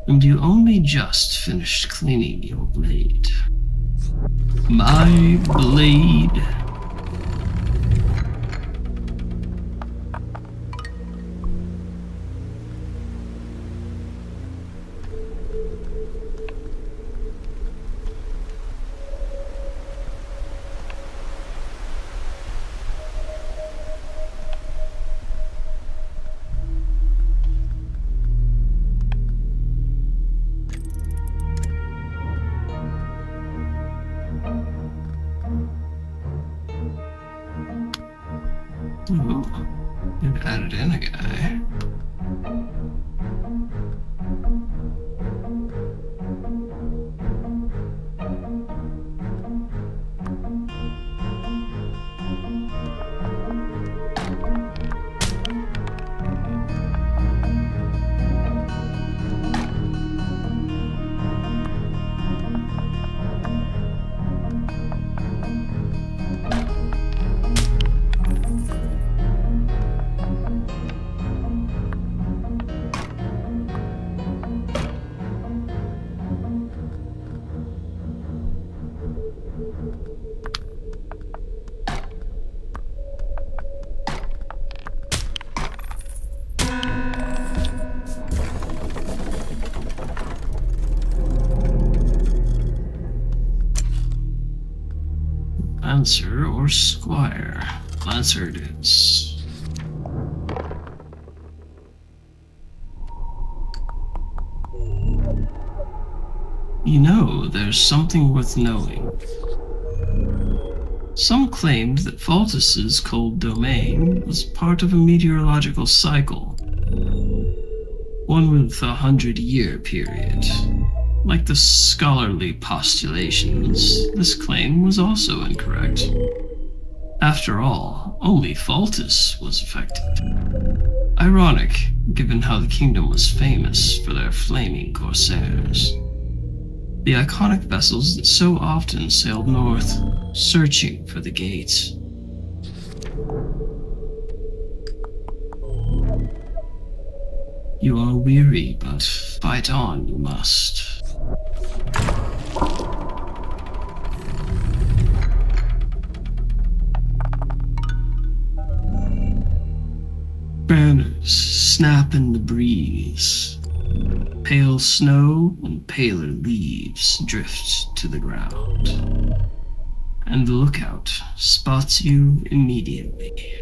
And you only just finished cleaning your blade. My blade. Ooh, you've added in a guy. Lancer or Squire? Lancer it is. You know, there's something worth knowing. Some claimed that Faltus's cold domain was part of a meteorological cycle. One with a 100-year period. Like the scholarly postulations, this claim was also incorrect. After all, only Faltus was affected. Ironic, given how the kingdom was famous for their flaming corsairs. The iconic vessels that so often sailed north, searching for the gates. You are weary, but fight on you must. Banners snap in the breeze. Pale snow and paler leaves drift to the ground. And the lookout spots you immediately.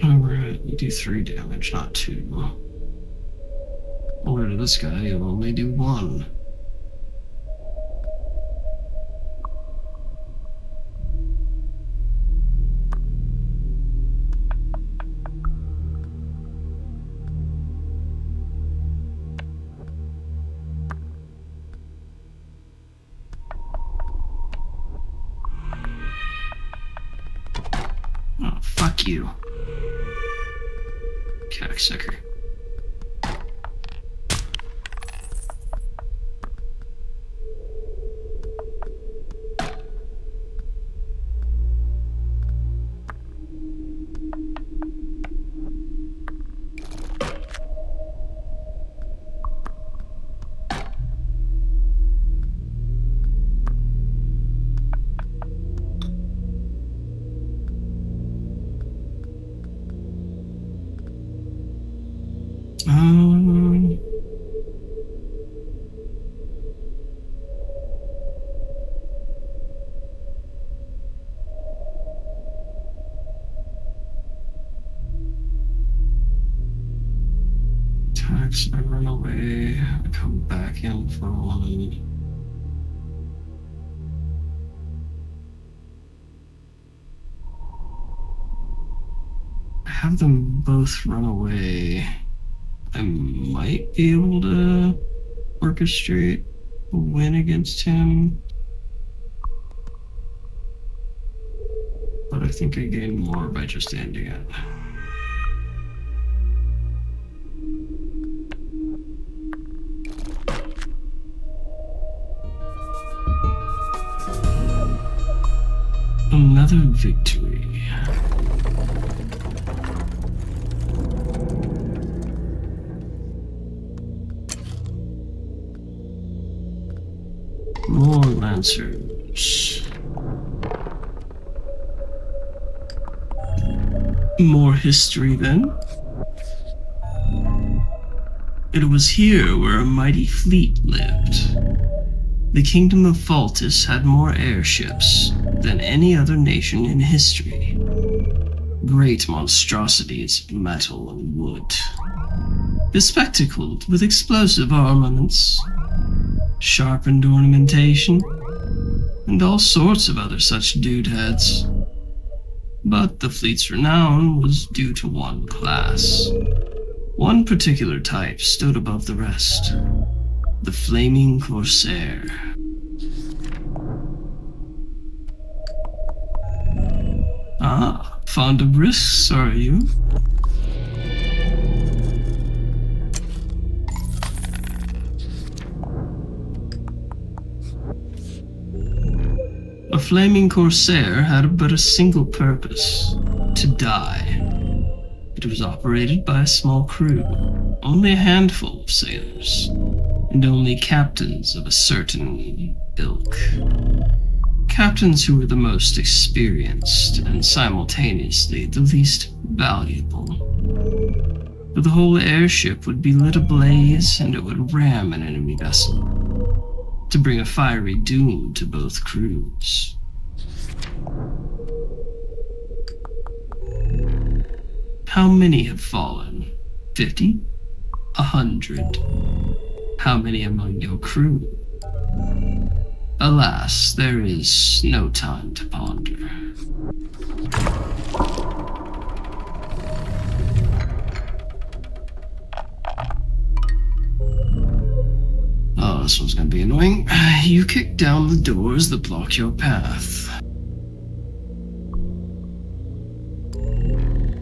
Alright, you do 3 damage, not 2. Over to this guy, you'll only do 1. Oh, fuck you. Cocksucker. Attacks, I run away, I come back in for 1. I have them both run away. I might be able to orchestrate a win against him, but I think I gain more by just ending it. Another victory. More Lancers. More history then. It was here where a mighty fleet lived. The Kingdom of Faltus had more airships than any other nation in history. Great monstrosities of metal and wood, bespectacled with explosive armaments, sharpened ornamentation, and all sorts of other such doodads. But the fleet's renown was due to one class. One particular type stood above the rest. The Flaming Corsair. Ah, fond of risks, are you? A Flaming Corsair had but a single purpose: to die. It was operated by a small crew, only a handful of sailors, and only captains of a certain ilk. Captains who were the most experienced and simultaneously the least valuable. For the whole airship would be lit ablaze and it would ram an enemy vessel, to bring a fiery doom to both crews. How many have fallen? 50? 100? How many among your crew? Alas, there is no time to ponder. Oh, this one's gonna be annoying. You kick down the doors that block your path.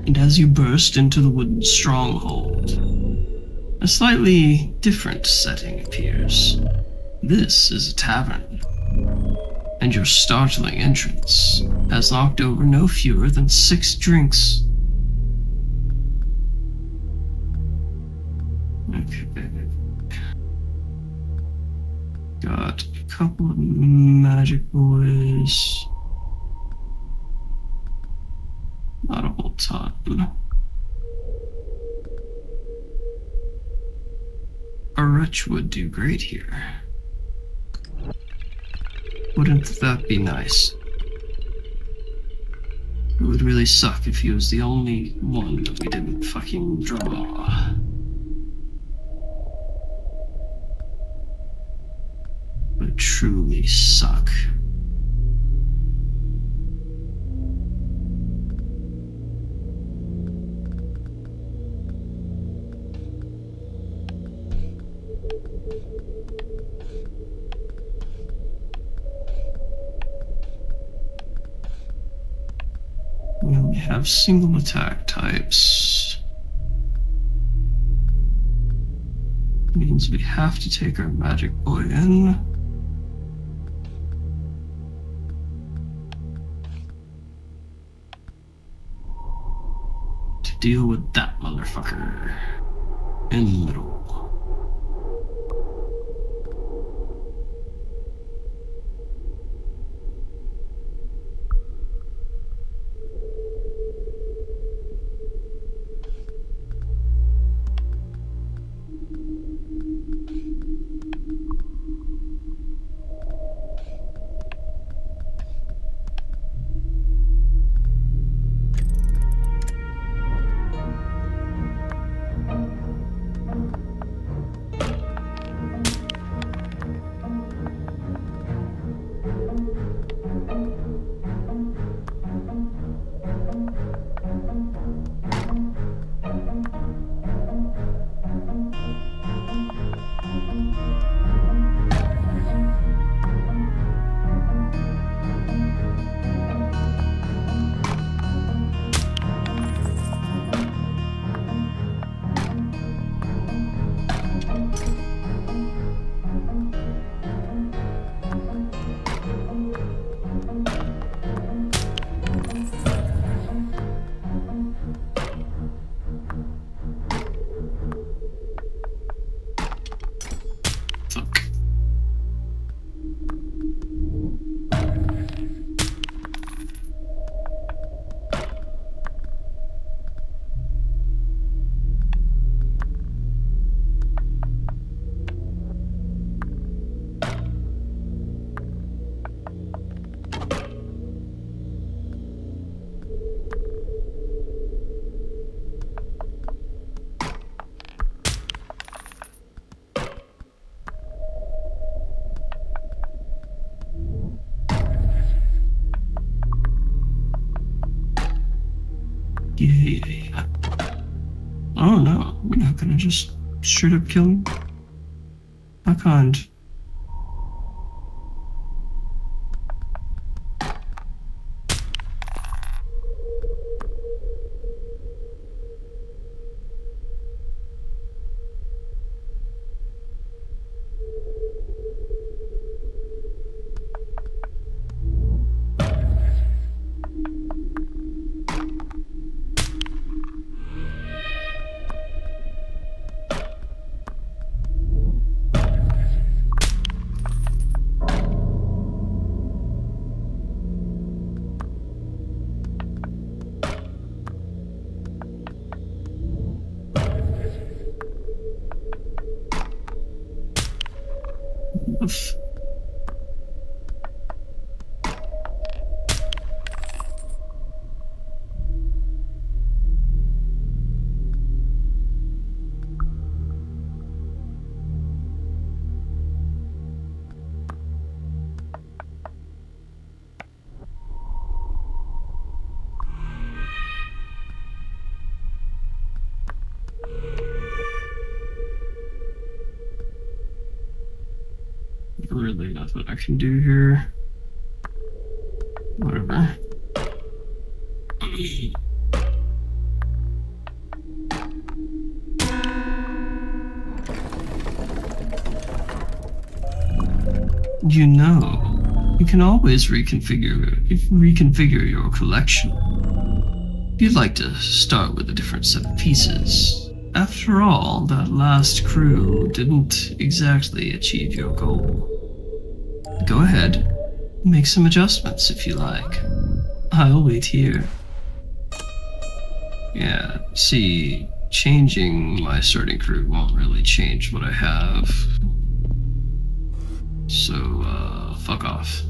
And as you burst into the wooden stronghold, a slightly different setting appears. This is a tavern, and your startling entrance has knocked over no fewer than 6 drinks. Okay. Got a couple of magic boys. Not a whole ton. A wretch would do great here. Wouldn't that be nice? It would really suck if he was the only one that we didn't fucking draw. Would truly suck. We only have single attack types. Means we have to take our magic boy in. To deal with that motherfucker in the middle. Yeah. Oh no, we're not gonna just straight up kill him. I can't. Really nothing I can do here. Whatever. You know, You can always reconfigure your collection. If you'd like to start with a different set of pieces. After all, that last crew didn't exactly achieve your goal. Go ahead, make some adjustments if you like. I'll wait here. Yeah, see, changing my starting crew won't really change what I have. So, fuck off.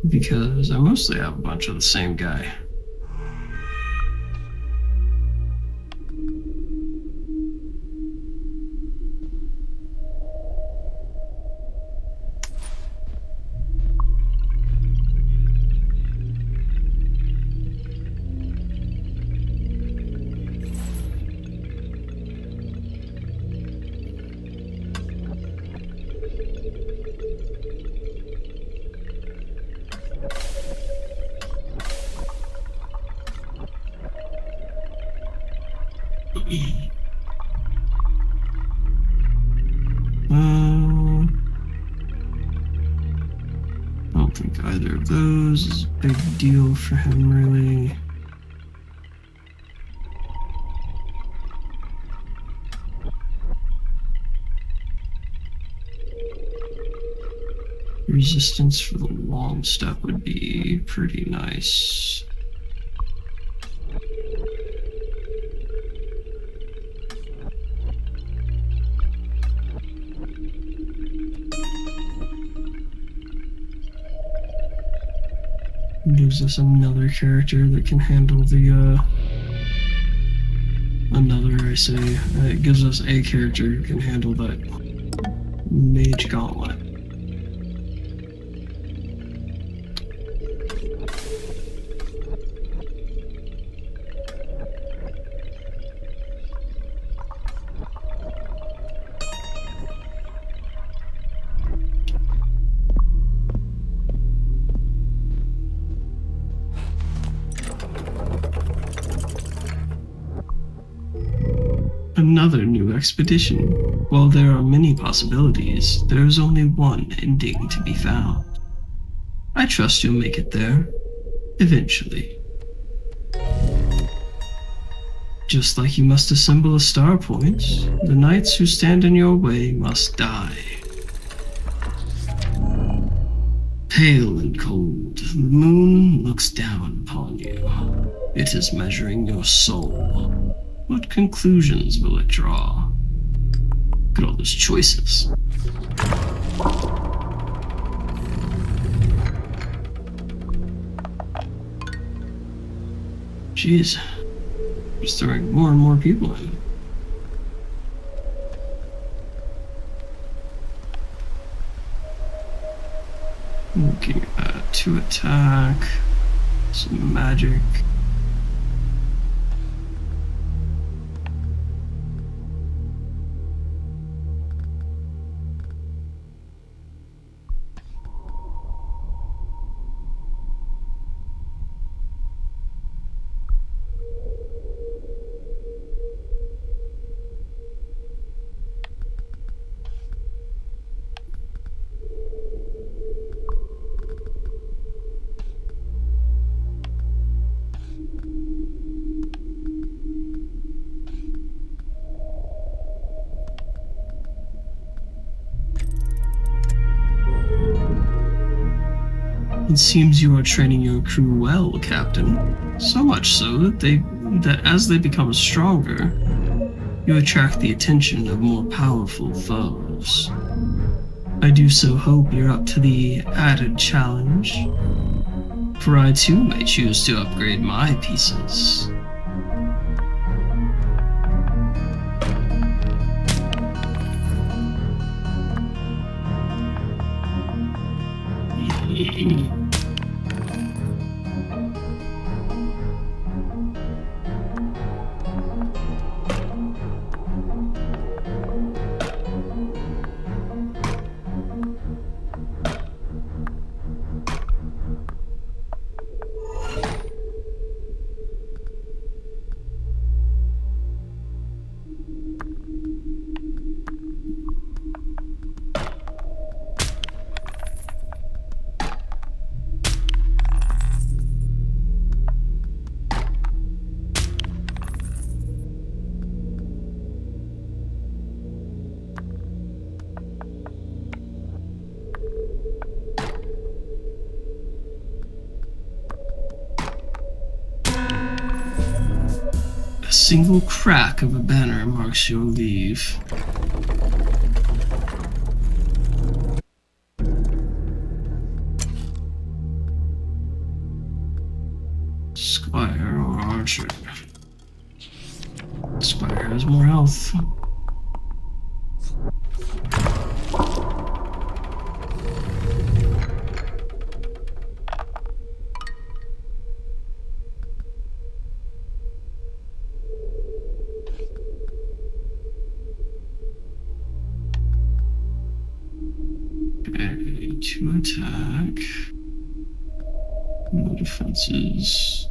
Because I mostly have a bunch of the same guy. I don't think either of those is a big deal for him, really. Resistance for the long step would be pretty nice. Gives us another character that can handle the, it gives us a character who can handle that mage gauntlet. Another new expedition. While there are many possibilities, there is only one ending to be found. I trust you'll make it there, eventually. Just like you must assemble a star point, the knights who stand in your way must die. Pale and cold, the moon looks down upon you. It is measuring your soul. What conclusions will it draw? Look at all those choices. Jeez. Just throwing more and more people in. Looking at 2 attack, some magic. It seems you are training your crew well, Captain. So much so that as they become stronger, you attract the attention of more powerful foes. I do so hope you're up to the added challenge, for I too may choose to upgrade my pieces. single crack of a banner marks your leave. Squire or archer? Squire has more health. Okay, 2 attack. No defenses.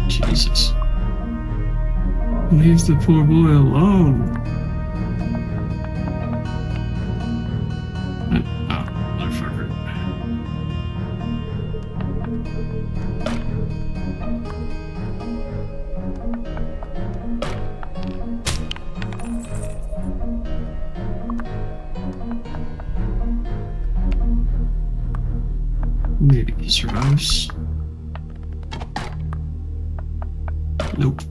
Jesus. Leave the poor boy alone. Oh, motherfucker. Maybe he survives. Nope.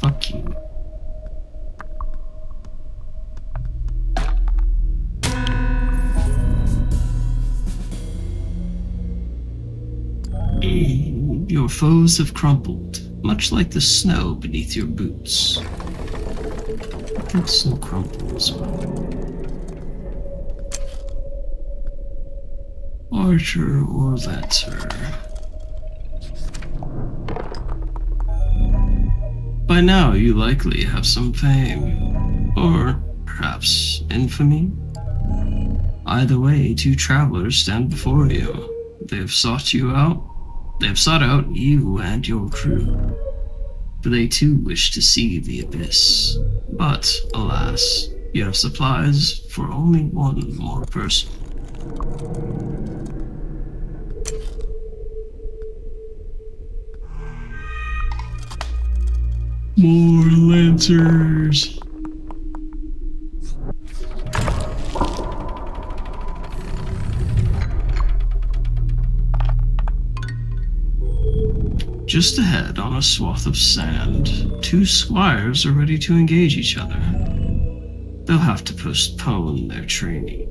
Fuck you. Your foes have crumpled, much like the snow beneath your boots. I think snow crumbles. Archer or lancer. By now you likely have some fame, or perhaps infamy. Either way, 2 travelers stand before you. They have sought out you and your crew. For they too wish to see the abyss. But, alas, you have supplies for only one more person. More lancers. Just ahead, on a swath of sand, 2 squires are ready to engage each other. They'll have to postpone their training.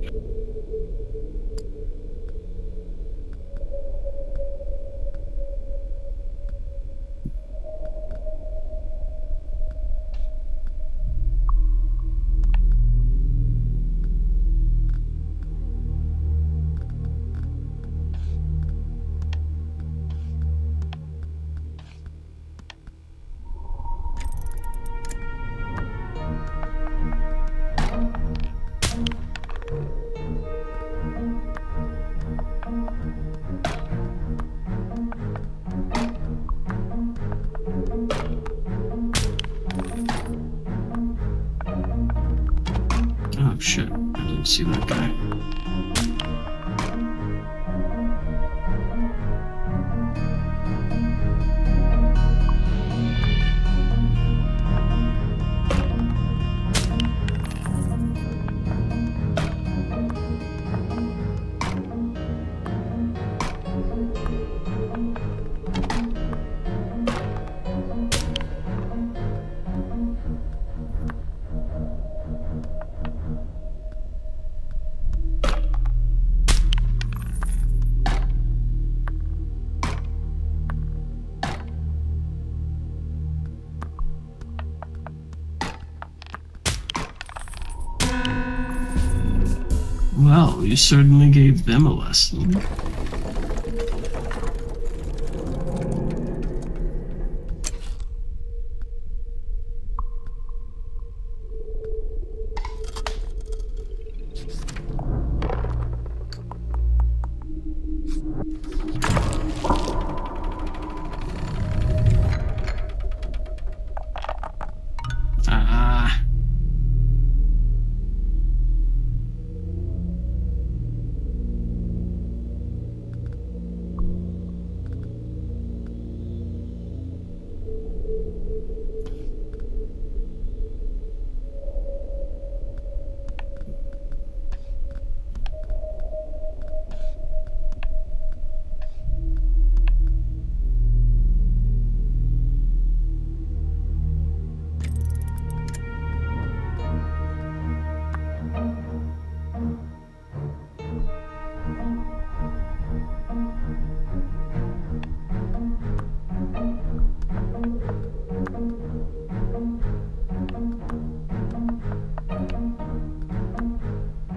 Oh shit, I didn't see that guy. Well, you certainly gave them a lesson. Ah.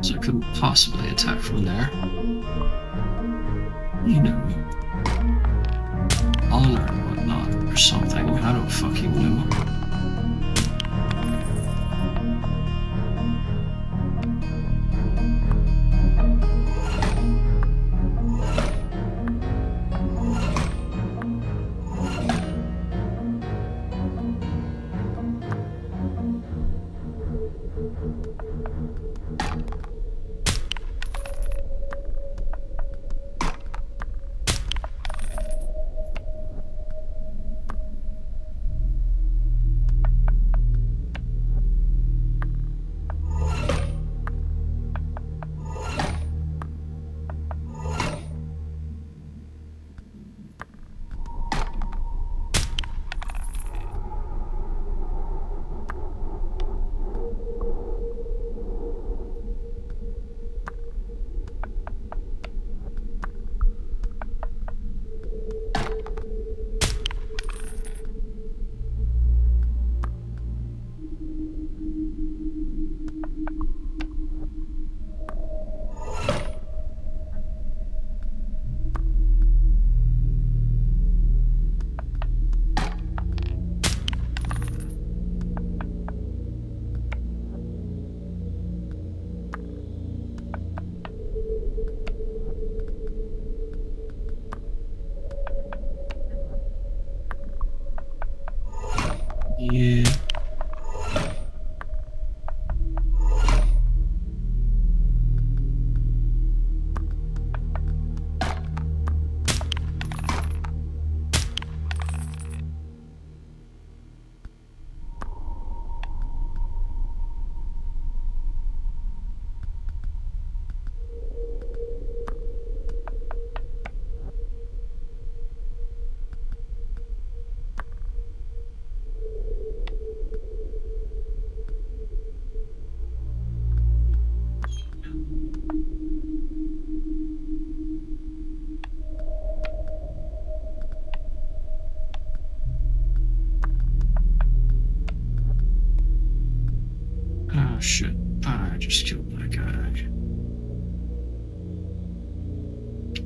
So I couldn't possibly attack from there. You know, honor or whatnot, or something. I don't fucking know. Yeah. Oh shit. I just killed that guy.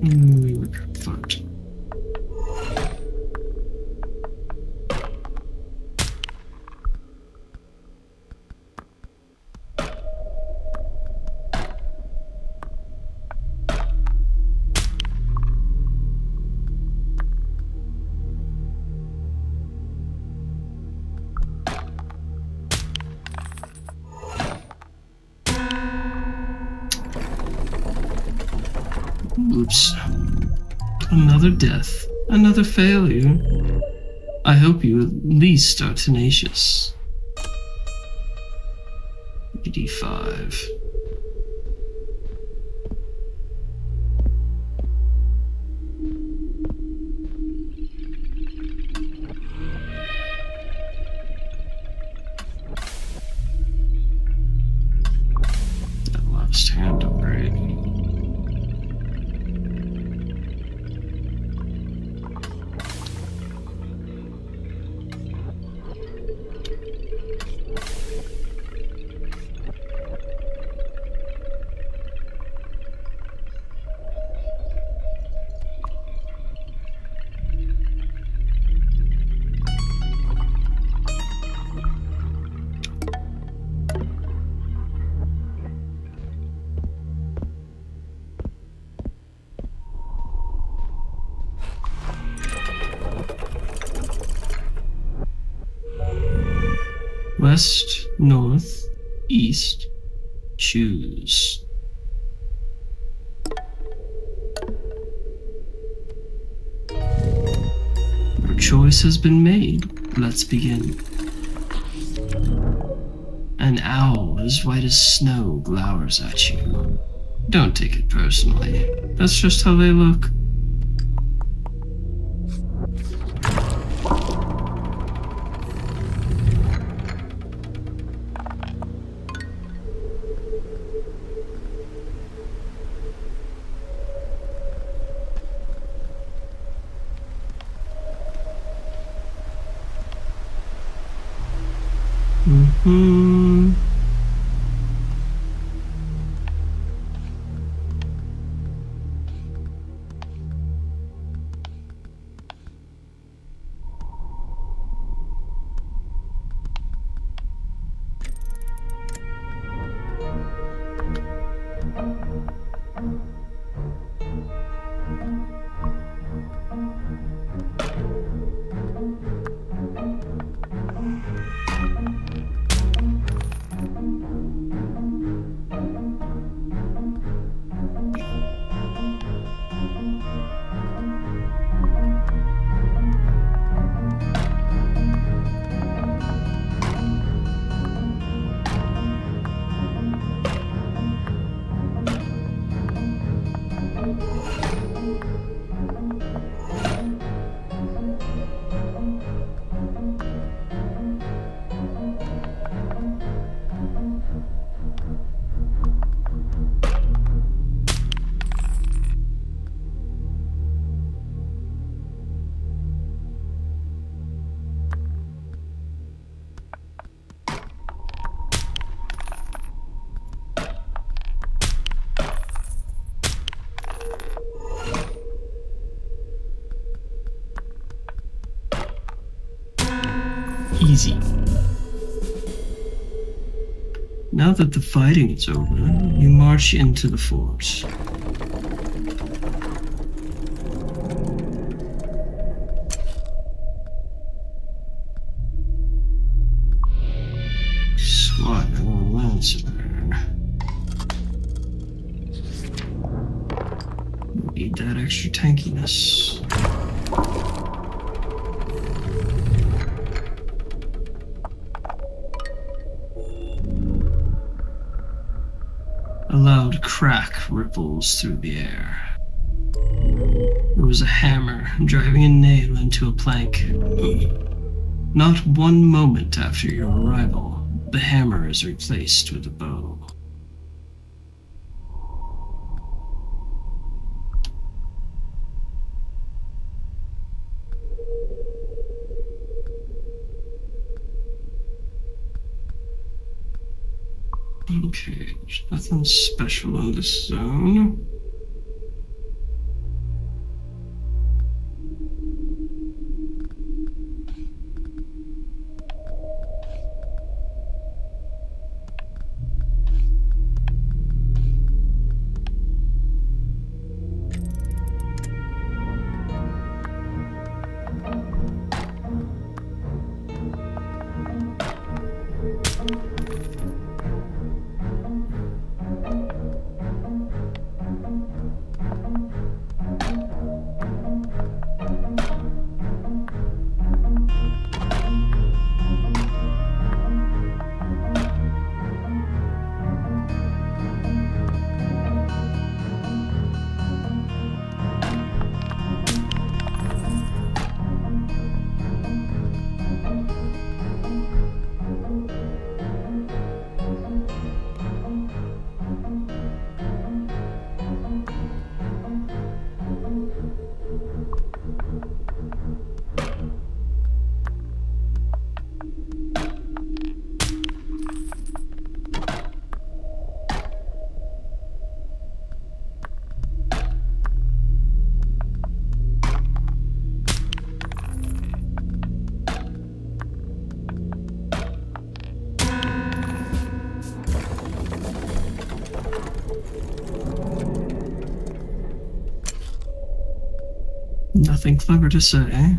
We got fucked. Oops. Another death. Another failure. I hope you at least are tenacious. D5. That last hand upgrade. West, north, east. Choose. Your choice has been made. Let's begin. An owl as white as snow glowers at you. Don't take it personally. That's just how they look. Easy. Now that the fighting is over, you march into the fort. SWAT Lancer. Need that extra tankiness. A loud crack ripples through the air. It was a hammer driving a nail into a plank. Not one moment after your arrival, the hammer is replaced with a bow. Okay, there's nothing special in this zone. Nothing clever to say.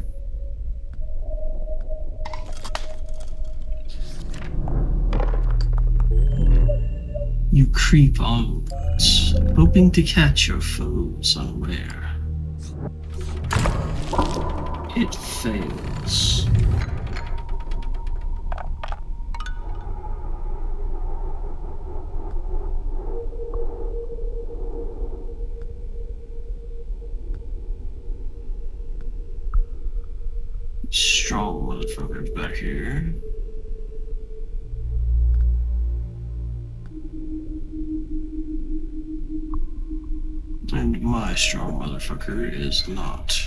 creep onwards, hoping to catch your foes unaware. It fails. Strong motherfuckers back here. And my strong motherfucker is not.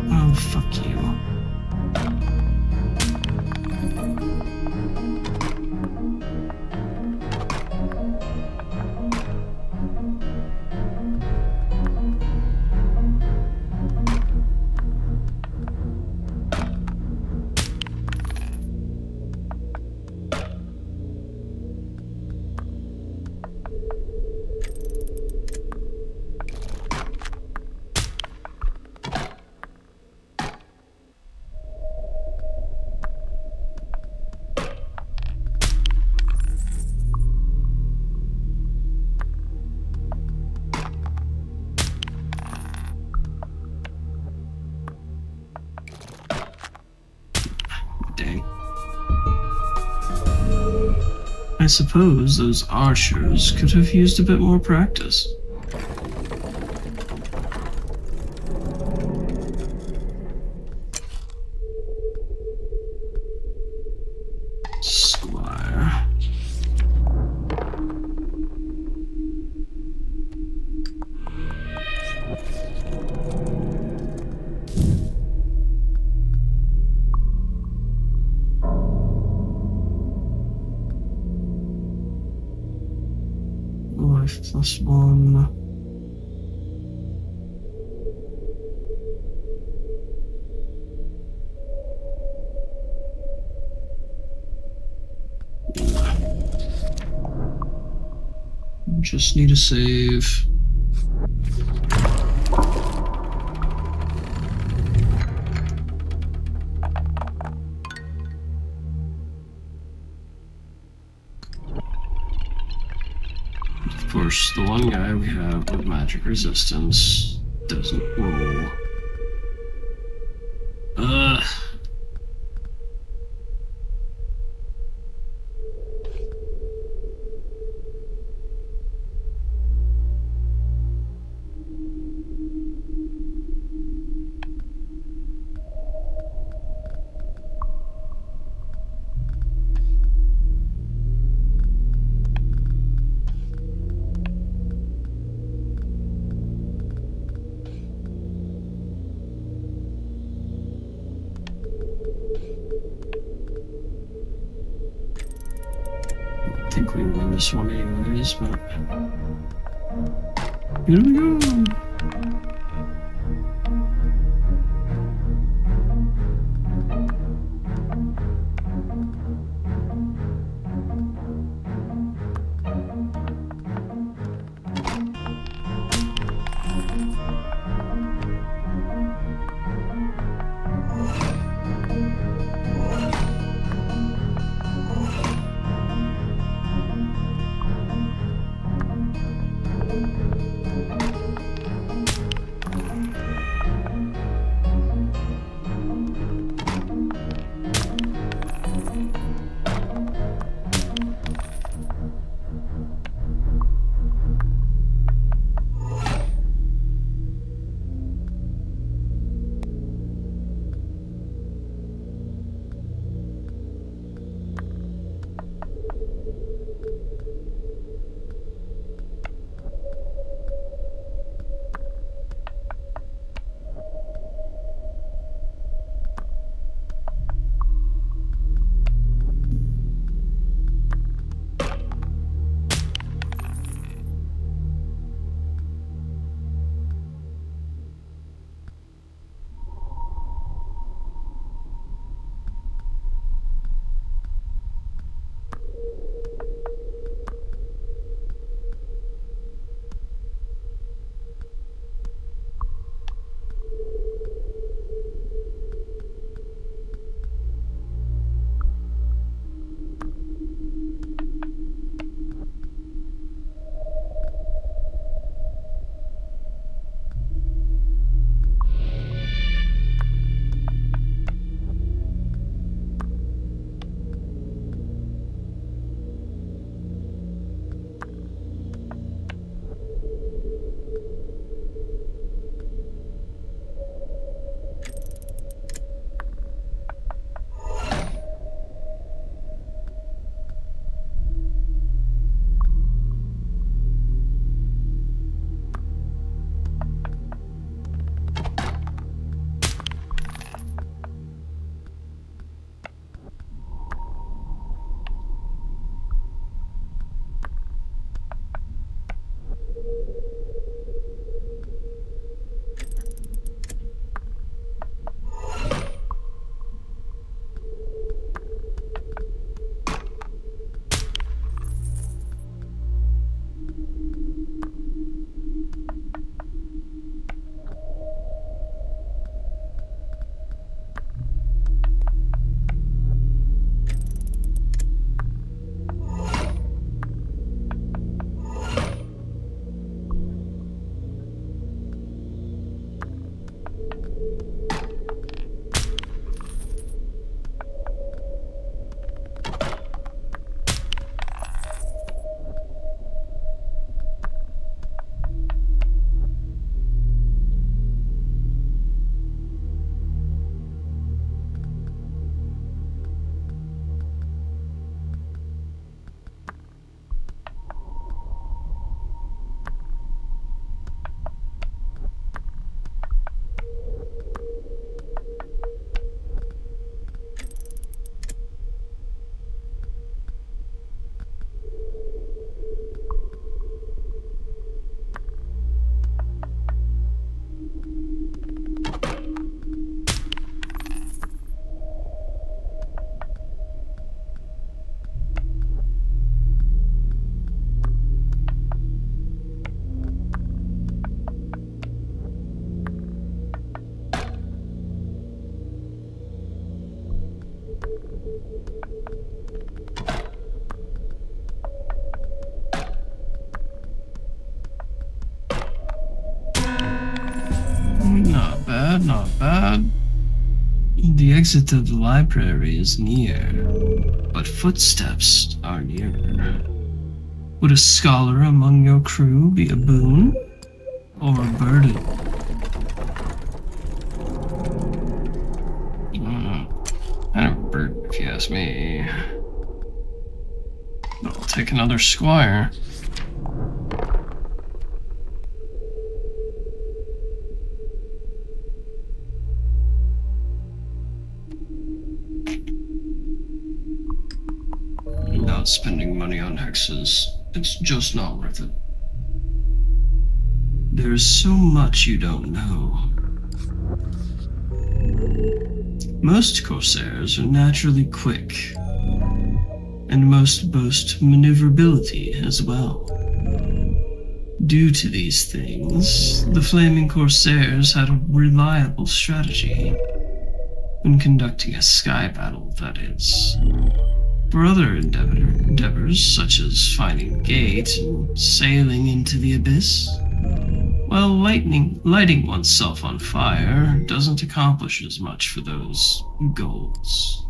Oh, fuck you. Dang. I suppose those archers could have used a bit more practice. Squire. Life +1. Just need a save. Of course, the one guy we have with magic resistance doesn't roll. Ugh. I think we win this one anyways, but here we go. Not bad, not bad. The exit of the library is near, but footsteps are nearer. Would a scholar among your crew be a boon or a burden? Kind of a burden, if you ask me. But I'll take another squire. Not spending money on hexes. It's just not worth it. There's so much you don't know. Most corsairs are naturally quick, and most boast maneuverability as well. Due to these things, the Flaming Corsairs had a reliable strategy when conducting a sky battle, that is. For other endeavors, such as finding a gate and sailing into the abyss, well, lighting oneself on fire doesn't accomplish as much for those goals.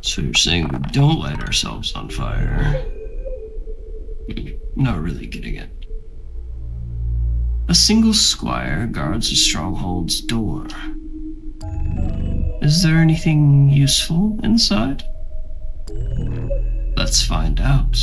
So you're saying we don't light ourselves on fire? Not really getting it. A single squire guards a stronghold's door. Is there anything useful inside? Let's find out.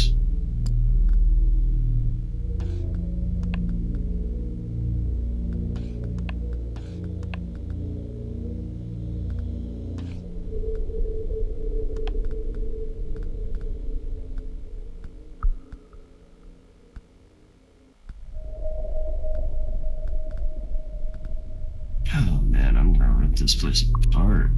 Oh man, I'm gonna rip this place apart.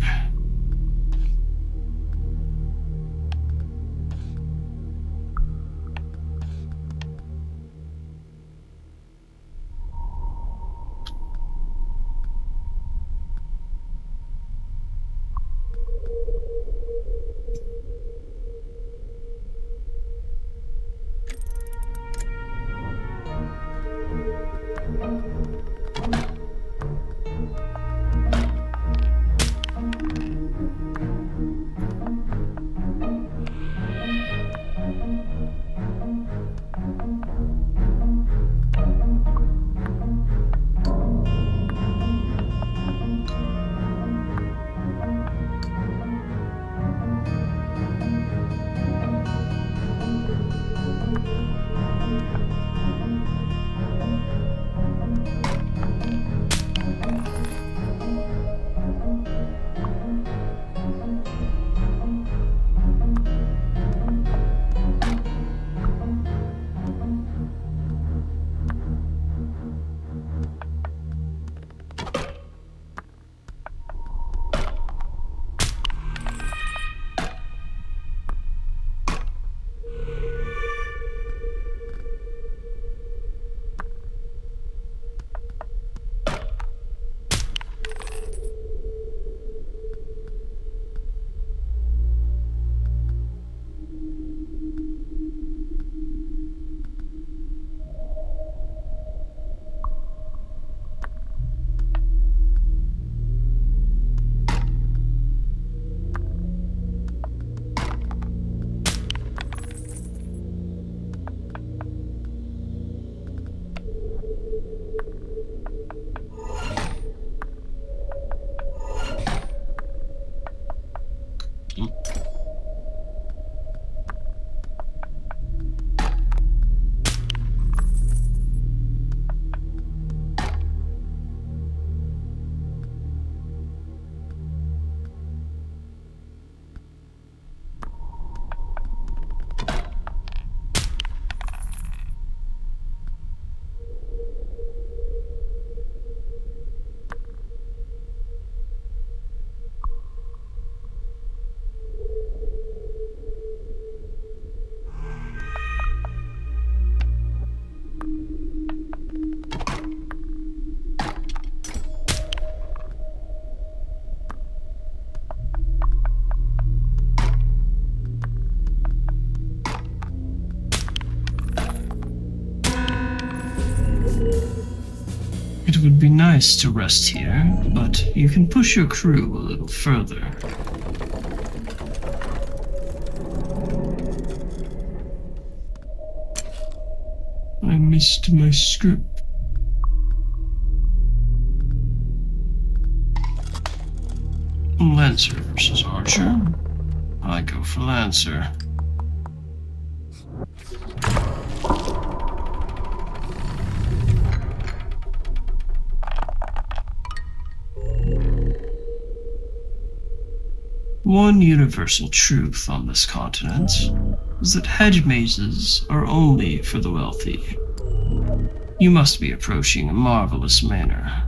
It would be nice to rest here, but you can push your crew a little further. I missed my script. Lancer versus Archer. I go for Lancer. One universal truth on this continent is that hedge mazes are only for the wealthy. You must be approaching a marvelous manor.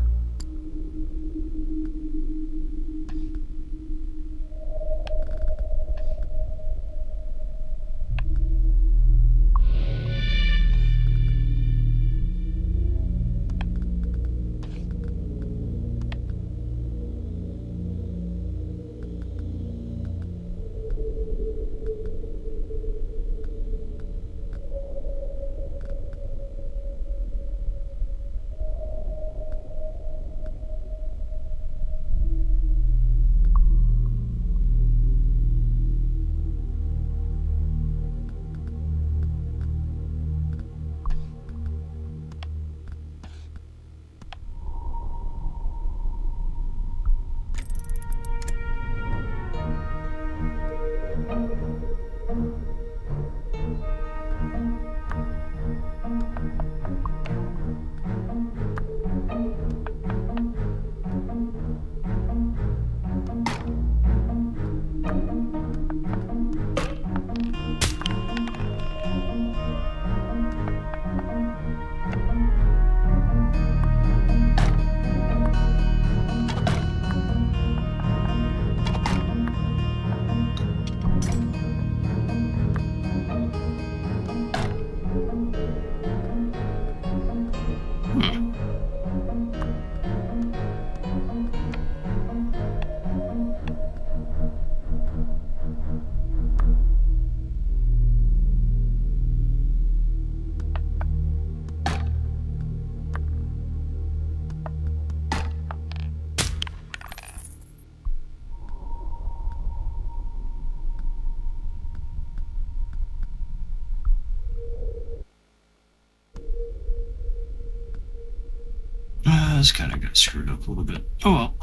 This kind of got screwed up a little bit. Oh well.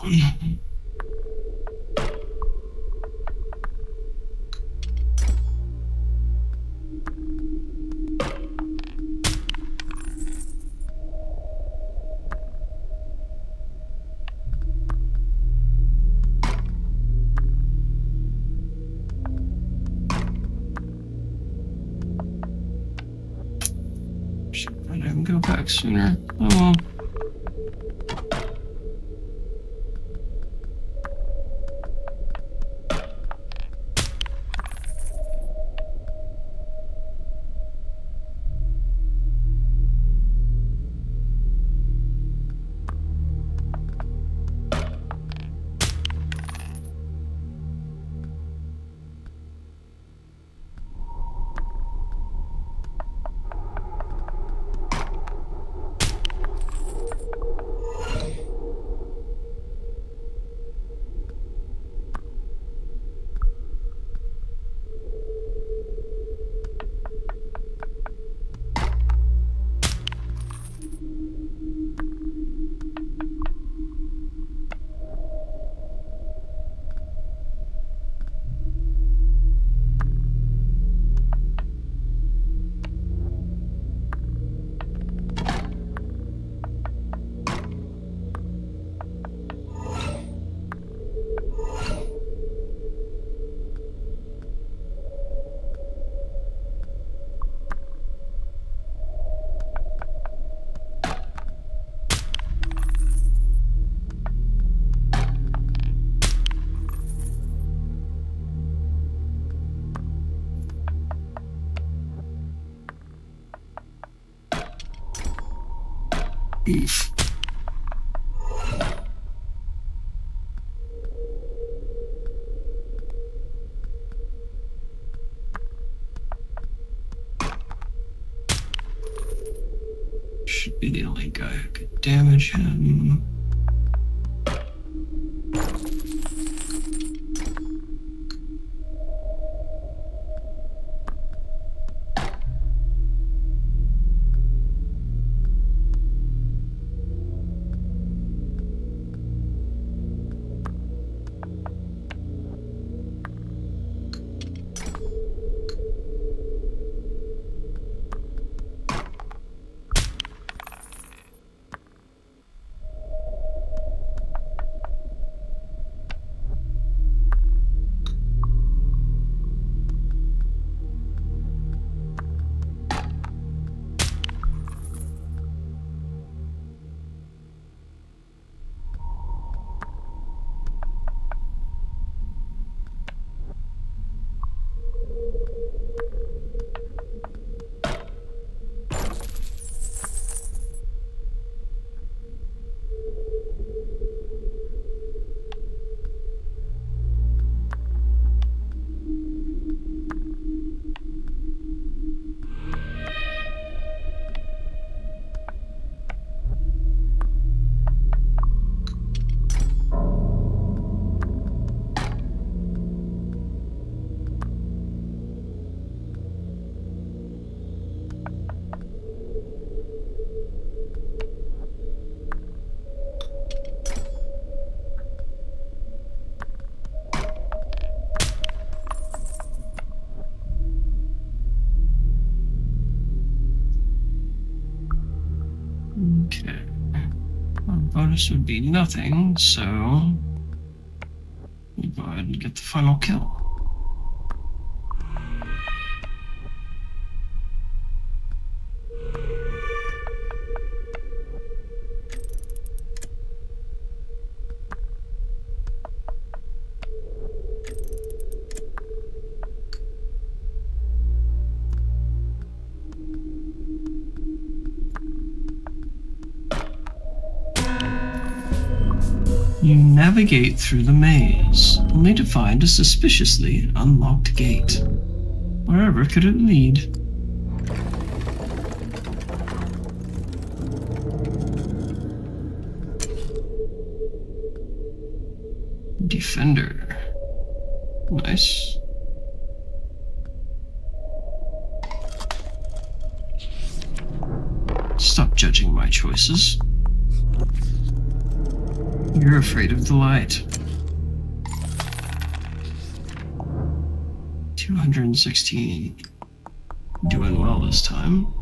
Shit, I didn't go back sooner. Oh well. Oof. should be the only guy who could damage him. Okay. Our bonus would be nothing, so we'll go ahead and get the final kill. You navigate through the maze, only to find a suspiciously unlocked gate. Wherever could it lead? Defender. Nice. Stop judging my choices. You're afraid of the light. 216. Doing well this time.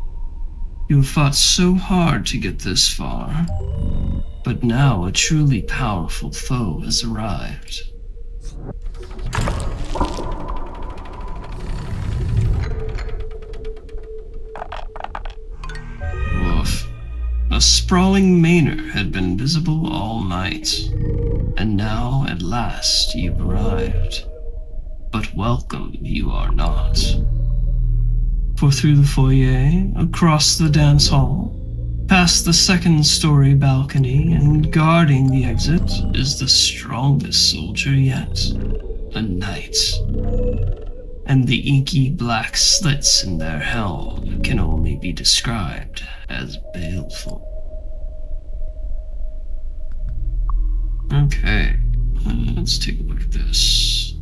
You have fought so hard to get this far, but now a truly powerful foe has arrived. Woof. A sprawling manor had been visible all night, and now at last you've arrived. But welcome you are not. For through the foyer, across the dance hall, past the second-story balcony, and guarding the exit is the strongest soldier yet, a knight. And the inky black slits in their helm can only be described as baleful. Okay, let's take a look at this.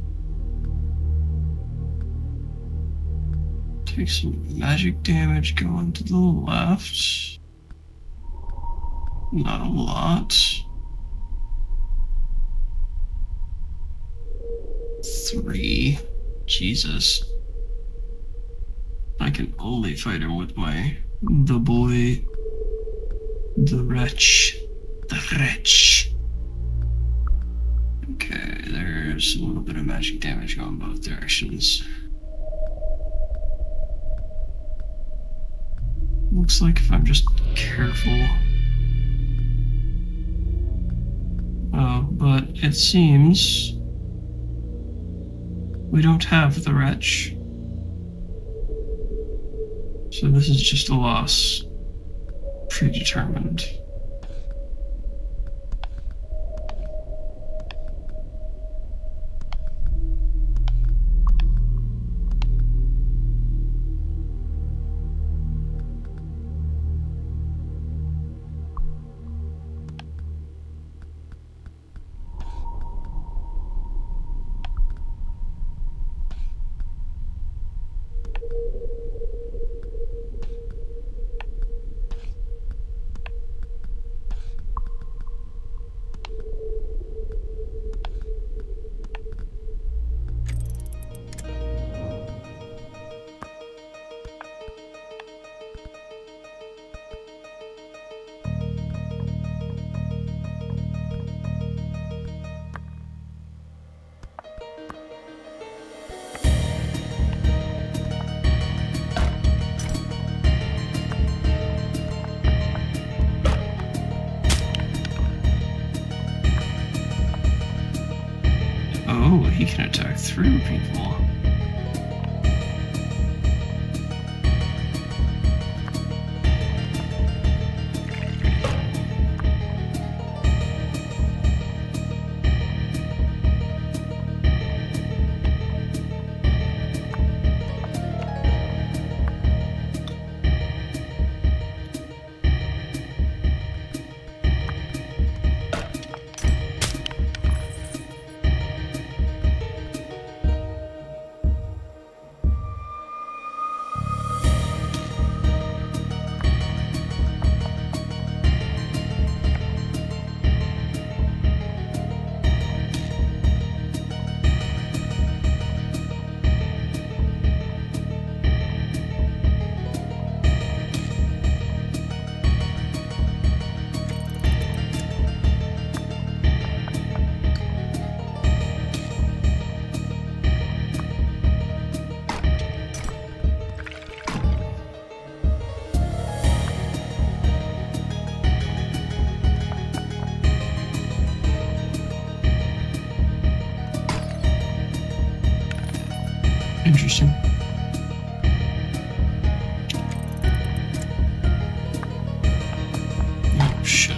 Take some magic damage going to the left. Not a lot. 3. Jesus. I can only fight him with the boy. The wretch. The wretch. Okay, there's a little bit of magic damage going both directions. Looks like if I'm just careful. Oh, but it seems we don't have the wretch. So this is just a loss. Predetermined. He can attack through people. Interesting. Oh, shit.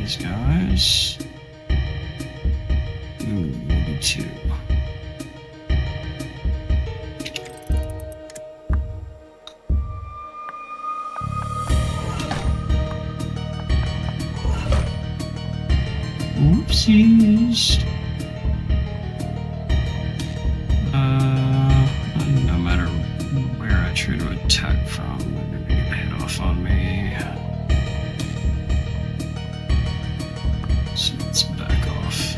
these guys. Ooh, maybe 2. Oopsies. No matter where I try to attack from, they're gonna get a hit off on me. So let's back off.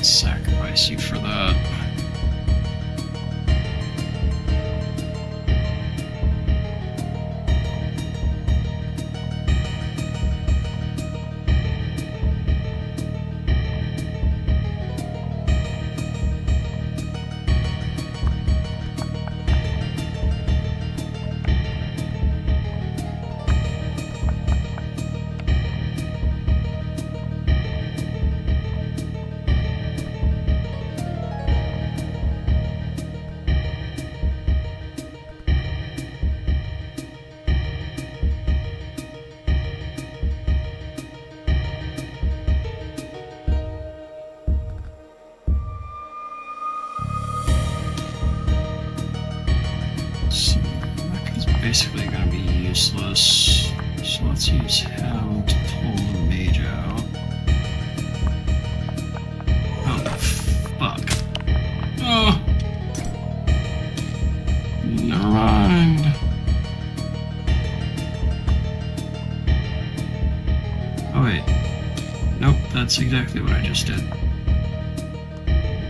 Sacrifice you for that. Basically going to be useless, so let's use him to pull the mage out. Oh, fuck. Oh! Never mind. Oh wait. Nope, that's exactly what I just did.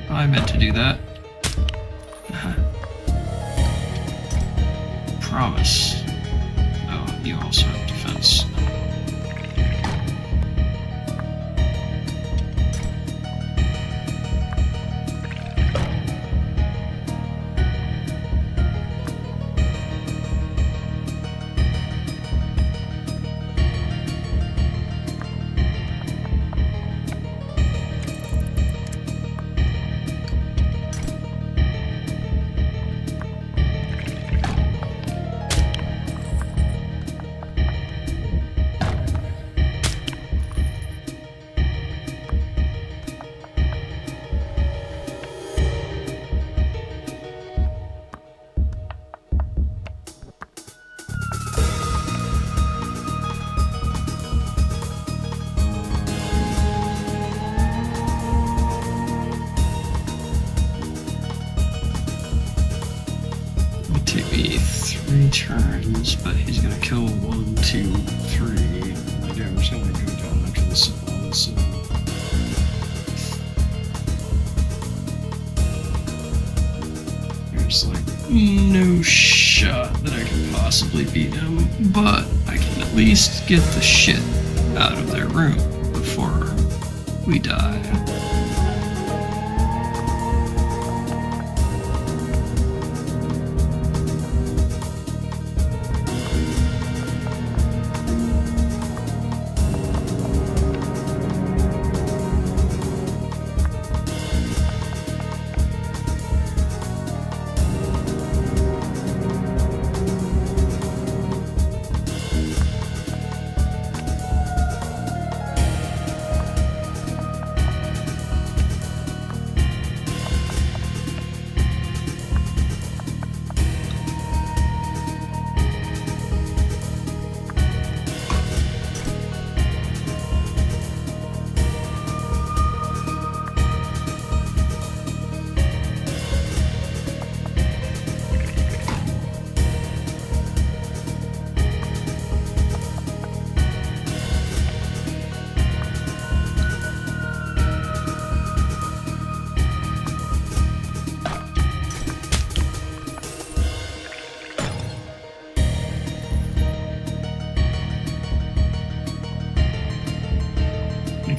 I meant to do that. Promise. Oh, you also have defense. turns, but he's gonna kill 1, 2, 3. The damage gonna go down after the summon, so. There's like no shot that I can possibly beat him, but I can at least get the shit out of their room before we die.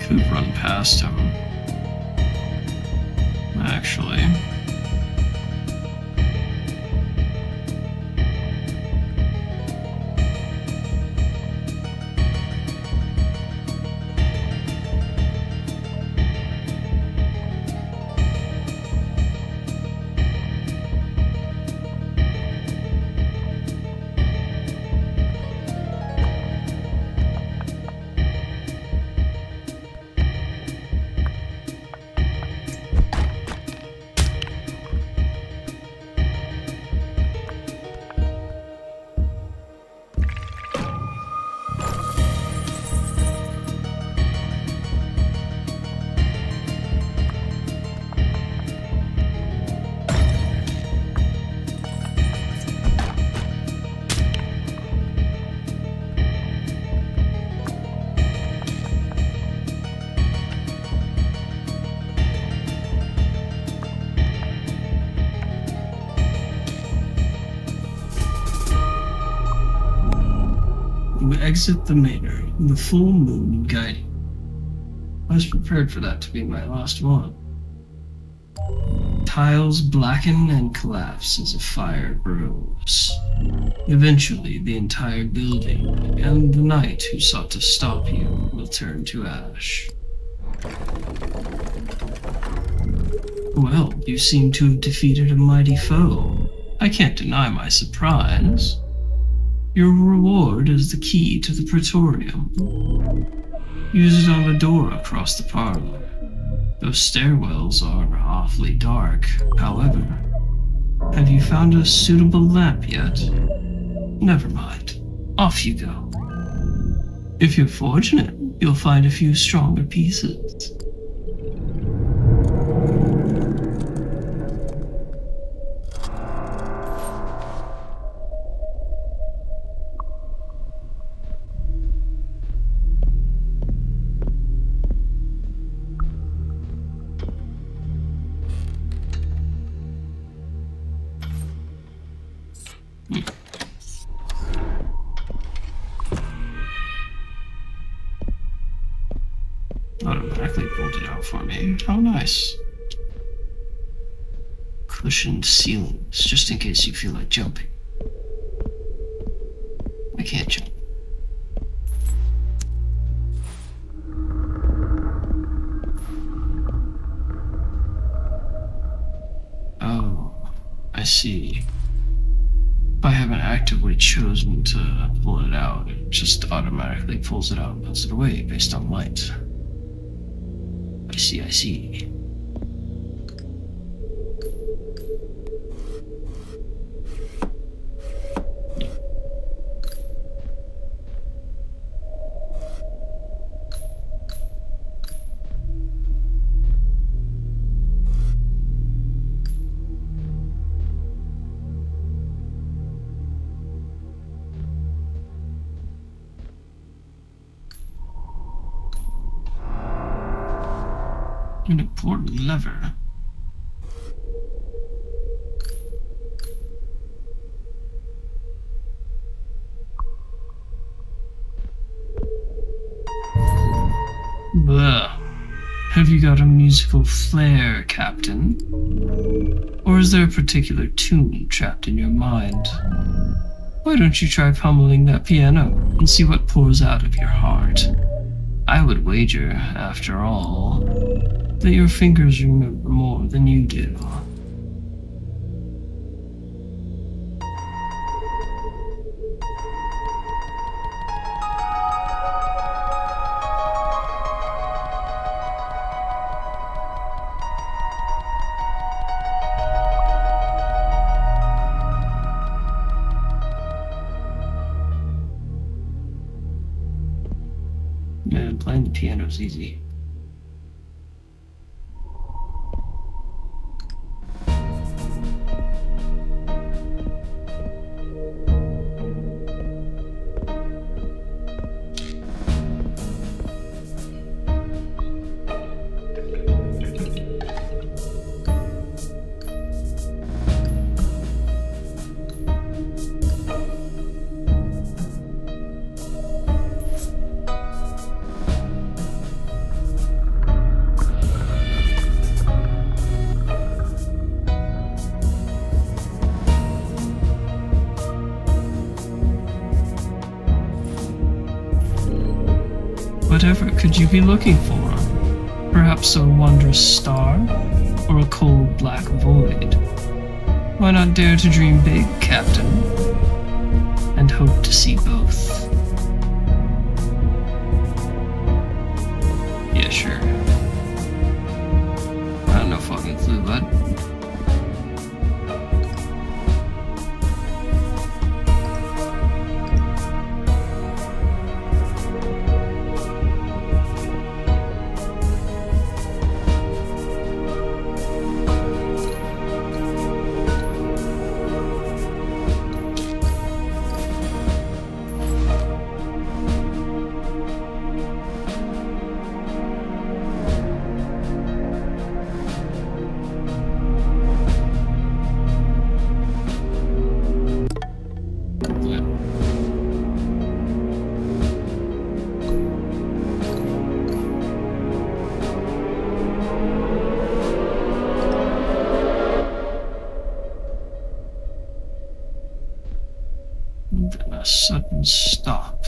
Could run past him, actually. You exit the manor, the full moon guiding. I was prepared for that to be my last one. Tiles blacken and collapse as a fire grows. Eventually, the entire building and the knight who sought to stop you will turn to ash. Well, you seem to have defeated a mighty foe. I can't deny my surprise. Your reward is the key to the Praetorium. Use it on the door across the parlor. Those stairwells are awfully dark, however. Have you found a suitable lamp yet? Never mind. Off you go. If you're fortunate, you'll find a few stronger pieces. Automatically pulled it out for me. How nice. Cushioned ceilings, just in case you feel like jumping. I can't jump. Oh, I see. If I haven't actively chosen to pull it out, it just automatically pulls it out and puts it away based on light. I see. An important lever. Blah. Have you got a musical flair, Captain? Or is there a particular tune trapped in your mind? Why don't you try pummeling that piano and see what pours out of your heart? I would wager, after all, that your fingers remember more than you do. Man, playing the piano's easy. Whatever could you be looking for? Perhaps a wondrous star? Or a cold black void? Why not dare to dream big, Captain? And hope to see both. Yeah, sure. I have no fucking clue, bud. Then a sudden stop.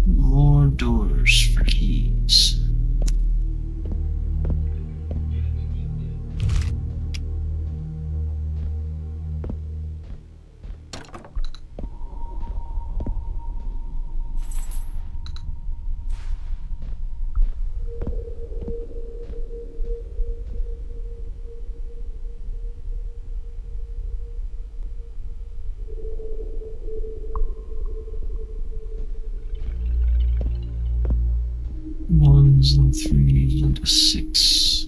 More doors for keys. Ones and threes and a 6.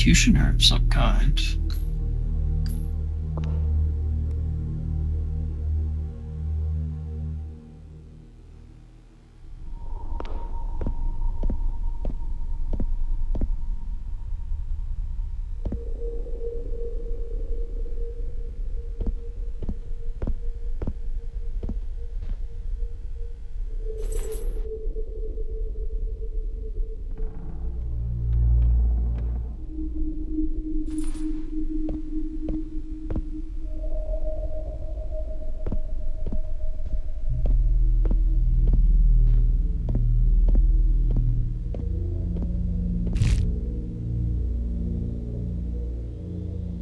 executioner of some kind.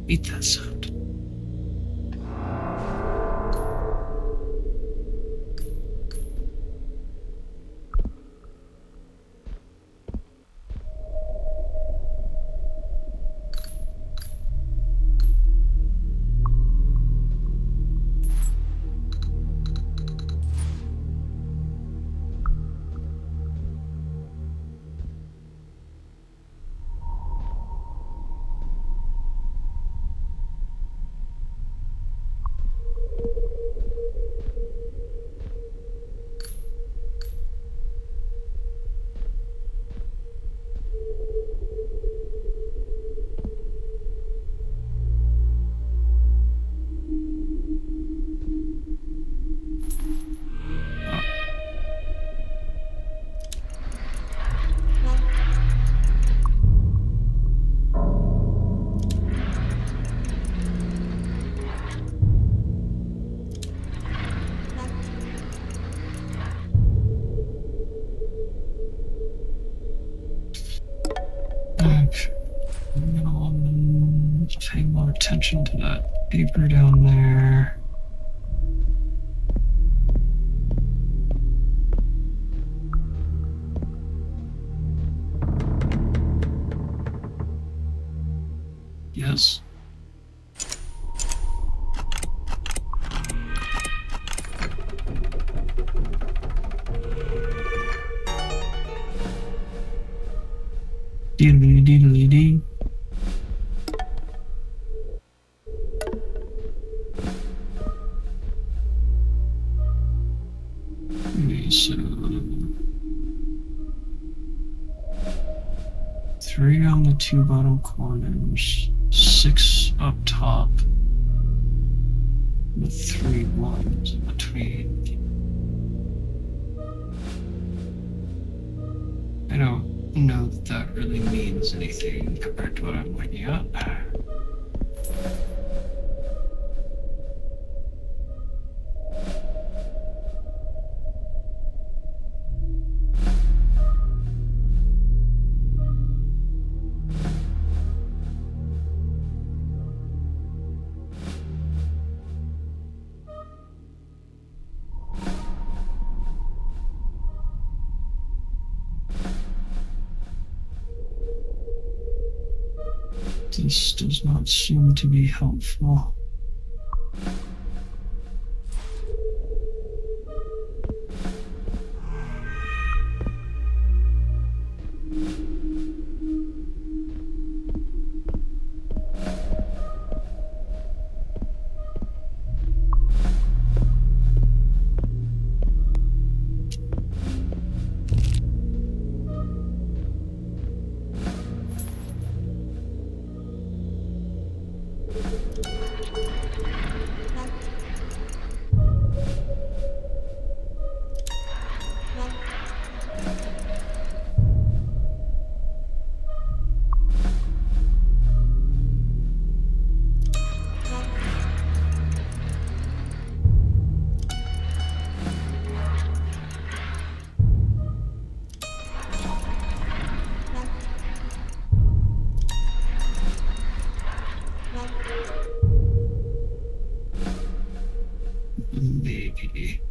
Beat that sound. Pay more attention to that paper down there. Yes. Deedly deedly dee. So 3 on the 2 bottom corners, 6 up top, with 3 ones in between. I don't know that that really means anything compared to what I'm looking at. This does not seem to be helpful. Maybe.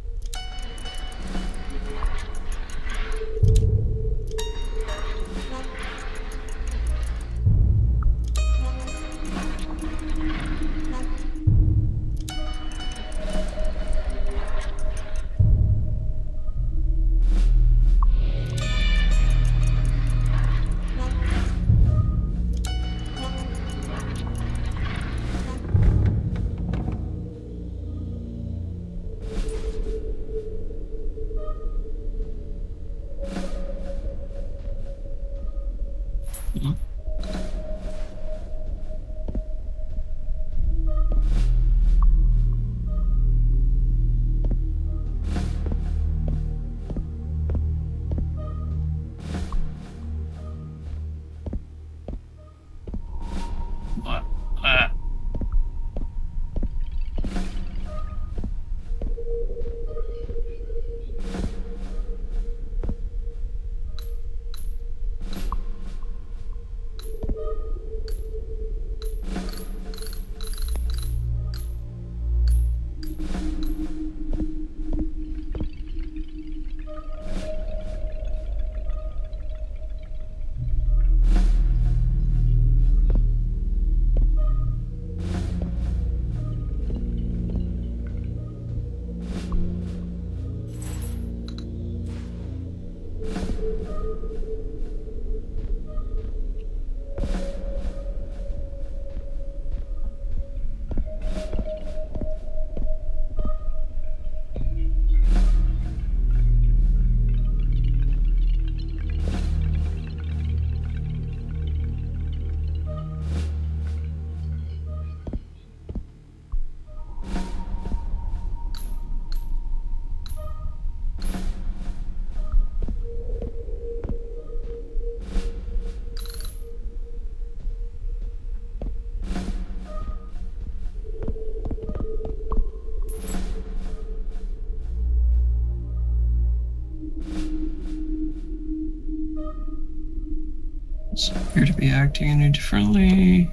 appear to be acting any differently.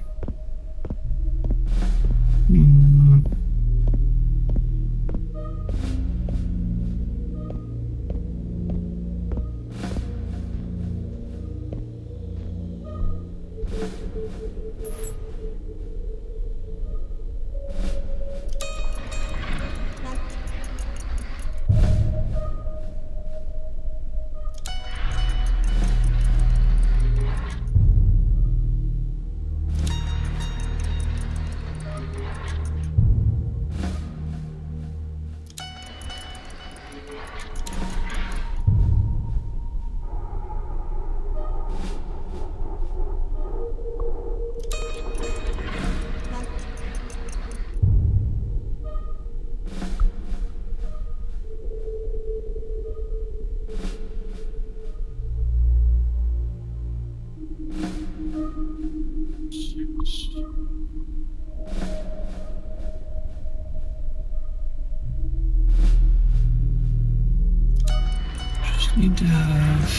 Need to have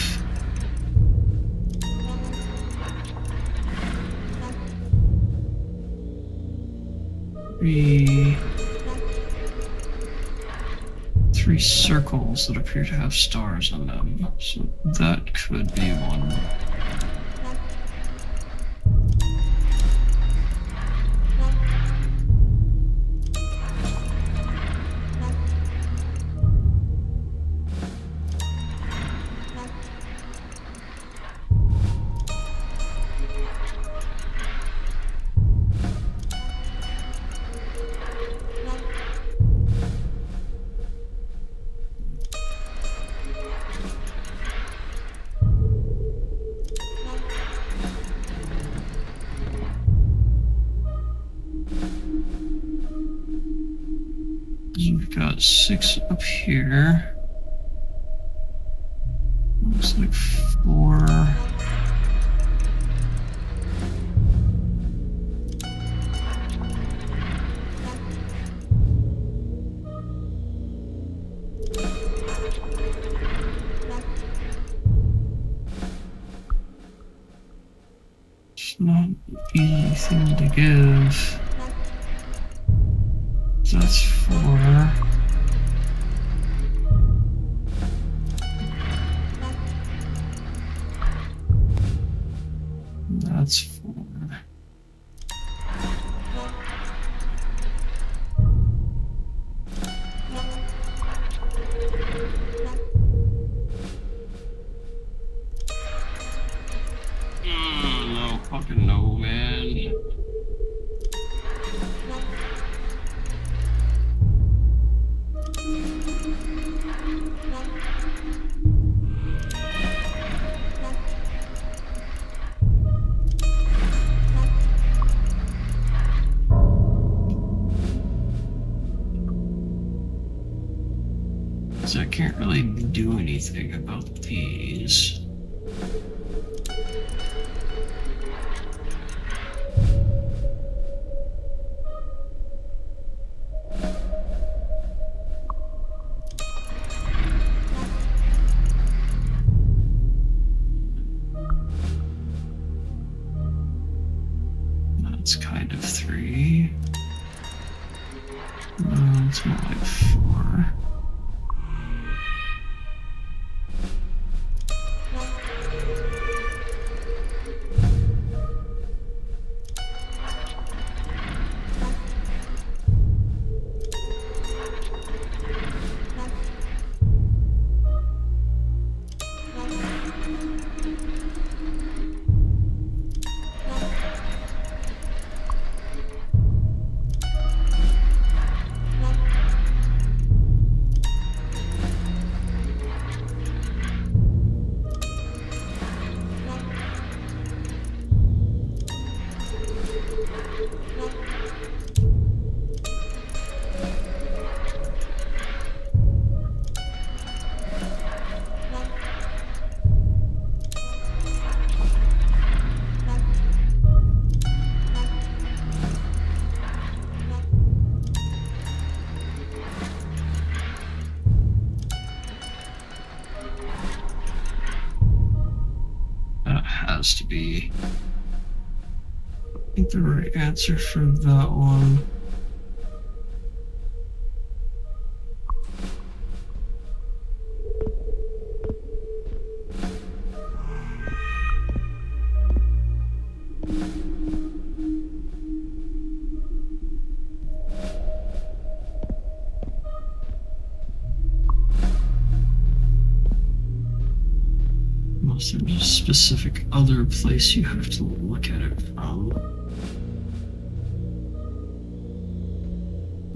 three circles that appear to have stars on them, so that could be one. You've got 6 up here. Looks like 4. It's not an easy thing to give. That's 4. That's 4. No, fucking no, man. So I can't really do anything about these. That's kind of 3. No, it's more like 4. has to be, I think, the right answer for that one. Unless there's a specific other place you have to look at it from.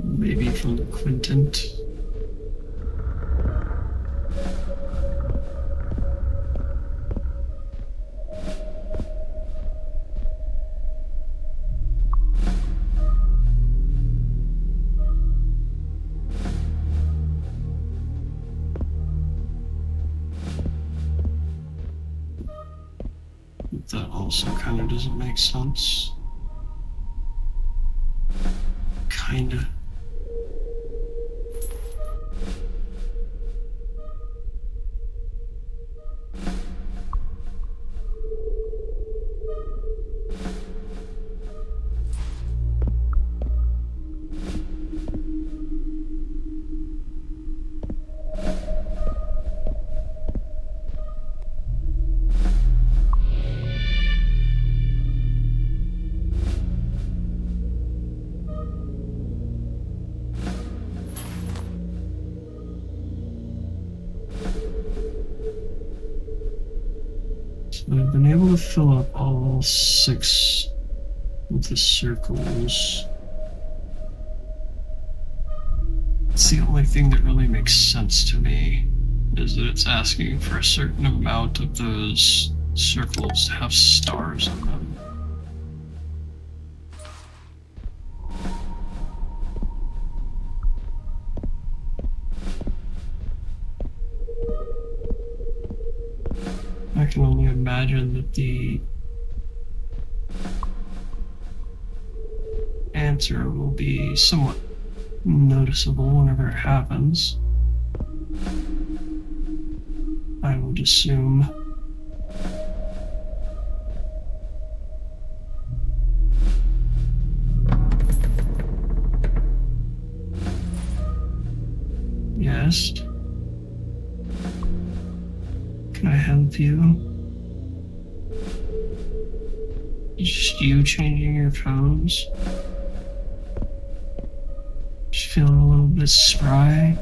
Maybe from the quintet. That also kind of doesn't make sense. Kinda. So I've been able to fill up all 6 with the circles. It's the only thing that really makes sense to me, is that it's asking for a certain amount of those circles to have stars in them. I can only imagine that the answer will be somewhat noticeable whenever it happens. I would assume. Yes. Can I help you? Just you changing your pose? Just feeling a little bit spry?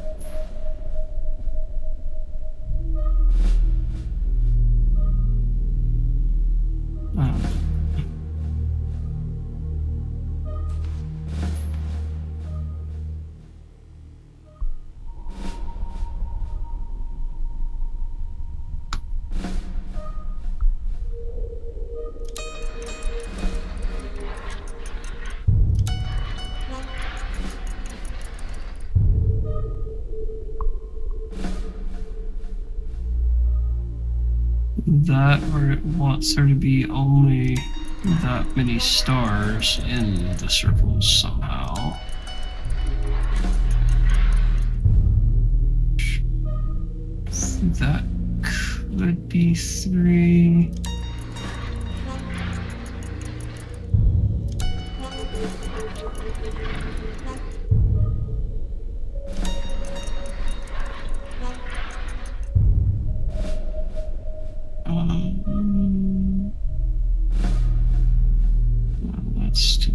That, or it wants there to be only that many stars in the circles somehow. That could be 3. That's 2.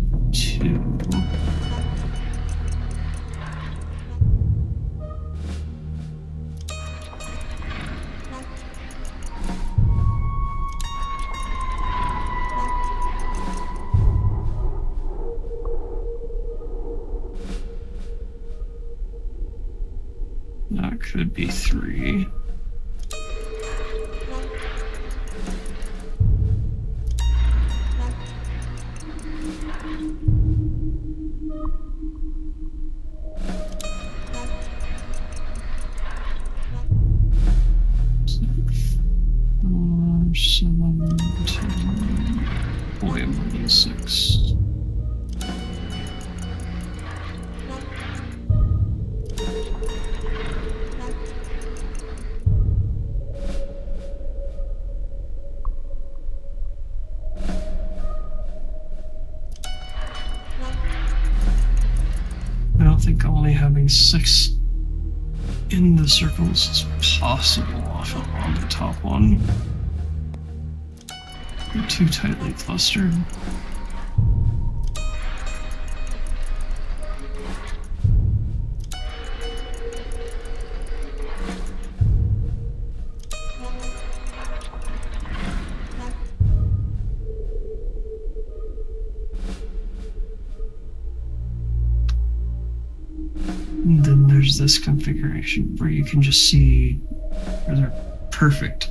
That could be 3. Boy, I'm running 6. think only having 6 in the circles is possible on the top one. They're too tightly clustered. And then there's this configuration where you can just see where they're perfect.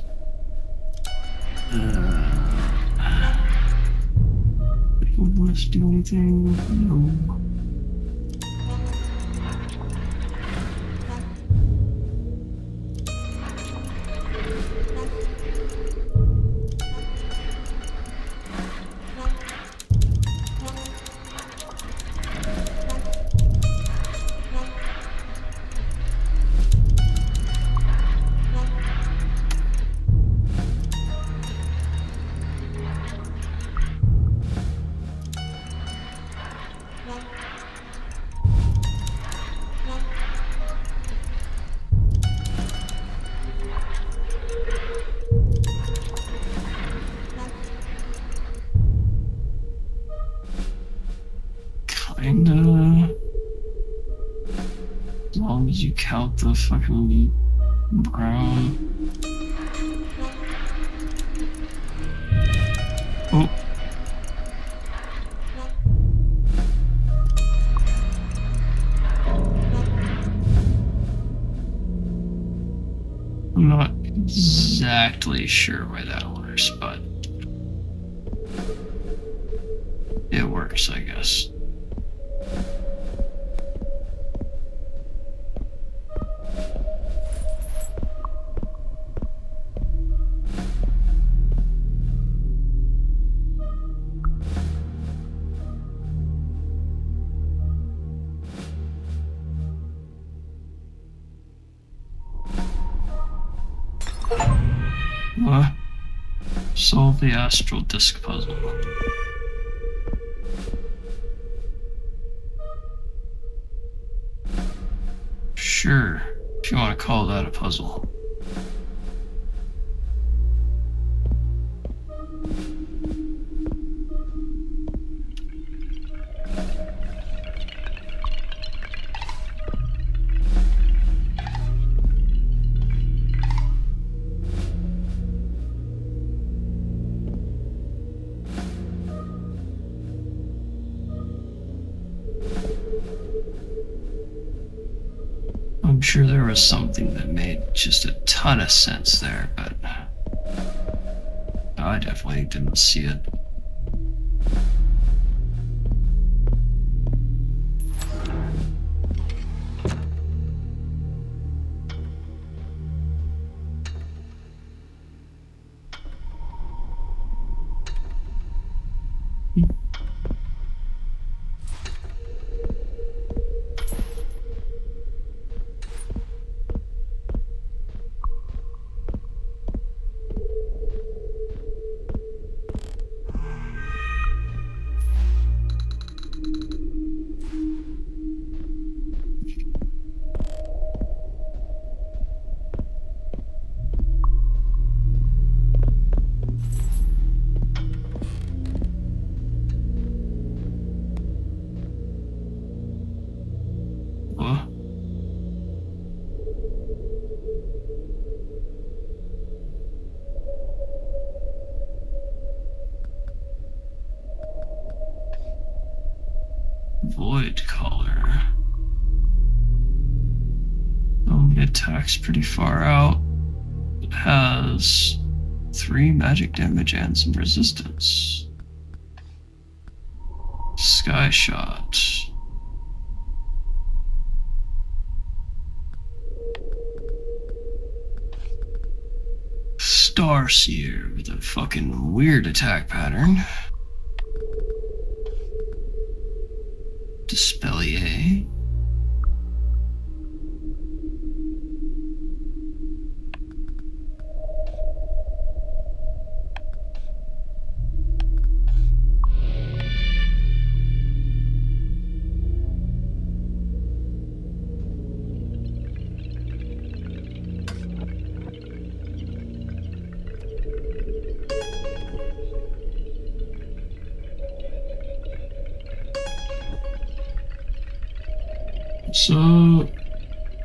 Let's do anything. No. Kinda. As long as you count the fucking brown. Oh. I'm not exactly sure why that works, but it works, I guess. What? Solve the astral disc puzzle. Sure, if you want to call that a puzzle. I'm sure there was something that made just a ton of sense there, but I definitely didn't see it. What? Void color. It attacks pretty far out. It has 3 magic damage and some resistance. Sky Shot. Starseer with a fucking weird attack pattern. Dispellier. So,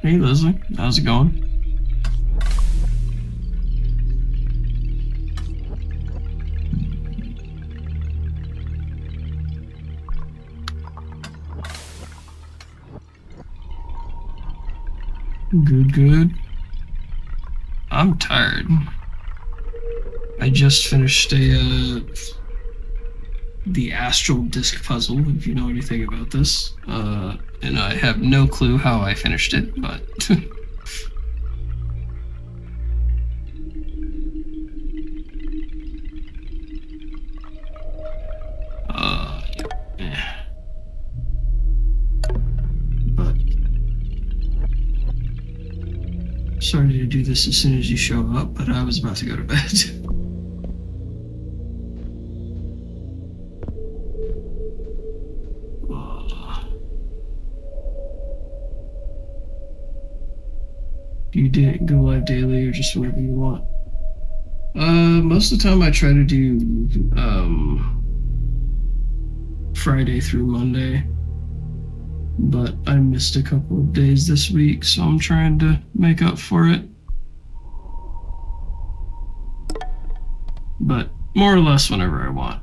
hey Leslie, how's it going? Good, good. I'm tired. I just finished the astral disc puzzle, if you know anything about this. And I have no clue how I finished it, but yeah. But sorry to do this as soon as you show up, but I was about to go to bed. Do you go live daily or just whenever you want? Most of the time I try to do Friday through Monday, but I missed a couple of days this week, so I'm trying to make up for it. But more or less whenever I want.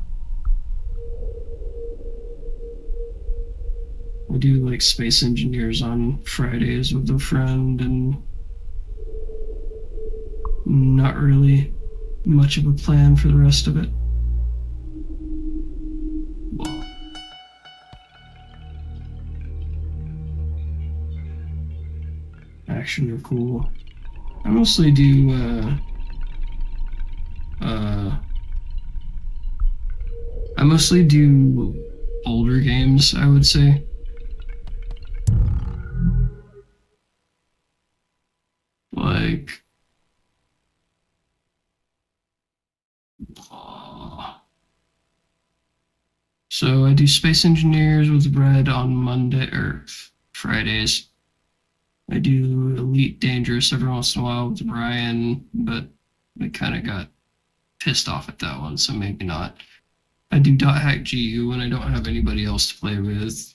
I do like Space Engineers on Fridays with a friend, and not really much of a plan for the rest of it. Action are cool. I mostly do I mostly do older games, I would say. Like so I do Space Engineers with Red on Monday or Fridays. I do Elite Dangerous every once in a while with Ryan, but I kind of got pissed off at that one, so maybe not. I do .hack GU when I don't have anybody else to play with.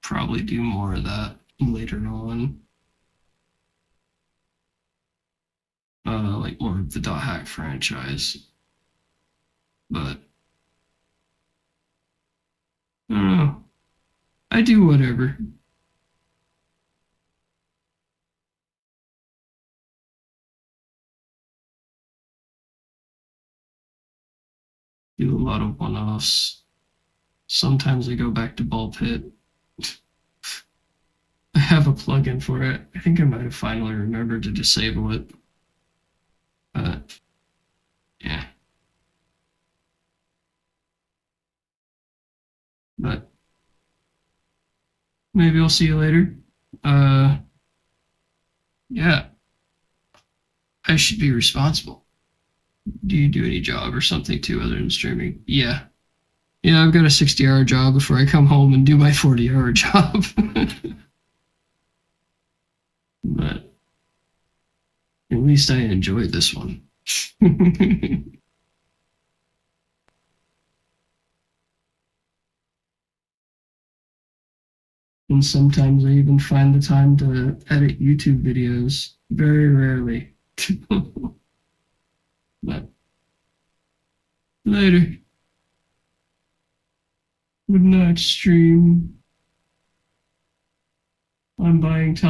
Probably do more of that later on. Like more of the .hack franchise. But I don't know. I do whatever. Do a lot of one-offs. Sometimes I go back to Ball Pit. I have a plugin for it. I think I might have finally remembered to disable it. Yeah. But maybe I'll see you later. Yeah. I should be responsible. Do you do any job or something too other than streaming? Yeah. Yeah, I've got a 60-hour job before I come home and do my 40-hour job. But at least I enjoy this one. And sometimes I even find the time to edit YouTube videos. Very rarely. But later. Good night, stream. I'm buying time.